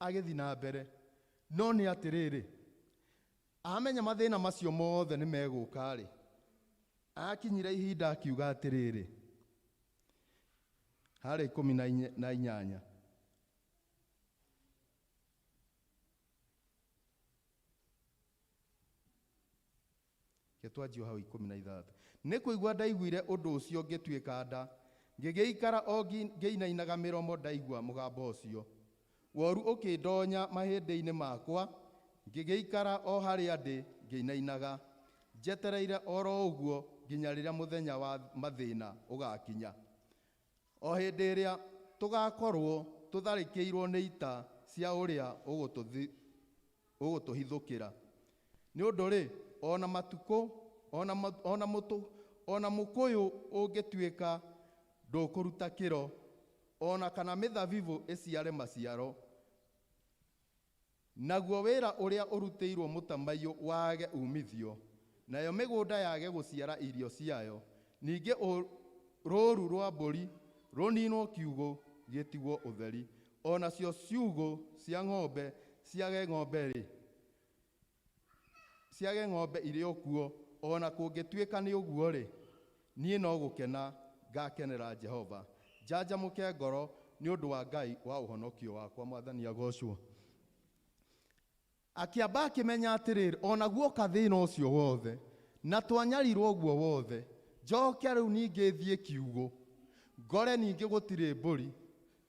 agĩthiĩ na mbere. No nĩ atĩrĩrĩ, amenya mathĩna macio mothe nĩ megũka rĩ, akinyire ihinda akiuga atĩrĩrĩ, harĩ 18, ketwanjio hau 16, nĩ kũigua ndaiguire ũndũ ũcio ngĩtuĩka nda, ngĩgĩikara o ngĩinainaga mĩromo ndaigua mũgambo ũcio woru ũkĩndonya mahĩndĩ-inĩ makwa, ngĩgĩikara o harĩa ndĩ ngĩinainaga, njetereire oro ũguo nginya rĩrĩa mũthenya wa mathĩna ũgakinya, o hĩndĩ ĩrĩa tũgakorwo tũtharĩkĩirwo nĩ ita cia ũrĩa ũgũtũhithũkĩra. Nĩ ũndũ rĩ, ona matukũ ona mũkũyũ ũngĩtuĩka ndũkũruta kĩro, ona kana mĩthabibũ ĩciare maciaro, naguo wĩra ũrĩa ũrutĩirwo mũtamaiyũ wage umithio, nayo mĩgũnda yage gũciara irio ciayo, ningĩ rũũru rwa mbũri rũninwo kiugũ gĩtigwo ũtheri, ona cio ciugũ cia ng'ombe ciage ng'ombe irĩ okuo, ona kũngĩtuĩka nĩ ũguo rĩ, niĩ no gũkena ngakenera Jehova, njanjamũke ngoro nĩ ũndũ wa Ngai wa ũhonokio wakwa. Mwathani agocwo. Akĩamba akĩmenya atĩrĩrĩ, ona guoka thĩna ũcio wothe na twanyarirwo ũguo wothe, njoke rĩu ningĩ thiĩ kiugũ ngore ningĩ gũtirĩ mbũri,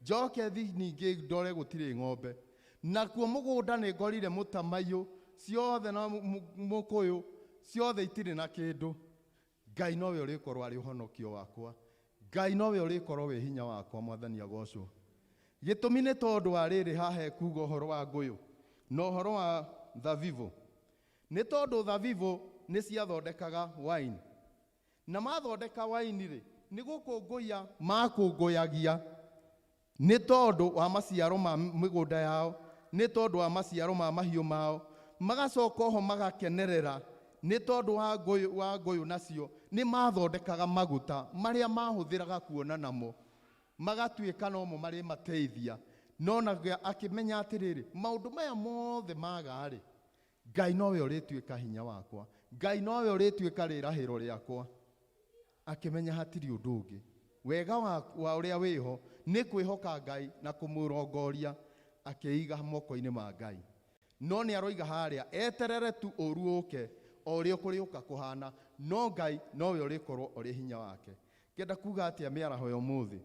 njoke thiĩ ningĩ ndore gũtirĩ ng'ombe, nakuo mũgũnda nĩ ngorire mũtamaiyũ ciothe na mũkũyũ ciothe itirĩ na kĩndũ. Ngai nowe ũrĩkorwo arĩ ũhonokio wakwa, Ngai nowe ũrĩkorwo wĩ hinya wakwa. Mwathani agocwo. Gĩtũmi nĩ tondũ wa rĩrĩ haha ekuga ũhoro wa ngũyũ na ũhoro wa thabibũ. nĩ tondũ thabibũ nĩ ciathondekaga wine, na mathondeka wine rĩ nĩ gũkũngũiya makũngũyagia nĩ tondũ wa maciaro ma mĩgũnda yao, nĩ tondũ wa maciaro ma mahiũ mao, magacoka ho magakenerera nĩ tondũ wa ngũyũ nacio nĩ mathondekaga maguta marĩa mahũthĩraga kuona namo, magatuĩka nomo marĩ mateithia. Nona akĩmenya atĩrĩrĩ, maũndũ maya mothe magarĩ, Ngai nowe ũrĩtuĩka hinya wakwa, Ngai nowe ũrĩtuĩka rĩrahĩro rĩakwa. Akĩmenya hatirĩ ũndũ ũngĩ, wega wa ũrĩa wĩho nĩ kwĩhoka Ngai na kũmũrongoria, akĩiga moko-inĩ ma Ngai. No nĩ aroiga harĩa eterere tu ũru ũke o ũrĩa kũrĩũka kũhana, no Ngai nowe ũrĩkorwo ũrĩ hinya wake. Kenda kuga atĩa mĩaraho ya ũmũthĩ,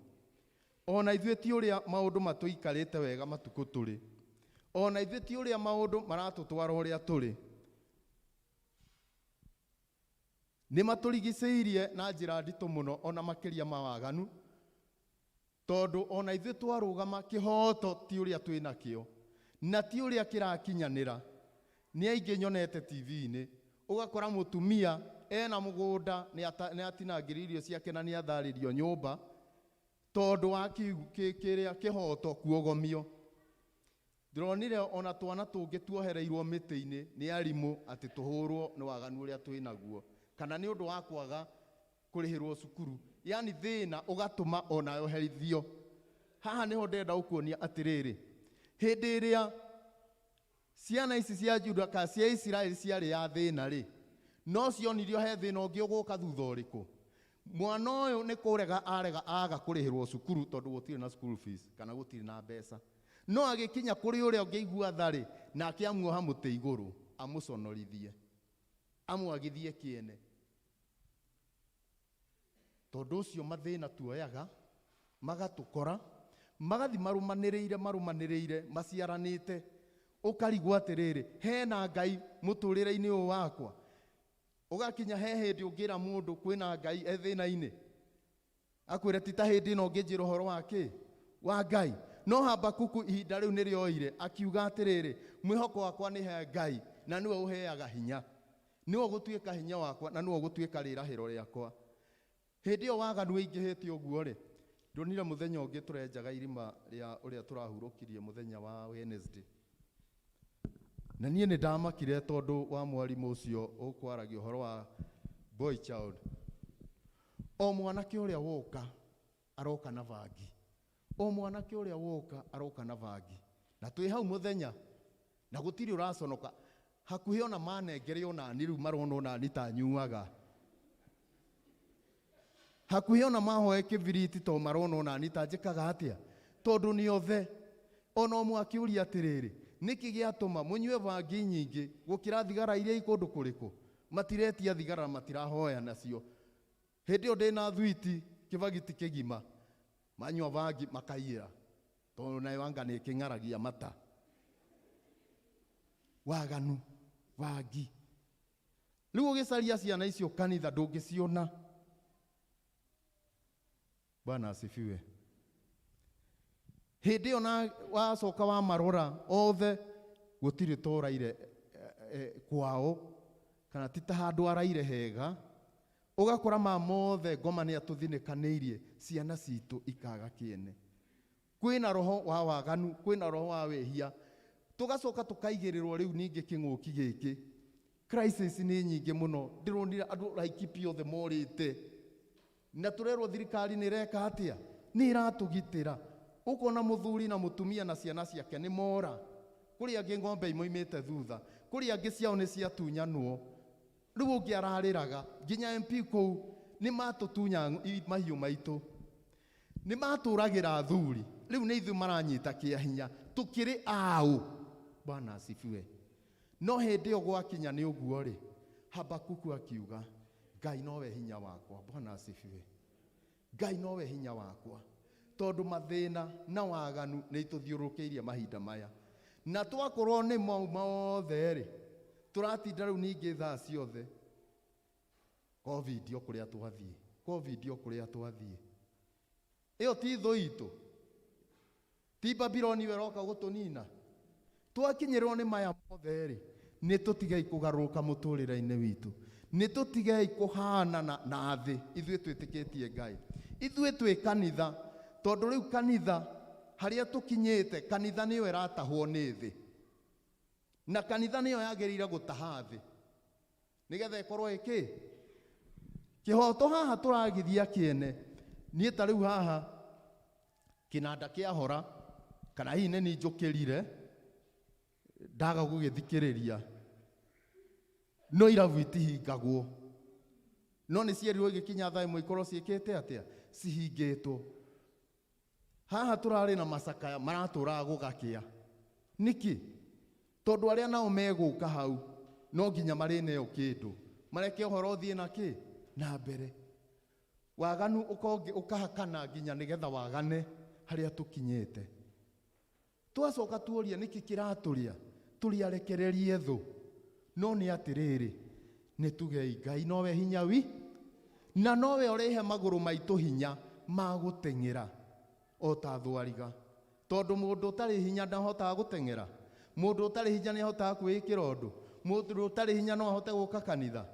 ona ithuĩ ti ũrĩa maũndũ matũikarĩte wega matukũ tũrĩ, ona ithuĩ ti ũrĩa maũndũ maratũtwara ũrĩa tũrĩ, nĩ matũrigicĩirie na njĩra nditũ mũno, ona makĩria mawaganu, tondũ ona ithuĩ twarũgama kĩhoto ti ũrĩa twĩ nakĩo na ti ũrĩa kĩrakinyanĩra. Nĩ aingĩ nyonete TV-inĩ, ũgakora mũtumia ena mũgũnda nĩ atinangĩria irio ciake na nĩ atharĩrio nyũmba tondũ wa kĩrĩa kĩhoto kuogomio. Ndĩronire ona twana tũngĩ tuohereirwo mĩtĩ-inĩ nĩ arimũ atĩ tũhũrwo nĩ waganu ũrĩa twĩ naguo, kana nĩ ũndũ wa kwaga kũrĩhĩrwo cukuru, yani thĩna ũgatũma ona yoherithio. Haha nĩho ndenda gũkuonia atĩrĩrĩ, hĩndĩ ĩrĩa ciana ici cia Juda ka cia Isiraeli ciarĩ ya thĩna rĩ, no cionirio he thĩna ũngĩ ũgũka thutha ũrĩkũ? Mwana ũyũ nĩ kũrega arega aga kũrĩhĩrwo cukuru tondũ gũtirĩ na school fees kana gũtirĩ na mbeca. No agĩkinya kũrĩ ũrĩa ũngĩigua tharĩ, nake amuoha mũtĩ igũrũ amũconorithie, amwagithie kĩene. Tondũ ũcio mathĩna tuoyaga magatũkora, magathi marũmanĩrĩire maciaranĩte, ũkarigwo atĩrĩrĩ, hena Ngai mũtũrĩre-inĩ ũyũ wakwa? Ũgakinya he hĩndĩ ũngĩra mũndũ kwĩna Ngai e thĩna-inĩ, akwĩre ti ta hĩndĩ ĩno ũngĩnjĩra ũhoro wa kĩ? Wa Ngai. No Habakuku ihinda rĩu nĩrĩoire akiuga atĩrĩrĩ, mwĩhoko wakwa nĩ he Ngai na nĩwe ũheaga hinya, nĩwe ũgũtuĩka hinya wakwa na nĩwe ũgũtuĩka rĩrahĩro rĩakwa. Hĩndĩ ĩyo waganu wĩingĩhĩte ũguo rĩ, ndonire mũthenya ũngĩ tũrenjaga irima rĩa ũrĩa tũrahurũkirie mũthenya wa Wednesday, na niĩ nĩ ndamakire tondũ wa mwarimũ ũcio ũkwaragia ũhoro wa boy child. O mwanake ũrĩa woka aroka na bangi, o mwanake ũrĩa woka aroka na bangi, na twĩ hau mũthenya na gũtirĩ ũraconoka, hakuhĩ ona manengere ona ni rĩu marona ona ni ta nyuaga, hakuhĩ ona mahoe kĩbiriti to marona ona ni ta njĩkaga atĩa, tondũ nĩ othe. Ona ũmwe akĩũria atĩrĩrĩ, nĩkĩ gĩatũma mũnyue bangi nyingĩ gũkĩra thigara iria ikũndũ kũrĩkũ? Matiretia thigara, matirahoya nacio. Hĩndĩ ĩyo ndĩna thwiti kĩbagiti kĩgima, manyua bangi makaiyĩra, tondũ nayo anga nĩ kĩng'aragia mata. Waganu, bangi. Rĩu ũgĩcaria ciana icio kanitha ndũngĩciona. Bwana asifiwe. Hĩndĩ ĩyo na wacoka wa marora othe gũtirĩ toraire kwao, kana ti ta handũ araire hega. Ũgakora mothe ngoma nĩ atũthinĩkanĩirie, ciana citũ ikaga kĩene. Kwĩna roho wa waganu, kwĩna roho wa wehia. Tũgacoka tũkaigĩrĩrwo rĩu ningĩ kĩng'ũki gĩkĩ. Crisis nĩ nyingĩ mũno, ndĩronire andũ Laikipia othe morĩte, na tũrerwo thirikari nĩ ĩreka atĩa? Nĩ ĩratũgitĩra. Ũkona mũthuri na mũtumia na ciana ciake nĩ mora, kũrĩ angĩ ng'ombe imoimĩte thutha, kũrĩ angĩ ciao nĩ ciatunyanwo. Rĩu ũngĩ ararĩraga, nginya MP kũu nĩ matũtunya mahiũ maitũ, nĩ matũragĩra athuri. Rĩu nĩ ithuĩ maranyita kĩa hinya, tũkĩrĩ aũ. Bwana asifiwe. No hĩndĩ ĩyo gwakinya nĩ ũguo rĩ, Habakuku akiuga, Ngai nowe hinya wakwa. Bwana asifiwe. Ngai nowe hinya wakwa. Tondũ mathĩna na waganu nĩ itũthiũrũrũkĩirie mahinda maya, na twakorwo nĩ mauma othe rĩ, tũratinda rĩu ningĩ thaa ciothe COVID kũrĩa twathiĩ, COVID kũrĩa twathiĩ. Ĩyo ti thũ itũ, ti Babyloni ĩroka gũtũnina. Twakinyĩrwo nĩ maya mothe rĩ, nĩ tũtigei kũgarũrũka mũtũrĩre-inĩ witũ, nĩ tũtigei kũhana na thĩ ithuĩ twĩtĩkĩtie Ngai, ithuĩ twĩ kanitha, tondũ rĩu kanitha harĩa tũkinyĩte, kanitha nĩyo ĩratahwo nĩ thĩ, na kanitha nĩyo yagĩrĩire gũtaha thĩ nĩgetha ĩkorwo ĩkĩ kĩhoto. Haha tũragithia kĩene, niĩ ta rĩu haha kĩnanda kĩahora kana hihi nĩ niĩ njũkĩrire ndaga gũgĩthikĩrĩria, no irabu itihingagwo, no nĩ cierirwo igĩkinya thaa ĩmwe ikorwo ciĩkĩte atĩa, cihingĩtwo. Haha tũrarĩ na macakaya maratũraga gũgakĩa, nĩkĩ? Tondũ arĩa nao megũka hau no nginya marĩ neo kĩndũ, mareke ũhoro ũthiĩ na kĩ na mbere. Waganu ũkahakana nginya nĩgetha wagane harĩa tũkinyĩte. Twacoka tuoria nĩkĩ kĩratũrĩa, tũrĩarekererie thũ, no nĩ atĩrĩrĩ, nĩ tugei Ngai nowe hinya na nowe ũrehe magũrũ maitũ hinya ma gũteng'era o ta thwariga, tondũ mũndũ ũtarĩ hinya ndahotaga gũteng'era, mũndũ ũtarĩ hinya nĩ ahotaga kwĩĩkĩra ũndũ, mũndũ ũtarĩ hinya no ahote gũka kanitha.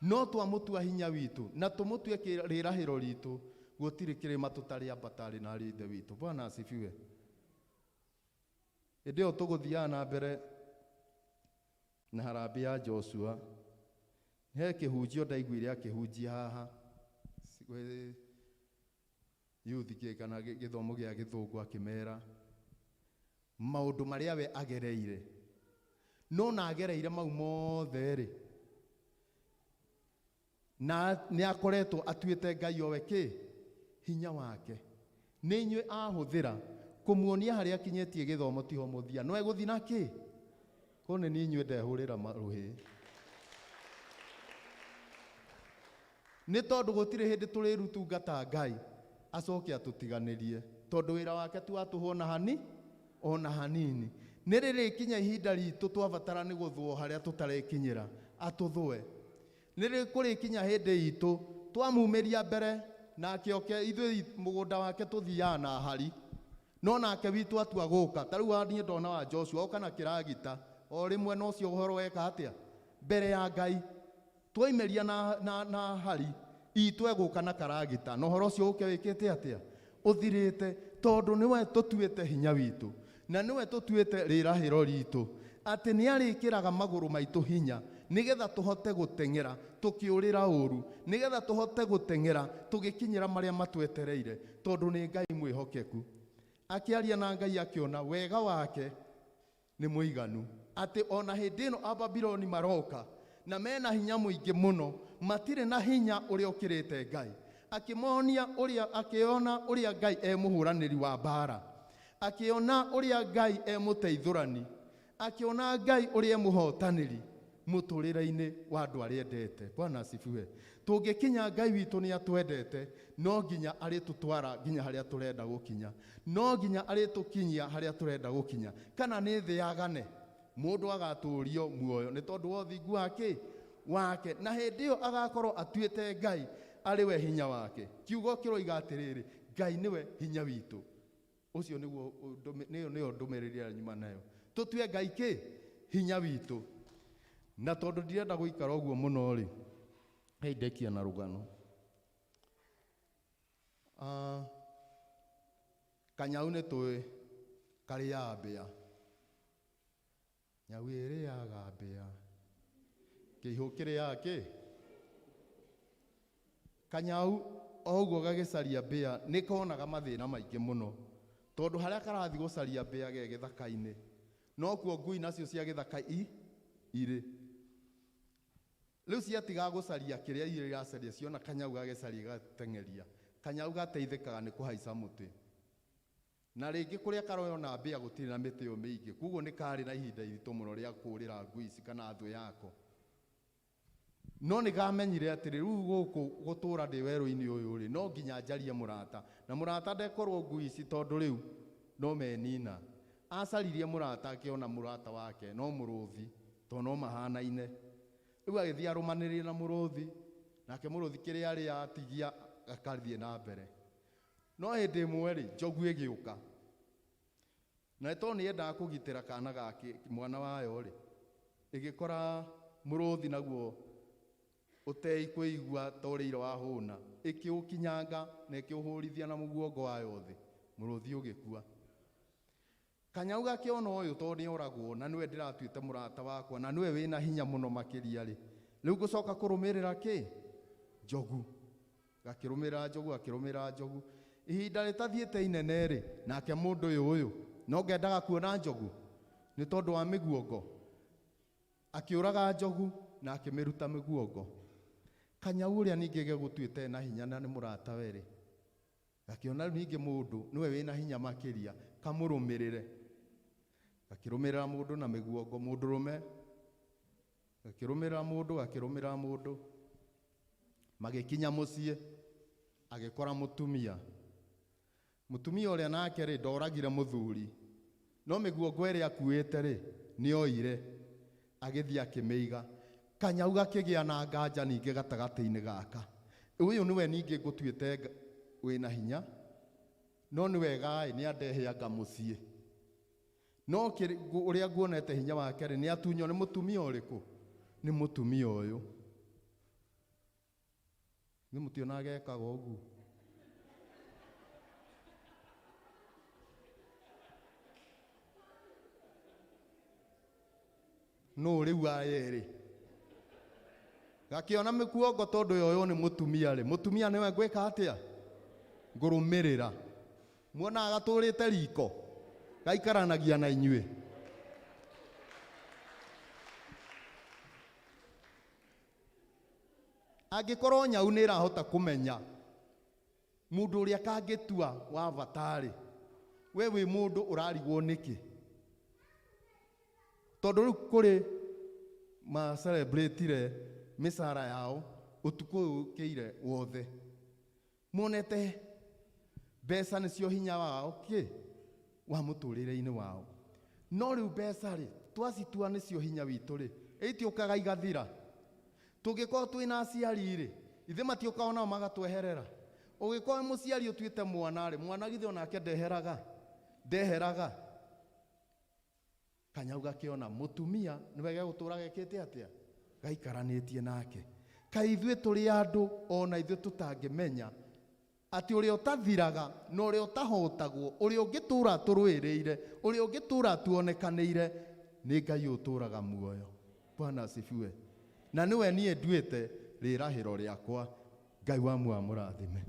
No twamũtua hinya witũ na tũmũtue kĩrĩrahĩro ritũ, gũtirĩ kĩrĩma tũtarĩ ambatarĩ na arĩ ithe witũ. Bwana asifiwe. Hĩndĩ ĩyo tũgũthiaga na mbere na harambĩ ya Joshua, he kĩhunjio ndaiguire akĩhunjia haha youth kana gĩthomo gĩa gĩthũngũ, akĩmera maũndũ marĩa we agereire, no na agereire mau mothe rĩ, na nĩ akoretwo atuĩte Ngai owe kĩ hinya wake. Nĩ inyuĩ ahũthĩra kũmuonia harĩa akinyĩtie gĩthomo tiho mũthia, no egũthi na kĩ ko nĩ niĩ inyuĩ ndehũrĩra marũhĩ, nĩ tondũ gũtirĩ hĩndĩ tũrĩrutungata Ngai acoke atũtiganĩrie, tondũ wĩra wake tu atũhwo ona hanini. Nĩ rĩrĩkinya ihinda ritũ twabatara nĩ gũthwo harĩa tũtarekinyĩra atũthwe, nĩ rĩkũrĩkinya hĩndĩ itũ twamumĩria mbere nake oke ithuĩ mũgũnda wake tũthiaga na hari, no nake witũ atua gũka. Ta rĩu niĩ ndona wa Joshua oka na kĩragita o rĩmwe, no cio ũhoro weka atĩa mbere ya Ngai, twoimeria na hari itũ egũka na karagita, no ũhoro ũcio ũke wĩkĩte atĩa ũthirĩte, tondũ nĩwe tũtuĩte hinya witũ na nĩwe tũtuĩte rĩrahĩro ritũ, atĩ nĩ arĩkĩraga magũrũ maitũ hinya nĩgetha tũhote gũteng'era tũkĩũrĩra ũru, nĩgetha tũhote gũteng'era tũgĩkinyĩra marĩa matwetereire, tondũ nĩ Ngai mwĩhokeku. Akĩaria na Ngai akĩona wega wake nĩ mũiganu, atĩ ona hĩndĩ ĩno Ababuloni maroka na mena hinya mũingĩ mũno, matirĩ na hinya ũrĩa ũkĩrĩte Ngai. Akĩmonia akĩona ũrĩa Ngai mũhũranĩri wa mbara, akĩona ũrĩa Ngai mũteithũrani, akĩona Ngai ũrĩa mũhotanĩri mũtũrĩre-inĩ wa andũ arĩa endete. Bwana asifiwe. Tũngĩkinya Ngai witũ nĩ atwendete, no nginya arĩtũtwara nginya harĩa tũrenda gũkinya, no nginya arĩtũkinyia harĩa tũrenda gũkinya, kana nĩ thĩ yagane mũndũ agatũrio muoyo nĩ tondũ wa ũthingu wake, na hĩndĩ ĩyo agakorwo atuĩte Ngai arĩ we hinya wake. Kiugo kĩroiga atĩrĩrĩ, Ngai nĩwe hinya witũ. Ũcio nĩyo ndũmĩrĩri ya nyuma nayo, tũtue Ngai kĩ hinya witũ. Na tondũ ndirenda gũikara ũguo mũno rĩ, hei ndekia na rũgano. Kanyau nĩ tũĩ karĩaga mbĩa, nyau ĩrĩaga mbĩa, kĩihũ kĩrĩaga kĩ. Kanyau o ũguo gagĩcaria mbĩa nĩ konaga mathĩna maingĩ mũno, tondũ harĩa karathi gũcaria mbĩa ge gĩthaka-inĩ no kuo ngui nacio cia gĩthaka irĩ. Rĩu ciatiga gũcaria kĩrĩa irĩ iracaria, ciona kanyau gagĩcaria gateng'eria, kanyau gateithĩkaga nĩ kũhaica mũtĩ, na rĩngĩ kũrĩa karona mbĩa gũtirĩ na mĩtĩ ĩyo mĩingĩ, koguo nĩ karĩ na ihinda iritũ mũno rĩa kũrĩra ngui ici kana thũ yako. No nĩ gamenyire atĩrĩ rĩu gũkũ gũtũra ndĩ werũ-inĩ ũyũ rĩ, no nginya njarie mũrata, na mũrata ndekorwo ngui ici tondũ rĩu no menina. Acaririe mũrata, akĩona mũrata wake no mũrũthi, tondũ no mahanaine. Rĩu agĩthiĩ arũmanĩrĩre na mũrũthi, nake mũrũthi kĩrĩa arĩ atigia akathiĩ na mbere. No hĩndĩ ĩmwe rĩ, njogu ĩgĩũka, na tondũ nĩ yendaga kũgitĩra kana gake mwana wayo rĩ, igikora muruthi naguo utei kuigua torire wa huna ikiukinyanga na ikiuhurithia na muguongo wa yothi muruthi ugikua. Kanyau gakiona uyu to ni oragwo na niwe ndiratuite murata wakwa na niwe wina hinya muno makiria ri riu gucoka kurumirira ki njogu gakirumira njogu ihinda ritathiite inene ri nake mundu uyu no ngendaga kuona njogu ni tondu wa miguongo akiuraga njogu na akimiruta miguongo. Kanyau uria ningi gegutuite na hinya na ni murata weri gakiona ningi mundu niwe wina hinya makiria kamurumirire gakirumirira mundu na miguongo mundu rume gakirumira mundu magikinya mucie agikora mutumia uria nake ri ndoragire muthuri no miguongo iri akuite ri ni oire agithii akimiiga. Kanyau gakigia na nganja ningi gatagati-ini gaka uyu niwe ningi ngutuite wina hinya no ni wega ni andeheanga mucie no uria nguonete hinya wake ri ni atunyo ni mutumia uriku ni mutumia uyu ni mutiona agekaga uguo no riu ayeri gakiona mikuongo tondu uyu ni mutumia ri mutumia niwe gwika atia ngurumirira muona agaturite riko gaikaranagia na inyue angikorwo nyau ni irahota kumenya mundu uria kangitua wa batari we wi mundu urarigwo niki tondu riu kuri ma celebrate misara yao utuku ukiire wothe monete mbeca nicio hinya wao ki wa muturire-ini wao no riu mbeca ri twacitua nicio hinya witu ri itiukaga igathira tungikorwo twina aciari ri ithe matiukaga onao magatweherera ugikorwo muciari utuite mwana ri mwana githe onake ndeheraga. Kanyau gakiona mutumia niwe gegutura gekite atia gaikaranitie nake kai ithuĩ tũrĩ andũ ona ithuĩ tũtangĩmenya atĩ ũrĩa ũtathiraga na ũrĩa ũtahotagwo ũrĩa ũngĩtũra tũrũĩrĩire ũrĩa ũngĩtũra tuonekanĩire nĩ Ngai ũtũraga muoyo. Bwana asifiwe. Na niwe niĩ nduĩte rĩrahĩro rĩakwa. Ngai wa muoyo mũrathime.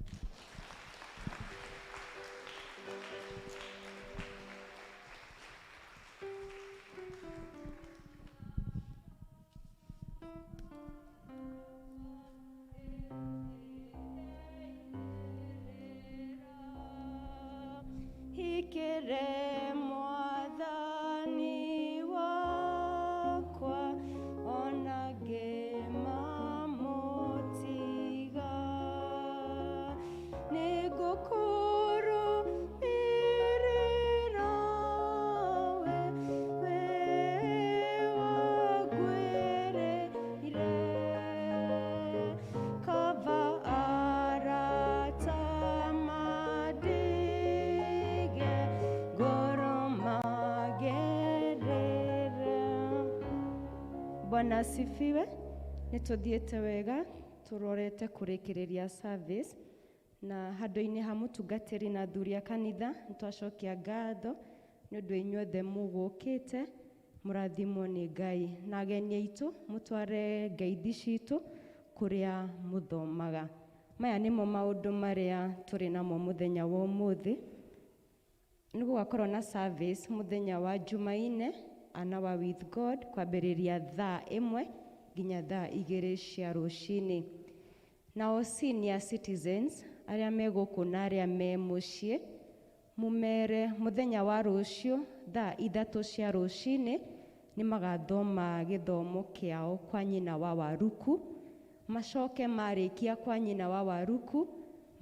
Ikere mwathani wakwa ona ngema mutiga nigukurũmĩrĩra we wangwĩrĩire kaba arata Bwana asifiwe. Nituthiete wega turorete kurikiria service na handu-ini ha mutungatiri na athuri a kanitha nitwacokia ngatho ni undu inyuothe mugukite murathimwo ni Ngai na ageni aitu mutware ngeithi citu kuria muthomaga. Maya nimo maundu maria turi namo muthenya wa umuthi. Nigugakorwo na service muthenya wa Jumaine An Hour with God kwambĩrĩria thaa 1 nginya thaa 2 cia rũcinĩ. Nao senior citizens arĩa me gũkũ na arĩa me mũciĩ mumere muthenya wa rũciũ thaa 3 cia rũcinĩ nĩ magathoma gĩthomo kĩao kwa nyina wa Waruku, macoke marĩkia kwa nyina wa Waruku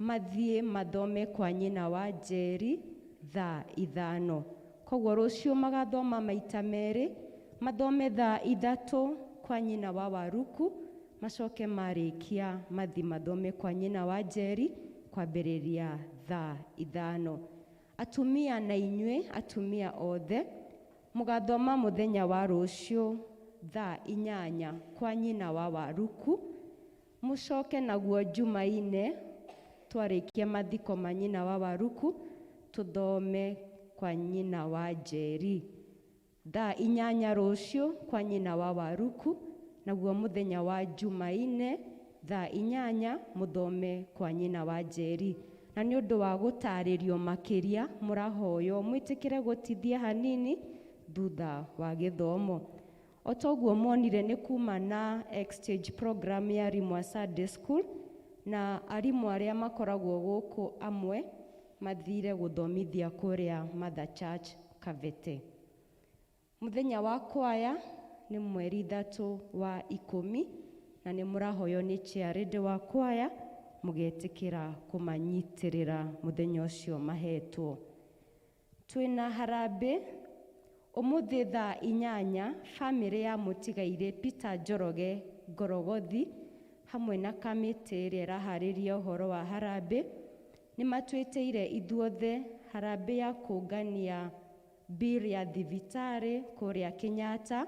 mathiĩ mathome kwa nyina wa Njeri thaa 5. Koguo rũciũ magathoma maita merĩ, mathome thaa 3 kwa nyina wa Waruku, macoke marĩkia mathi mathome kwa nyina wa Njeri kwambĩrĩria thaa 5. Atumia na inyuĩ, atumia othe, mugathoma muthenya wa rũciũ thaa 8 kwa nyina wa Waruku. Mucoke naguo Jumaine twarikia mathiko ma nyina wa Waruku tuthome kwa nyina wa Njeri. Thaa 8 rucio kwa nyina wa Waruku, naguo muthenya wa Jumaine thaa 8 muthome kwa nyina wa Njeri. Na nĩ ũndũ wa gũtarĩrio makĩria mũrahoyo mwĩtĩkĩre gũtithia hanini thutha wa gĩthomo. O toguo monire nĩ kuma na exchange program ya arimũ a Sunday School, na arimũ arĩa makoragwo gũkũ amwe mathire gũthomithia kũrĩa Mother Church Kavete. Muthenya wa kwaya nĩ mweri 3 wa 10 na nĩ mũrahoyo nĩ chairĩndĩ wa kwaya mugetikira kumanyitirira muthenya ucio mahetwo. Twina harambe umuthi thaa 8 family ya mutigaire Peter Njoroge Ngorogothi hamwe na kamiti ĩrĩa ĩraharĩria ũhoro wa harambe nĩ matwĩtĩire ithuothe harambe ya kũngania bill ya thibitarĩ kũrĩa Kenyatta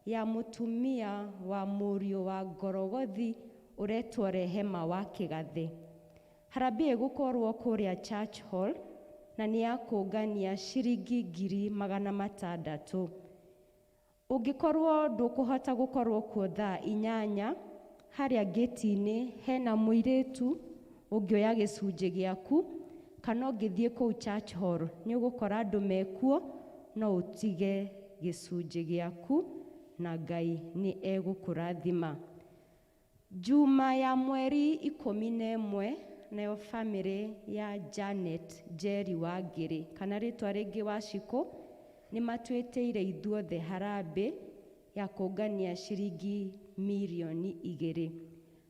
ya mutumia wa mũriũ wa Ngorogothi uretwo Rehema wa Kĩgathe. Harambe ĩgũkorwo kũrĩa Church Hall na nĩ ya kũngania ciringi 600,000. Ũngĩkorwo ndũkũhota gũkorwo kuo thaa 8 harĩa gate-inĩ hena mũirĩtu ũngĩoya gĩcunjĩ gĩaku kana ũngĩthiĩ kũu Church Hall nĩ ũgũkora andũ mekuo no ũtige gĩcunjĩ gĩaku na Ngai nĩ egũkũrathima. Juma ya mweri 11 nayo family ya Janet Njeri wa Ngiri kana rĩtwa rĩngĩ Waciko nĩ matwĩtĩire ithuothe harambe ya kũngania ciringi milioni 2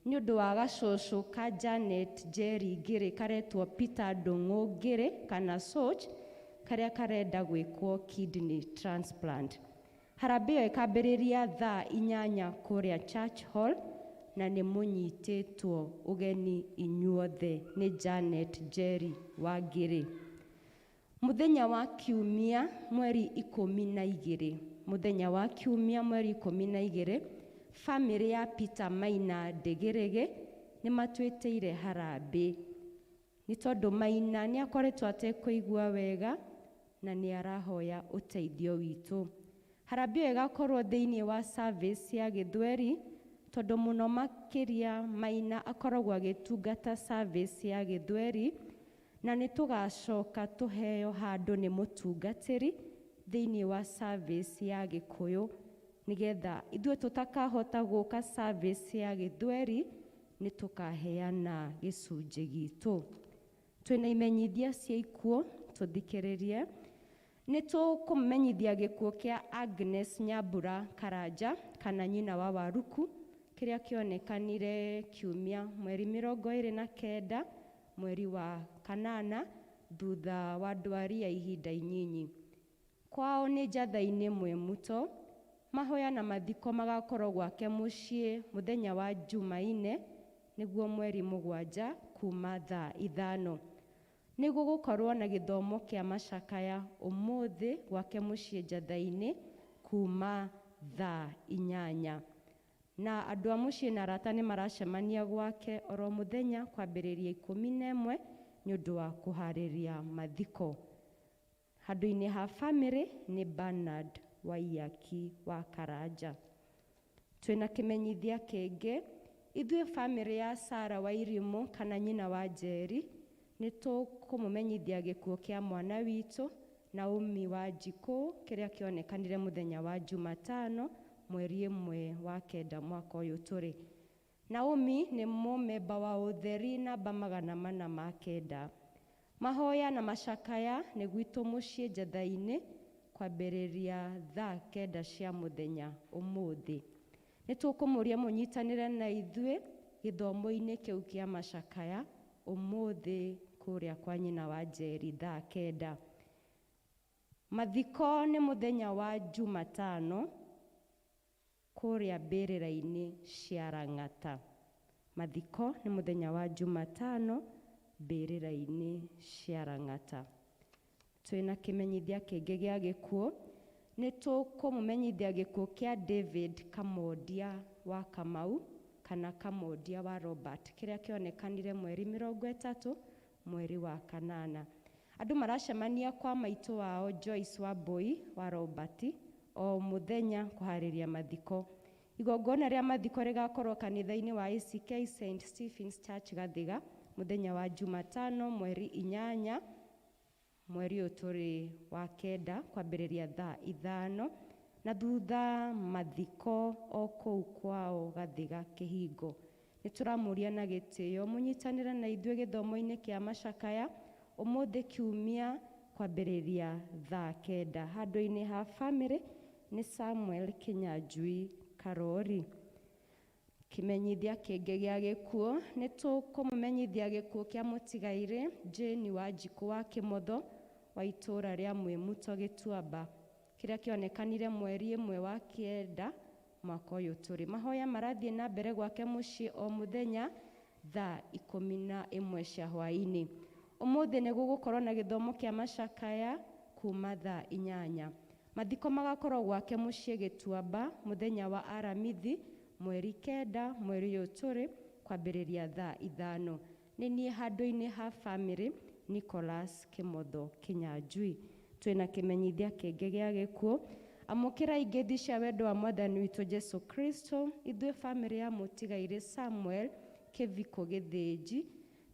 nĩ ũndũ wa gacũcũ ka Janet Njeri Ngiri karetwo Peter Ndung'u Ngiri kana Soch karĩa karenda gwĩkwo kidney transplant. Harambe ĩyo ĩkambĩrĩria thaa 8 kũrĩa Church Hall na nĩ mũnyitĩtwo ũgeni inyuothe nĩ Janet Njeri wa Ngiri. Muthenya wa kiumia mweri 12 muthenya wa kiumia mweri 12 family ya Peter Maina Ndegĩrĩgĩ nĩ matwĩtĩire harambe nĩ tondũ Maina nĩ akoretwo atekũigua wega na nĩ arahoya ũteithio witũ. Harambe ĩyo ĩgakorwo thĩinĩ wa service ya Gĩthweri tondũ mũno makĩria Maina akoragwo agĩtungata service ya Gĩthweri na nĩ tũgacoka tũheo handũ nĩ mũtungatĩri thĩinĩ wa service ya Gĩkũyũ nĩgetha ithuĩ tũtakahota gũka service ya Gĩthweri nĩ tũkaheana gĩcunjĩ gitũ. Twĩna imenyithia cia ikuũ tũthikĩrĩrie. Nĩ tũkũmenyithia gĩkuũ kĩa Agnes Nyambura Karanja kana nyina wa Waruku kĩrĩa kĩonekanire kiumia mweri 29 mweri wa kanana thutha wa ndwari ya ihinda inyinyi. Kwao nĩ njatha-inĩ Mwemuto, mahoya na mathiko magakorwo gwake mũciĩ muthenya wa Jumaine nĩguo mweri 7 kuma thaa 5. Nĩ gũgũkorwo na gĩthomo kĩa macakaya ũmũthĩ gwake mũciĩ njatha-inĩ kuma thaa 8. Na andũ a mũciĩ na arata nĩ maracemania gwake oro mũthenya kwambĩrĩria 11 nĩ ũndũ wa kũharĩria mathiko. Handũ-inĩ ha family nĩ Bernard Waiyaki wa Karanja. Twĩna kĩmenyithia kĩngĩ, ithuĩ family ya Sarah Wairimu kana nyina wa Njeri nĩ tũkũmũmenyithia gĩkuũ kĩa mwana witũ Naomi wa Njikũ kĩrĩa kĩonekanire mũthenya wa Jumatano mweri 1 wa 9 mwaka ũyũ tũrĩ. Naomi nĩ mũmemba wa ũtheri namba 409. Mahoya na macakaya nĩ gwitũ mũciĩ njatha-inĩ kwambĩrĩria thaa 9 cia mũthenya ũmũthĩ. Nĩ tũkũmũria mũnyitanĩre na ithuĩ gĩthomo-inĩ kĩu kĩa macakaya ũmũthĩ kũrĩa kwa nyina wa Njeri thaa 9. Mathiko nĩ mũthenya wa Jumatano kũrĩa mbĩrĩra-inĩ cia Lang'ata. Mathiko nĩ mũthenya wa Jumatano mbĩrĩra-inĩ cia Lang'ata. Twĩna kĩmenyithia kĩngĩ gĩa gĩkuũ. nĩ tũkũmũmenyithia gĩkuũ kĩa David Kamondia wa Kamau kana Kamondia wa Robert kĩrĩa kĩonekanire mweri 30 mweri wa kanana. Andũ maracemania kwa maitũ wao Joyce Wambui wa Robert o mũthenya kũharĩria mathiko. Igongona rĩa mathiko rĩgakorwo kanitha-inĩ wa ACK St. Stephen's Church Gathiga mũthenya wa Jumatano mweri 8 mweri ũyũ tũrĩ wa 9 kwambĩrĩria thaa 5 na thutha mathiko o kũu kwao Gathiga Kĩhingo. Nĩ tũramũria na gĩtĩo mũnyitanĩre na ithuĩ gĩthomo-inĩ kĩa macakaya ũmũthĩ kiumia kwambĩrĩria thaa 9 handũ-inĩ ha family nĩ Samuel Kinyanjui Karori. Kimenyithia kĩngĩ gĩa gĩkuũ nĩ tũkũmũmenyithia gĩkuũ kĩa mũtigairĩ Jane Wanjikũ wa Kĩmotho wa itũũra rĩa Mwĩmuto Gĩtuamba kĩrĩa kĩonekanire mweri 1 wa 9 mwaka ũyũ tũrĩ. Mahoya marathiĩ na mbere gwake mũciĩ o mũthenya thaa 11 cia hwaĩ-inĩ. Ũmũthĩ nĩ gũgũkorwo na gĩthomo kĩa macakaya kuma thaa 8. Mathiko magakorwo gwake mũciĩ Gĩtuamba mũthenya wa Aramithi mweri 9 mweri ũyũ tũrĩ kwambĩrĩria thaa 5. Nĩ niĩ handũ-inĩ ha family Nicholas Kĩmotho Kinyanjui. Twĩna kĩmenyithia kĩngĩ gĩa gĩkuũ. Amũkĩra ingĩthi cia wendo wa Mwathani witũ Jesu Kristo, ithuĩ family ya mũtigairĩ Samuel Kĩviko Gĩthĩnji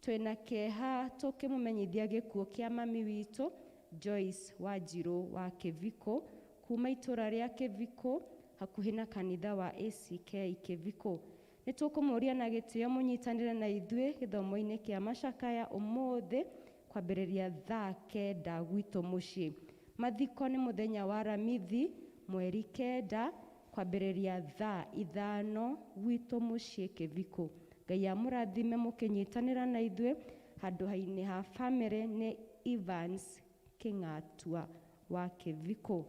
twĩna kĩeha tũkĩmũmenyithia gĩkuũ kĩa mami witũ Joyce Wanjirũ wa Kĩviko kuma itũũra rĩa Kĩviko hakuhĩ na kanitha wa ACK Kĩviko. Nĩ tũkũmũria na gĩtĩo mũnyitanĩre na ithuĩ gĩthomo-inĩ kĩa macakaya ũmũthĩ kwambĩrĩria thaa 9 gwitũ mũciĩ. Mathiko nĩ mũthenya wa Aramithi mweri 9 kwambĩrĩria thaa 5 gwitũ mũciĩ Kĩviko. Ngai amũrathime mũkĩnyitanĩra na ithuĩ handũ-inĩ ha family nĩ Evans Kĩng'atua wa Kĩviko.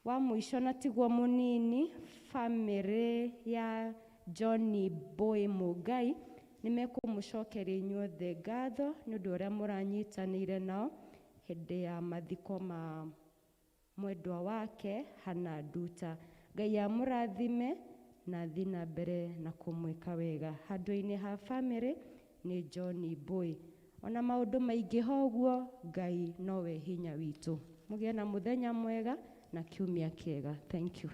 Wa mũico na tiguo mũnini, family ya John Boy Mũngai nĩ mekũmũcokeria inyuothe ngatho nĩ ũndũ ũrĩa mũranyitanĩire nao hĩndĩ ya mathiko ma mwendwa wake Hannah Nduta. Ngai amũrathime na thiĩ na mbere na kũmwĩka wega. Handũ-inĩ ha family nĩ John Boy. Ona maũndũ maingĩ ũguo, Ngai nowe hinya witũ. Mũgĩe na mũthenya mwega na kiumia kĩega. Thank you.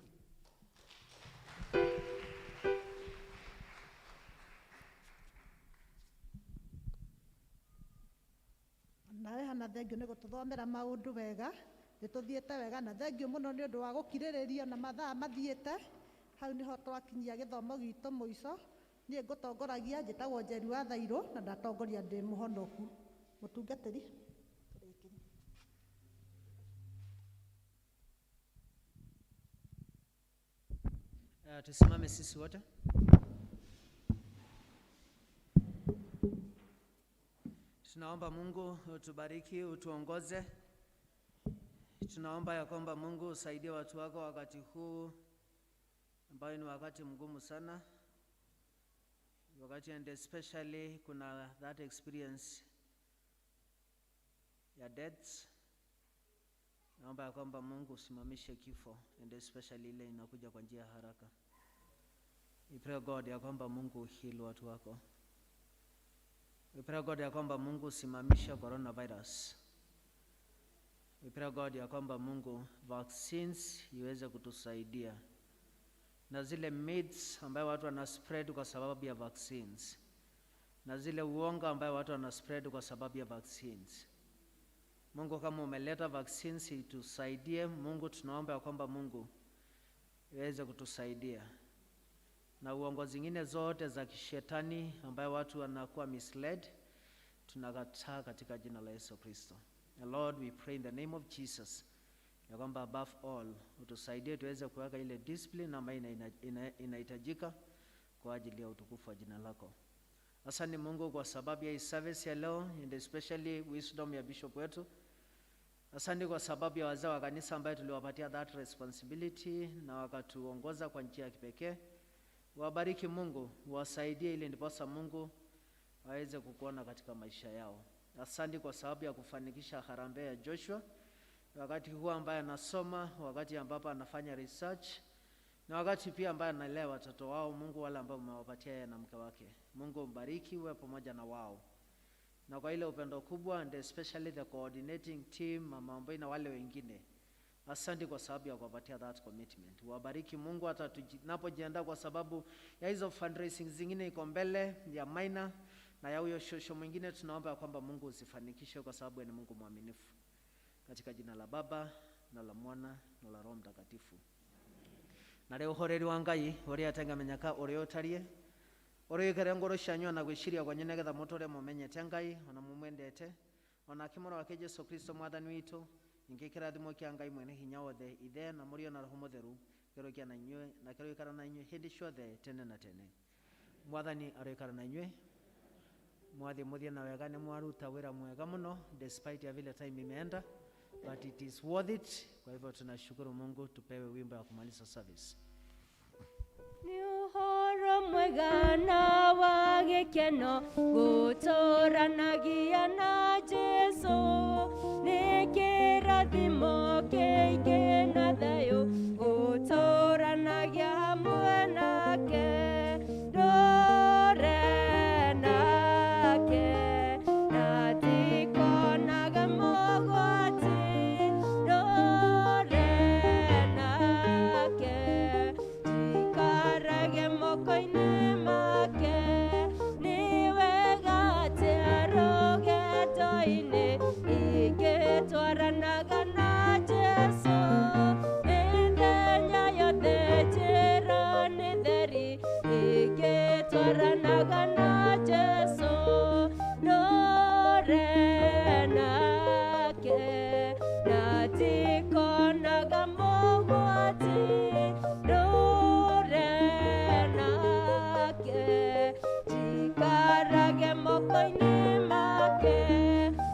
Nawe Hannah thengio nĩ gũtũthomera maũndũ wega, nĩ tũthiĩte wega na thengio mũno nĩ ũndũ wa gũkirĩrĩria na mathaa mathiĩte. Hau nĩho twakinyia gĩthomo gitũ mũico. Niĩ ngũtongoragia njĩtagwo Njeri wa Thairũ na ndatongoria ndĩ mũhonoku. Mũtungatĩri. Tusimame sisi wote. Tunaomba Mungu utubariki, utuongoze. Tunaomba ya kwamba Mungu usaidie watu wako wakati huu ambayo ni wakati mgumu sana. Wakati and especially kuna that experience ya deaths. Naomba ya kwamba Mungu usimamishe kifo and especially ile inakuja kwa njia haraka. We pray God ya kwamba Mungu heal watu wako. We pray God ya kwamba Mungu usimamishe coronavirus. We pray God ya kwamba Mungu vaccines iweze kutusaidia. Na zile myths ambayo watu wana spread kwa sababu ya vaccines. Na zile uongo ambayo watu wana spread kwa sababu ya vaccines. Mungu kama umeleta vaccines itusaidie. Mungu tunaomba ya kwamba Mungu iweze kutusaidia. Na uongo zingine zote za kishetani ambayo watu wanakuwa misled, tunakataa katika jina la Yesu Kristo. Lord, we pray in the name of Jesus ya kwamba above all utusaidie tuweze kuweka ile discipline ambayo inahitajika kwa ajili ya utukufu wa jina lako. Asante Mungu kwa sababu ya hii service ya leo and especially wisdom ya bishop wetu. Asante kwa sababu ya wazee wa kanisa ambayo tuliwapatia that responsibility na wakatuongoza kwa njia ya kipekee. Wabariki Mungu, wasaidie ili ndiposa Mungu waweze kukuona katika maisha yao. Asante kwa sababu ya kufanikisha harambee ya Joshua. wakati huu ambaye anasoma, wakati ambapo anafanya research, na wakati pia ambaye analea watoto wao. Mungu, wale ambao umewapatia yeye na mke wake, Mungu mbariki, uwe pamoja na wao, na kwa ile upendo kubwa, and especially the coordinating team, Mama Amboi na wale wengine. Asante kwa sababu ya kuwapatia that commitment. Wabariki Mungu, hata tunapojiandaa kwa sababu ya hizo fundraising zingine iko mbele ya minor na ya huyo shosho mwingine, tunaomba kwamba Mungu usifanikishe kwa sababu ni Mungu mwaminifu. Katika jina la Baba na la Mwana na la Roho Mtakatifu. Na leo horeri wa Ngai uria atengamenyaka uria utarie uria ikere ngoro cianyu na gwiciria kwa nyene getha mutore mumenyete Ngai ona mumwendete ona kimoro wake Yesu Kristo mwathani witu. Ingi kirathimo kia Ngai mwene hinya wothe ithe na murio na Roho Mutheru kirokia na inywe na kiroikara na inywe hindi ciothe tene na tene. Mwathani aroikara na inywe. Mwathi muthie na wega ni mwaruta wira mwega muno despite ya vile time imeenda, but it is worth it. Kwa hivyo tunashukuru Mungu. Tupewe wimbo wa kumaliza service. Ni uhoro mwega na wa gĩkeno gũtũũranagia na Jesũ, nĩ kĩrathimo kĩingĩ na thayũ gũtũũranagia hamwe nake. Ndũre nake na tikonaga mogwati, ndũre nake tikarage moko-inĩ make. Nĩ wega atĩ rũgendo-inĩ ingĩtwaranaga na Jesũ, mĩthenya yothe njĩra nĩ theri ingĩtwaranaga na Jesũ. Ndũre nake na tikonaga mogwati, ndũre nake tikarage moko-inĩ make.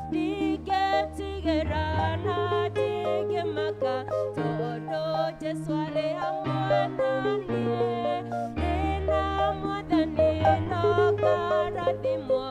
Ndingĩtigĩra na ndingĩmaka tondũ Jesũ arĩ hamwe naniĩ. Ndĩna Mwathani no ngarathimwo